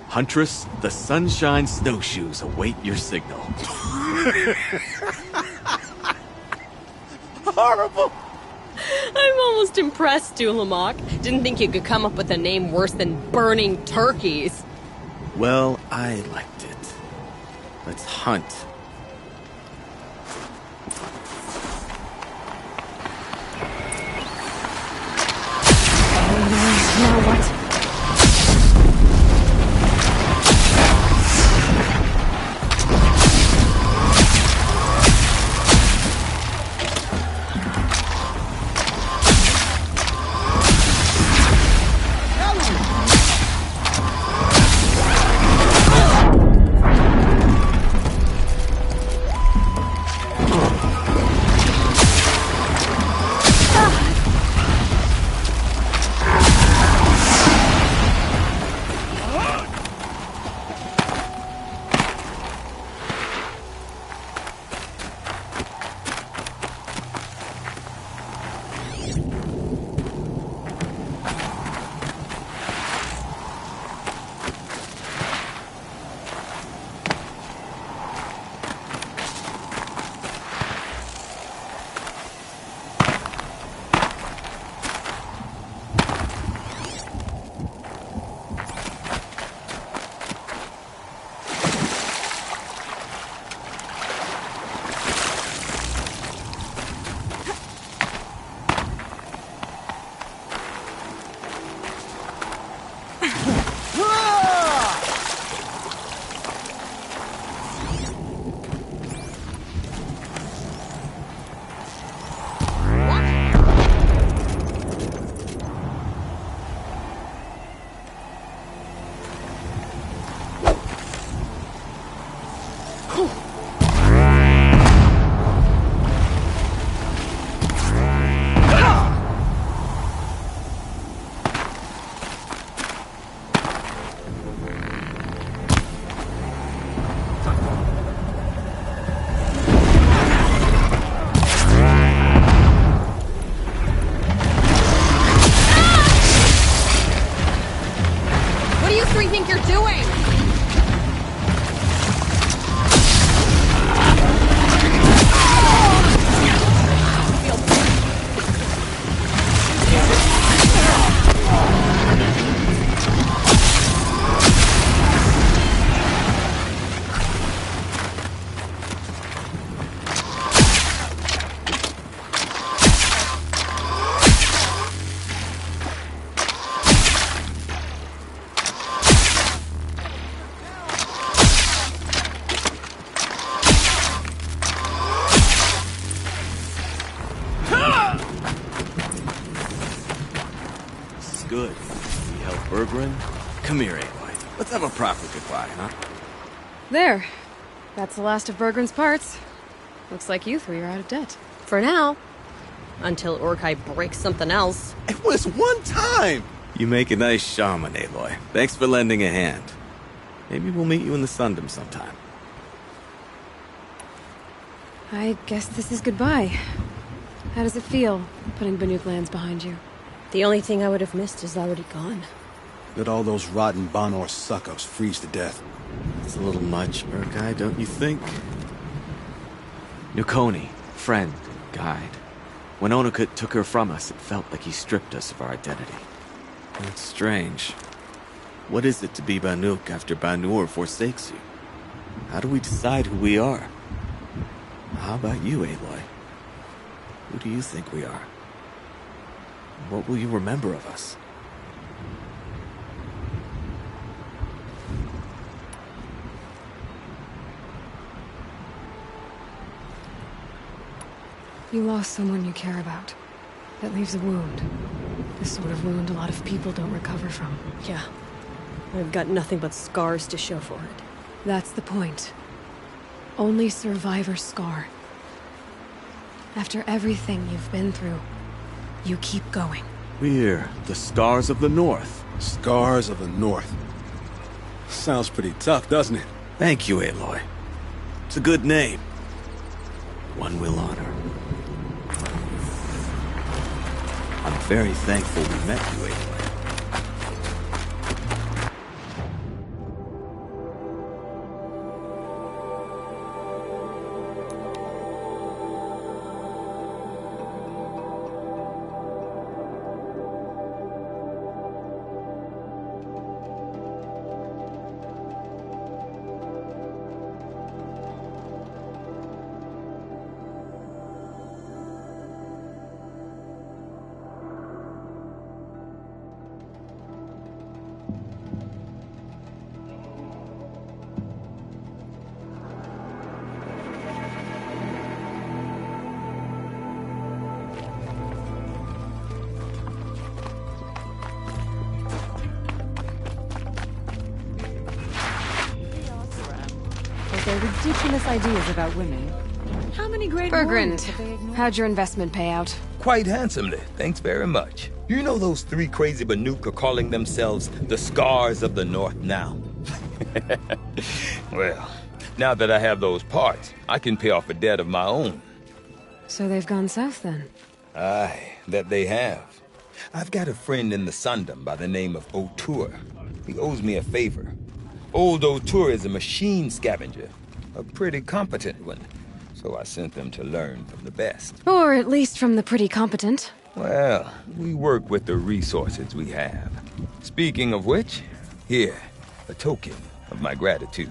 Speaker 15: Huntress, the Sunshine Snowshoes await your signal.
Speaker 21: Horrible! I'm almost impressed, Dulamok. Didn't think you could come up with a name worse than burning turkeys.
Speaker 13: Well, I liked it. Let's hunt.
Speaker 1: Now what?
Speaker 13: good. We help Berggren. Come here, Aloy. Let's have a proper goodbye, huh?
Speaker 1: There. That's the last of Berggren's parts. Looks like you three are out of debt.
Speaker 21: For now. Until Urkai breaks something else.
Speaker 11: It was one time!
Speaker 13: You make a nice shaman, Aloy. Thanks for lending a hand. Maybe we'll meet you in the Sundom sometime.
Speaker 1: I guess this is goodbye. How does it feel, putting Banuk lands behind you?
Speaker 21: The only thing I would have missed is already gone.
Speaker 11: Let all those rotten Banor suck-ups freeze to death.
Speaker 13: It's a little much, Urkai, don't you think? Nukoni, friend, guide. When Onukut took her from us, it felt like he stripped us of our identity. It's strange. What is it to be Banuk after Banur forsakes you? How do we decide who we are? How about you, Aloy? Who do you think we are? What will you remember of us?
Speaker 1: You lost someone you care about. That leaves a wound. This sort of wound a lot of people don't recover from.
Speaker 21: Yeah. I've got nothing but scars to show for it.
Speaker 1: That's the point. Only survivor's scar. After everything you've been through, you keep going.
Speaker 13: We're the Scars of the North.
Speaker 11: Scars of the North. Sounds pretty tough, doesn't it?
Speaker 13: Thank you, Aloy. It's a good name. One we'll honor. I'm very thankful we met you, Aloy.
Speaker 3: Their ridiculous ideas about women. How many great warriors have they ignored?
Speaker 1: How'd your investment pay out?
Speaker 23: Quite handsomely, thanks very much. You know those three crazy Banuk are calling themselves the Scars of the North now? Well, now that I have those parts, I can pay off a debt of my own.
Speaker 1: So they've gone south then?
Speaker 23: Aye, that they have. I've got a friend in the Sundom by the name of O'Toole. He owes me a favor. Old O'Toole is a machine scavenger, a pretty competent one. So I sent them to learn from the best.
Speaker 1: Or at least from the pretty competent.
Speaker 23: Well, we work with the resources we have. Speaking of which, here, a token of my gratitude.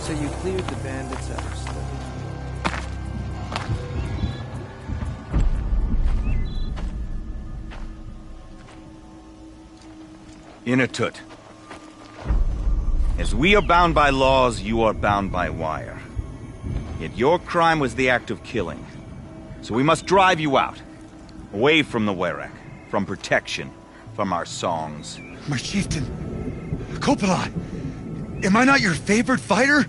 Speaker 7: So you cleared the bandits out of Slither.
Speaker 17: Inatut. As we are bound by laws, you are bound by wire. Yet your crime was the act of killing. So we must drive you out. Away from the Werek. From protection. From our songs.
Speaker 18: My chieftain. Kopala! Am I not your favorite fighter?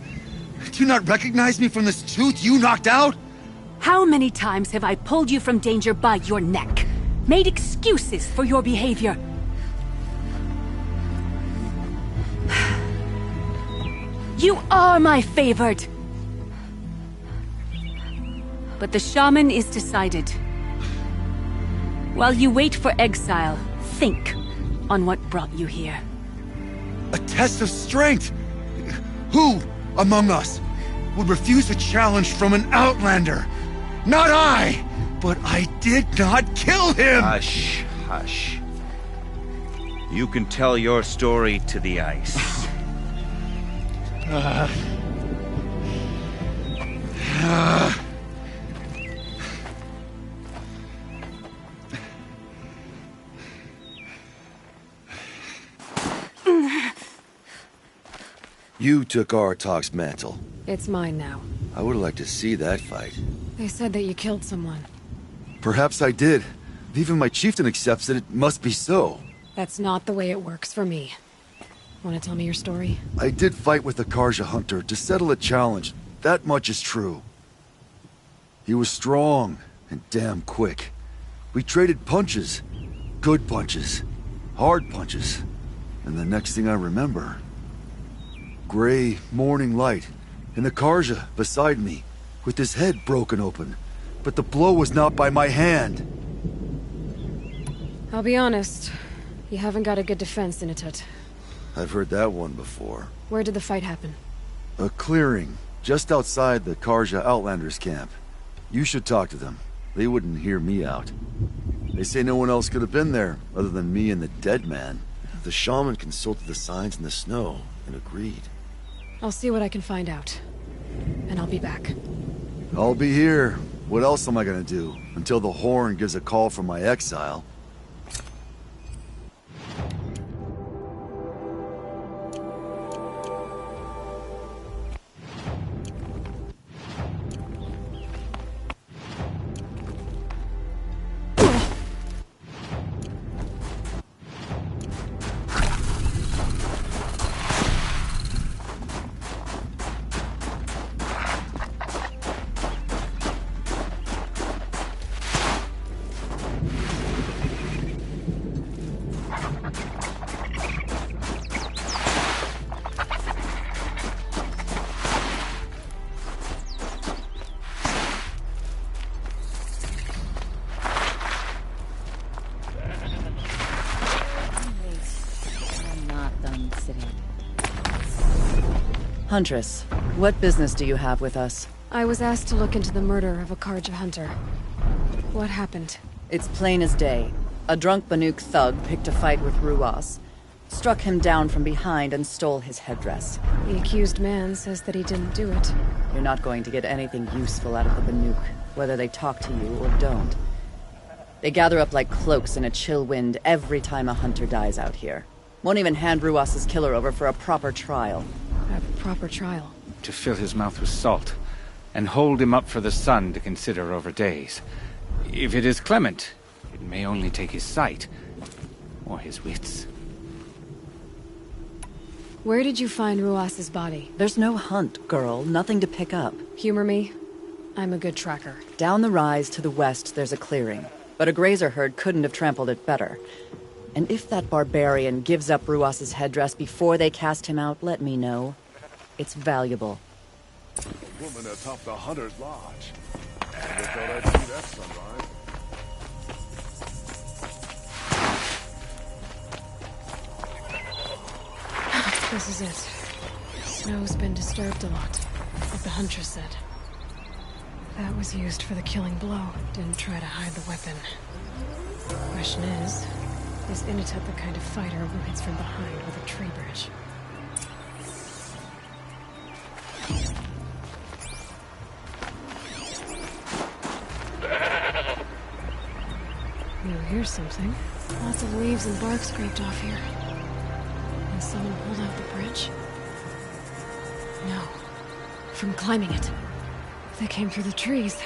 Speaker 18: Do you not recognize me from this tooth you knocked out?
Speaker 19: How many times have I pulled you from danger by your neck? Made excuses for your behavior? You are my favored! but the shaman is decided. While you wait for exile, think on what brought you here.
Speaker 18: A test of strength! Who among us would refuse a challenge from an outlander? Not I! But I did not kill him!
Speaker 17: Hush, hush. You can tell your story to the ice.
Speaker 10: You took Aratak's mantle.
Speaker 1: It's mine now.
Speaker 10: I would like to see that fight.
Speaker 1: They said that you killed someone.
Speaker 10: Perhaps I did. If even my chieftain accepts it, it must be so.
Speaker 1: That's not the way it works for me. Want to tell me your story?
Speaker 10: I did fight with the Karja hunter to settle a challenge. That much is true. He was strong and damn quick. We traded punches. Good punches. Hard punches. And the next thing I remember... gray morning light, and the Karja beside me, with his head broken open. But the blow was not by my hand.
Speaker 1: I'll be honest. You haven't got a good defense, Initut.
Speaker 10: I've heard that one before.
Speaker 1: Where did the fight happen?
Speaker 10: A clearing, just outside the Karja Outlanders camp. You should talk to them. They wouldn't hear me out. They say no one else could have been there, other than me and the dead man. The shaman consulted the signs in the snow, and agreed.
Speaker 1: I'll see what I can find out. And I'll be back.
Speaker 10: I'll be here. What else am I gonna do? Until the Horn gives a call from my exile.
Speaker 12: Huntress, what business do you have with us?
Speaker 1: I was asked to look into the murder of a Karja hunter. What happened?
Speaker 12: It's plain as day. A drunk Banuk thug picked a fight with Ruas, struck him down from behind and stole his headdress.
Speaker 1: The accused man says that he didn't do it.
Speaker 12: You're not going to get anything useful out of the Banuk, whether they talk to you or don't. They gather up like cloaks in a chill wind every time a hunter dies out here. Won't even hand Ruas's killer over for a proper trial.
Speaker 1: A proper trial?
Speaker 20: To fill his mouth with salt, and hold him up for the sun to consider over days. If it is clement, it may only take his sight, or his wits.
Speaker 1: Where did you find Ruas's body?
Speaker 12: There's no hunt, girl. Nothing to pick up.
Speaker 1: Humor me. I'm a good tracker.
Speaker 12: Down the rise to the west, there's a clearing. But a grazer herd couldn't have trampled it better. And if that barbarian gives up Ruas's headdress before they cast him out, let me know. It's valuable.
Speaker 11: Woman atop the Hunter's Lodge. Never thought I'd see that sunrise.
Speaker 1: This is it. Snow's been disturbed a lot, like the Huntress said. That was used for the killing blow. Didn't try to hide the weapon. Question is Initut the kind of fighter who hits from behind with a tree branch? You hear something? Lots of leaves and bark scraped off here. And someone pulled out the bridge? No. From climbing it. They came through the trees.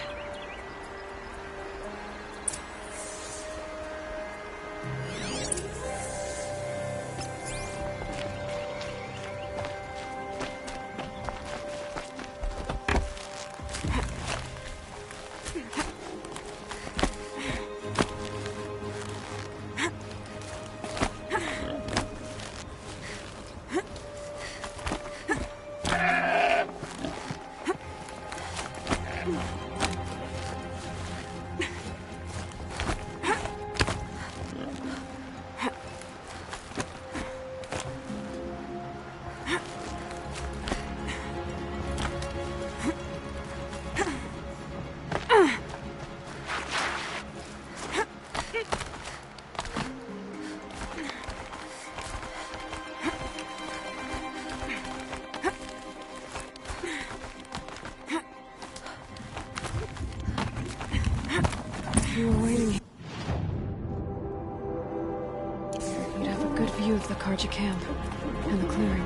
Speaker 1: Karja camp and the clearing.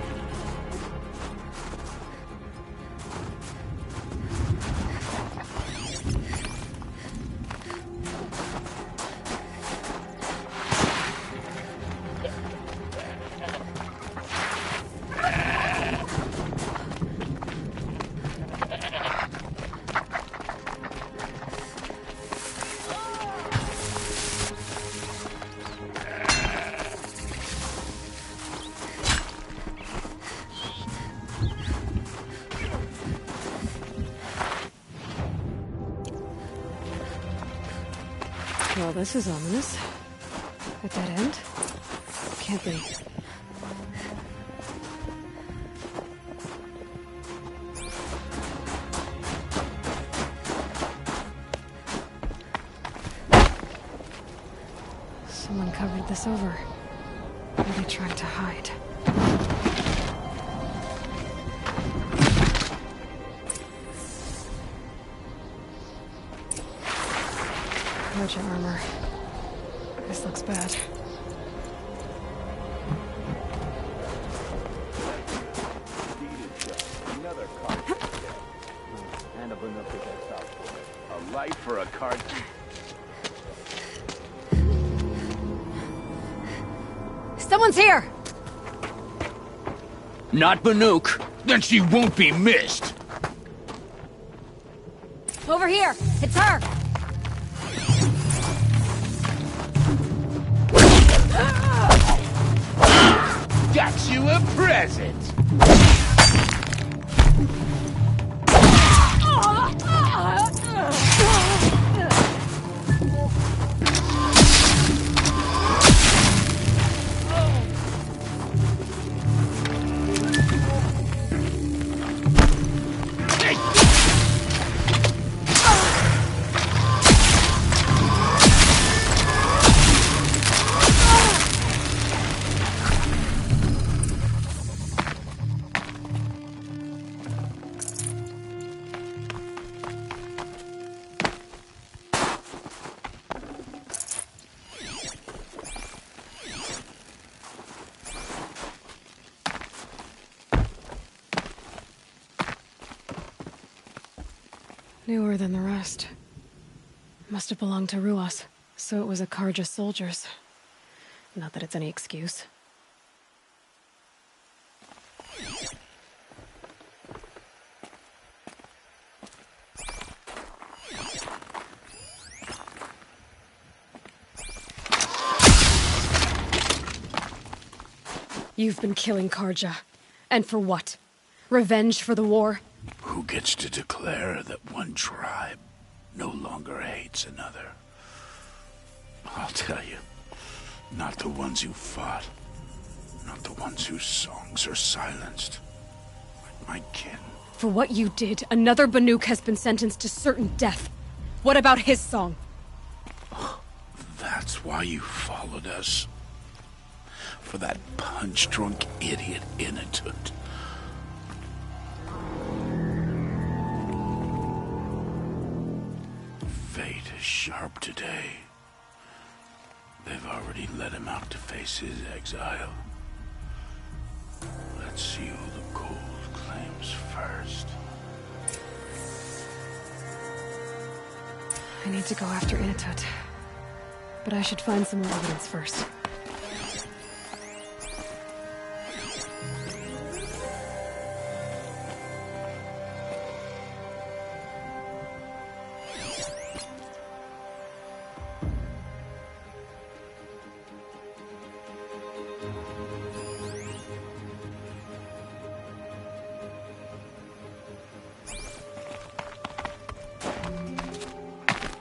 Speaker 1: Well, this is ominous. A dead end? Can't be. Someone covered this over. Maybe trying to hide. Karja armor. This looks bad.
Speaker 22: A life for a card.
Speaker 19: Someone's here!
Speaker 22: Not Banuk. Then she won't be missed.
Speaker 19: Over here! It's her!
Speaker 22: Got you a present.
Speaker 1: Newer than the rest. Must have belonged to Ruas, so it was a Karja soldiers. Not that it's any excuse. You've been killing Karja. And for what? Revenge for the war?
Speaker 22: Who gets to declare that one tribe no longer hates another? I'll tell you, not the ones who fought, not the ones whose songs are silenced. Like my kin.
Speaker 1: For what you did, another Banuk has been sentenced to certain death. What about his song?
Speaker 22: That's why you followed us. For that punch-drunk idiot Inatut. Fate is sharp today. They've already let him out to face his exile. Let's see who the gold claims first.
Speaker 1: I need to go after Inatut. But I should find some more evidence first.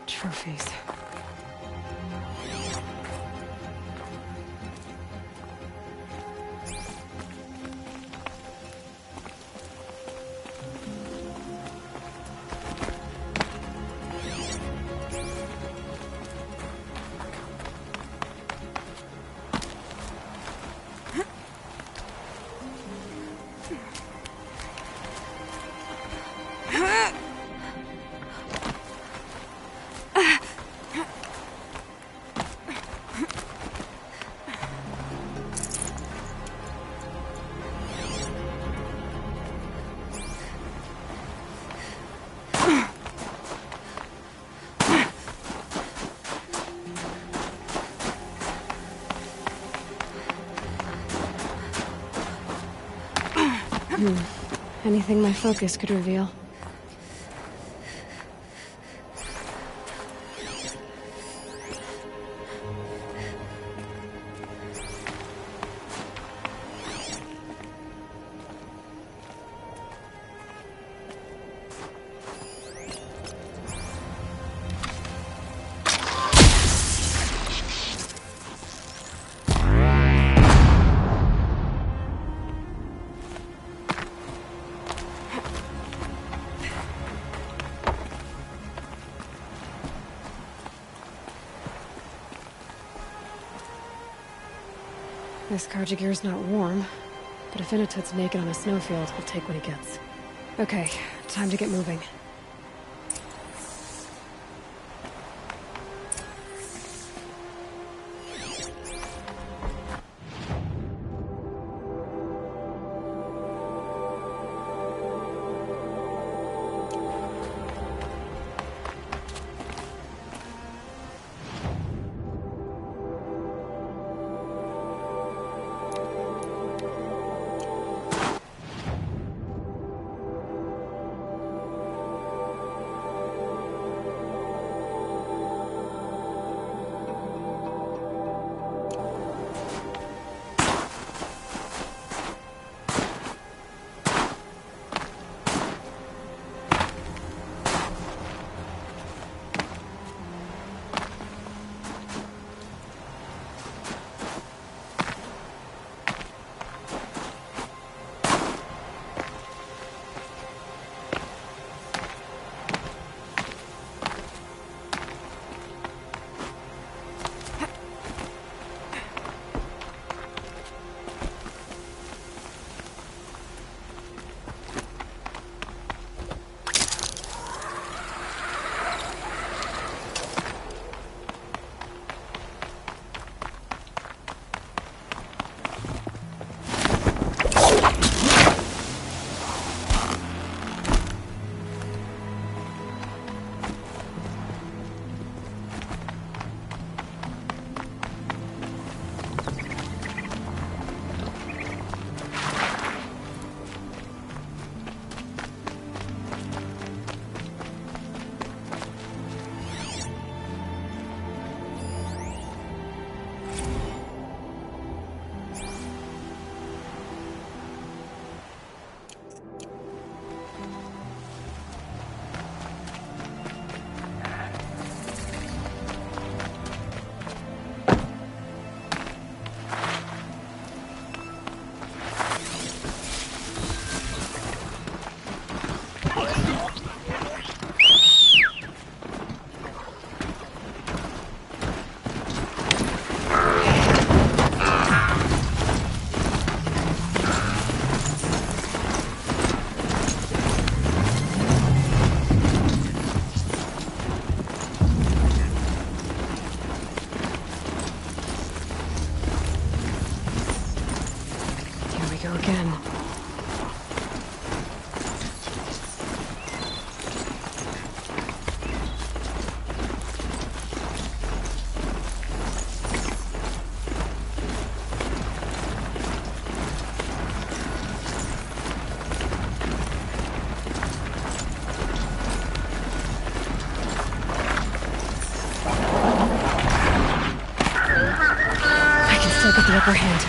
Speaker 1: Trophies. Anything my focus could reveal. This Carjagir's not warm, but if Inatut's naked on a snowfield, he'll take what he gets. Okay, time to get moving. Again. I can still get the upper hand.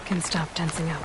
Speaker 1: Can stop tensing up.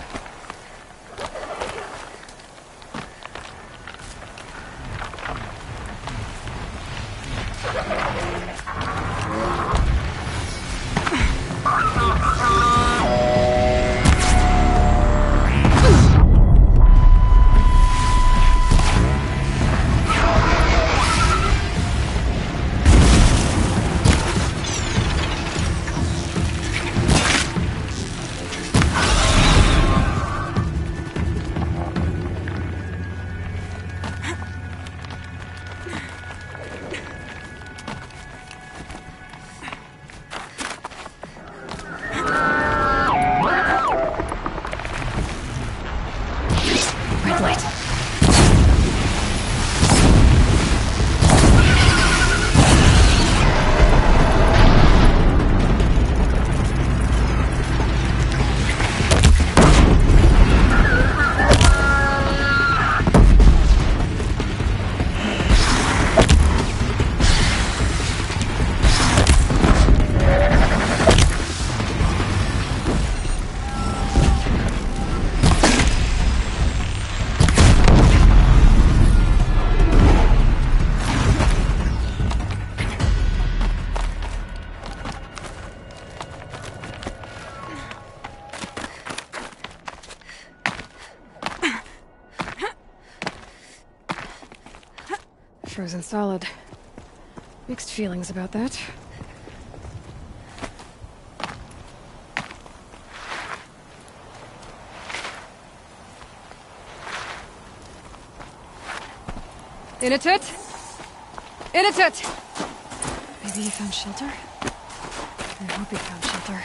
Speaker 1: light. Frozen solid. Mixed feelings about that. Inatut! Inatut! Maybe he found shelter? I hope he found shelter.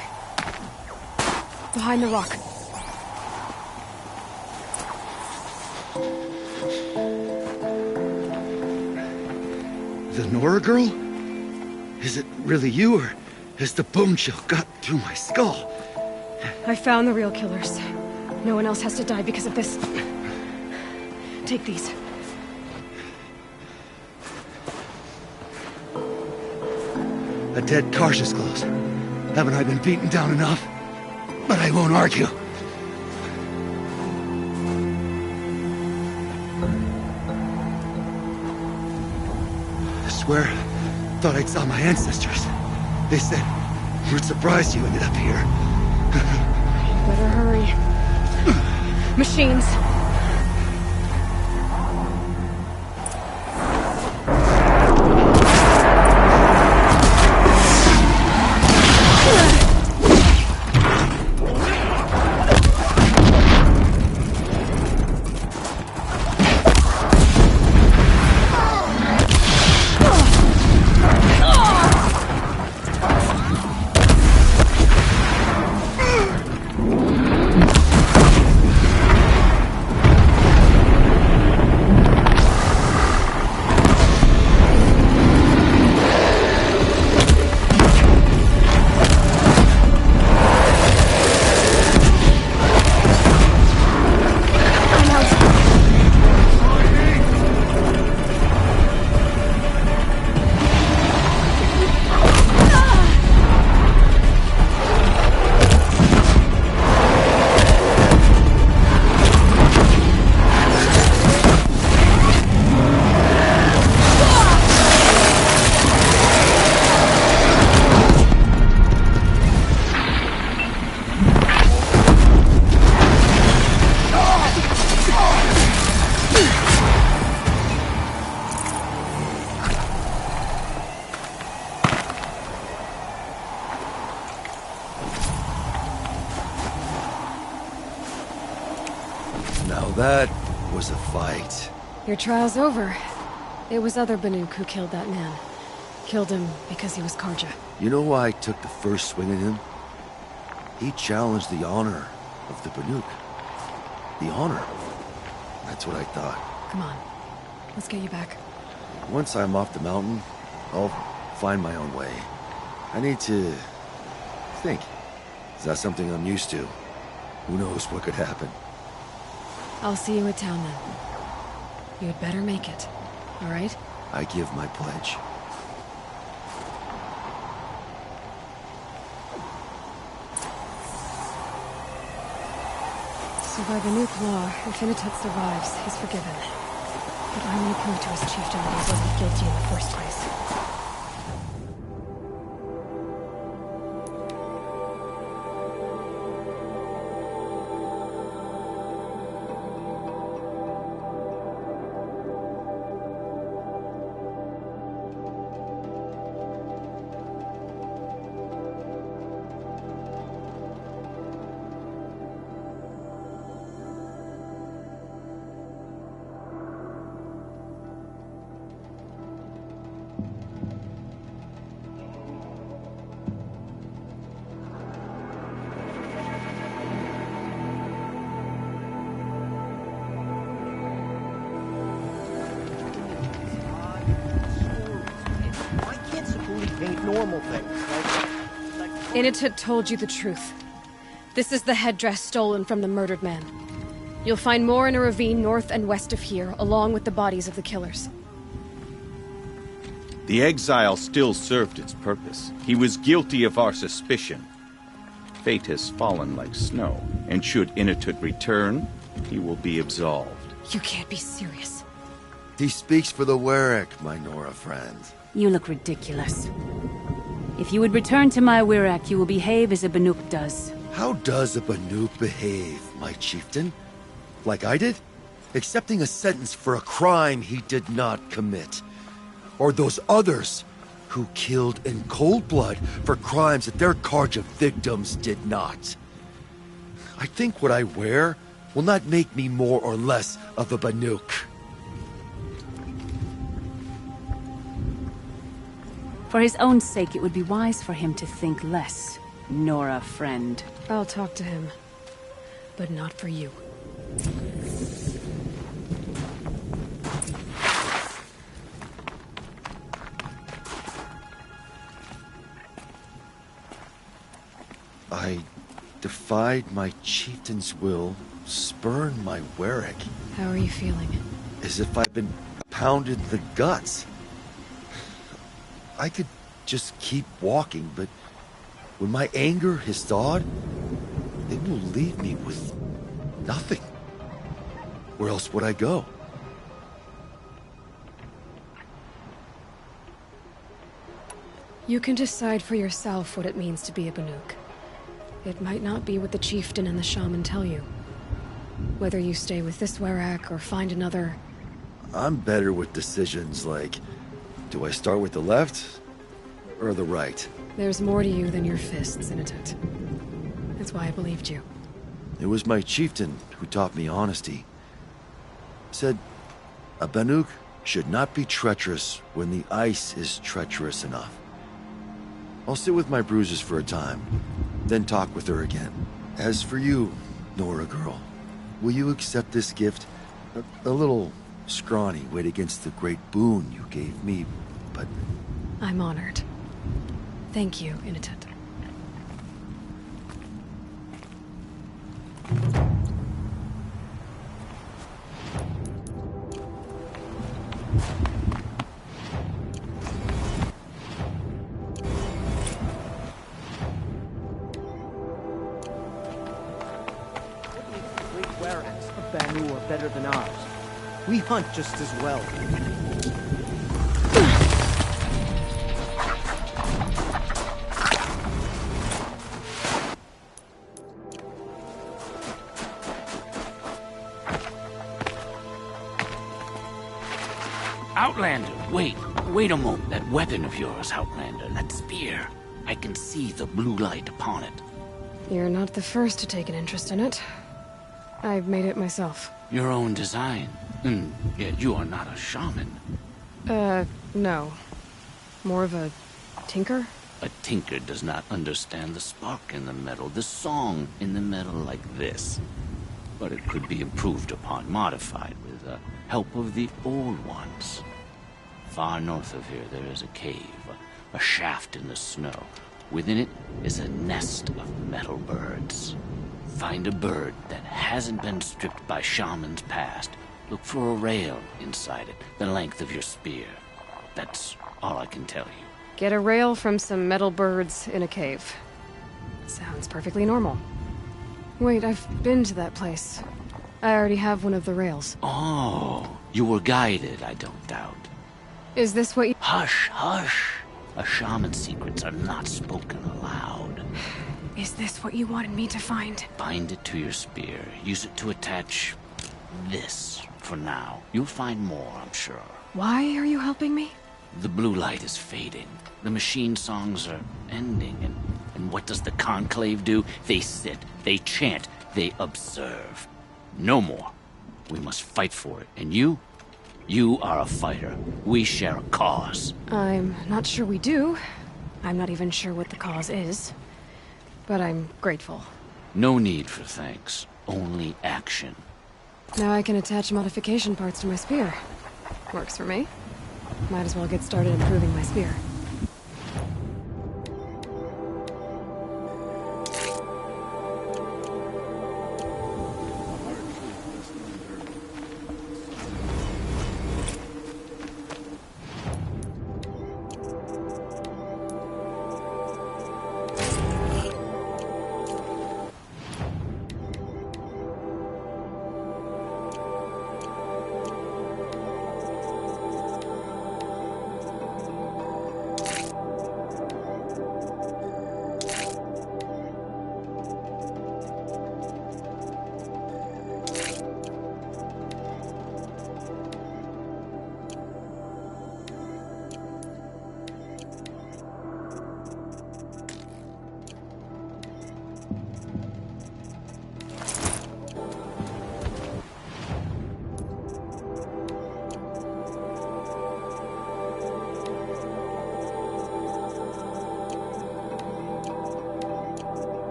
Speaker 1: Behind the rock.
Speaker 18: The Nora girl? Is it really you, or has the bone chill got through my skull?
Speaker 1: I found the real killers. No one else has to die because of this. Take these.
Speaker 18: A dead Karja's clothes. Haven't I been beaten down enough? But I won't argue. I swear, thought I saw my ancestors. They said, we're surprised you ended up here.
Speaker 1: Better hurry. Machines.
Speaker 10: Now that was a fight.
Speaker 1: Your trial's over. It was other Banuk who killed that man. Killed him because he was Karja.
Speaker 10: You know why I took the first swing at him? He challenged the honor of the Banuk. The honor. That's what I thought.
Speaker 1: Come on. Let's get you back.
Speaker 10: Once I'm off the mountain, I'll find my own way. I need to think. Is that something I'm used to? Who knows what could happen?
Speaker 1: I'll see you at town then. You'd better make it. All right?
Speaker 10: I give my pledge.
Speaker 1: So by Banuk law, if Inatut survives, he's forgiven. But I may prove to his chieftain that he wasn't guilty in the first place.
Speaker 5: normal things, like
Speaker 1: Initut told you the truth. This is the headdress stolen from the murdered man. You'll find more in a ravine north and west of here, along with the bodies of the killers.
Speaker 17: The exile still served its purpose. He was guilty of our suspicion. Fate has fallen like snow, and should Initut return, he will be absolved.
Speaker 1: You can't be serious.
Speaker 10: He speaks for the Warwick, my Nora friend.
Speaker 19: You look ridiculous. If you would return to my Wirak, you will behave as a Banuk does.
Speaker 10: How does a Banuk behave, my chieftain? Like I did? Accepting a sentence for a crime he did not commit. Or those others who killed in cold blood for crimes that their charge of victims did not. I think what I wear will not make me more or less of a Banuk.
Speaker 19: For his own sake, it would be wise for him to think less, Nora friend.
Speaker 1: I'll talk to him. But not for you.
Speaker 10: I defied my chieftain's will, spurned my Warwick.
Speaker 1: How are you feeling?
Speaker 10: As if I've been pounded in the guts. I could just keep walking, but when my anger has thawed, it will leave me with nothing. Where else would I go?
Speaker 1: You can decide for yourself what it means to be a Banuk. It might not be what the chieftain and the shaman tell you. Whether you stay with this Warwick or find another...
Speaker 10: I'm better with decisions like, do I start with the left or the right?
Speaker 1: There's more to you than your fists, Initut. That's why I believed you.
Speaker 10: It was my chieftain who taught me honesty. Said, a Banuk should not be treacherous when the ice is treacherous enough. I'll sit with my bruises for a time, then talk with her again. As for you, Nora girl, will you accept this gift? A little scrawny weighed against the great boon you gave me, but...
Speaker 1: I'm honored. Thank you, Initut.
Speaker 5: Warracks of Banu are better than ours. We hunt just as well.
Speaker 23: Outlander, wait a moment. That weapon of yours, Outlander, that spear. I can see the blue light upon it.
Speaker 1: You're not the first to take an interest in it. I've made it myself.
Speaker 23: Your own design. Yet you are not a shaman.
Speaker 1: No. More of a tinker?
Speaker 23: A tinker does not understand the spark in the metal, the song in the metal like this. But it could be improved upon, modified with the help of the old ones. Far north of here there is a cave, a shaft in the snow. Within it is a nest of metal birds. Find a bird that hasn't been stripped by shamans past. Look for a rail inside it, the length of your spear. That's all I can tell you.
Speaker 1: Get a rail from some metal birds in a cave. Sounds perfectly normal. Wait, I've been to that place. I already have one of the rails.
Speaker 23: Oh, you were guided, I don't doubt.
Speaker 1: Is this what you—
Speaker 23: Hush, hush. A shaman's secrets are not spoken aloud.
Speaker 1: Is this what you wanted me to find?
Speaker 23: Bind it to your spear. Use it to attach this for now. You'll find more, I'm sure.
Speaker 1: Why are you helping me?
Speaker 23: The blue light is fading. The machine songs are ending, and what does the Conclave do? They sit, they chant, they observe. No more. We must fight for it. And you? You are a fighter. We share a cause.
Speaker 1: I'm not sure we do. I'm not even sure what the cause is. But I'm grateful.
Speaker 23: No need for thanks. Only action.
Speaker 1: Now I can attach modification parts to my spear. Works for me. Might as well get started improving my spear.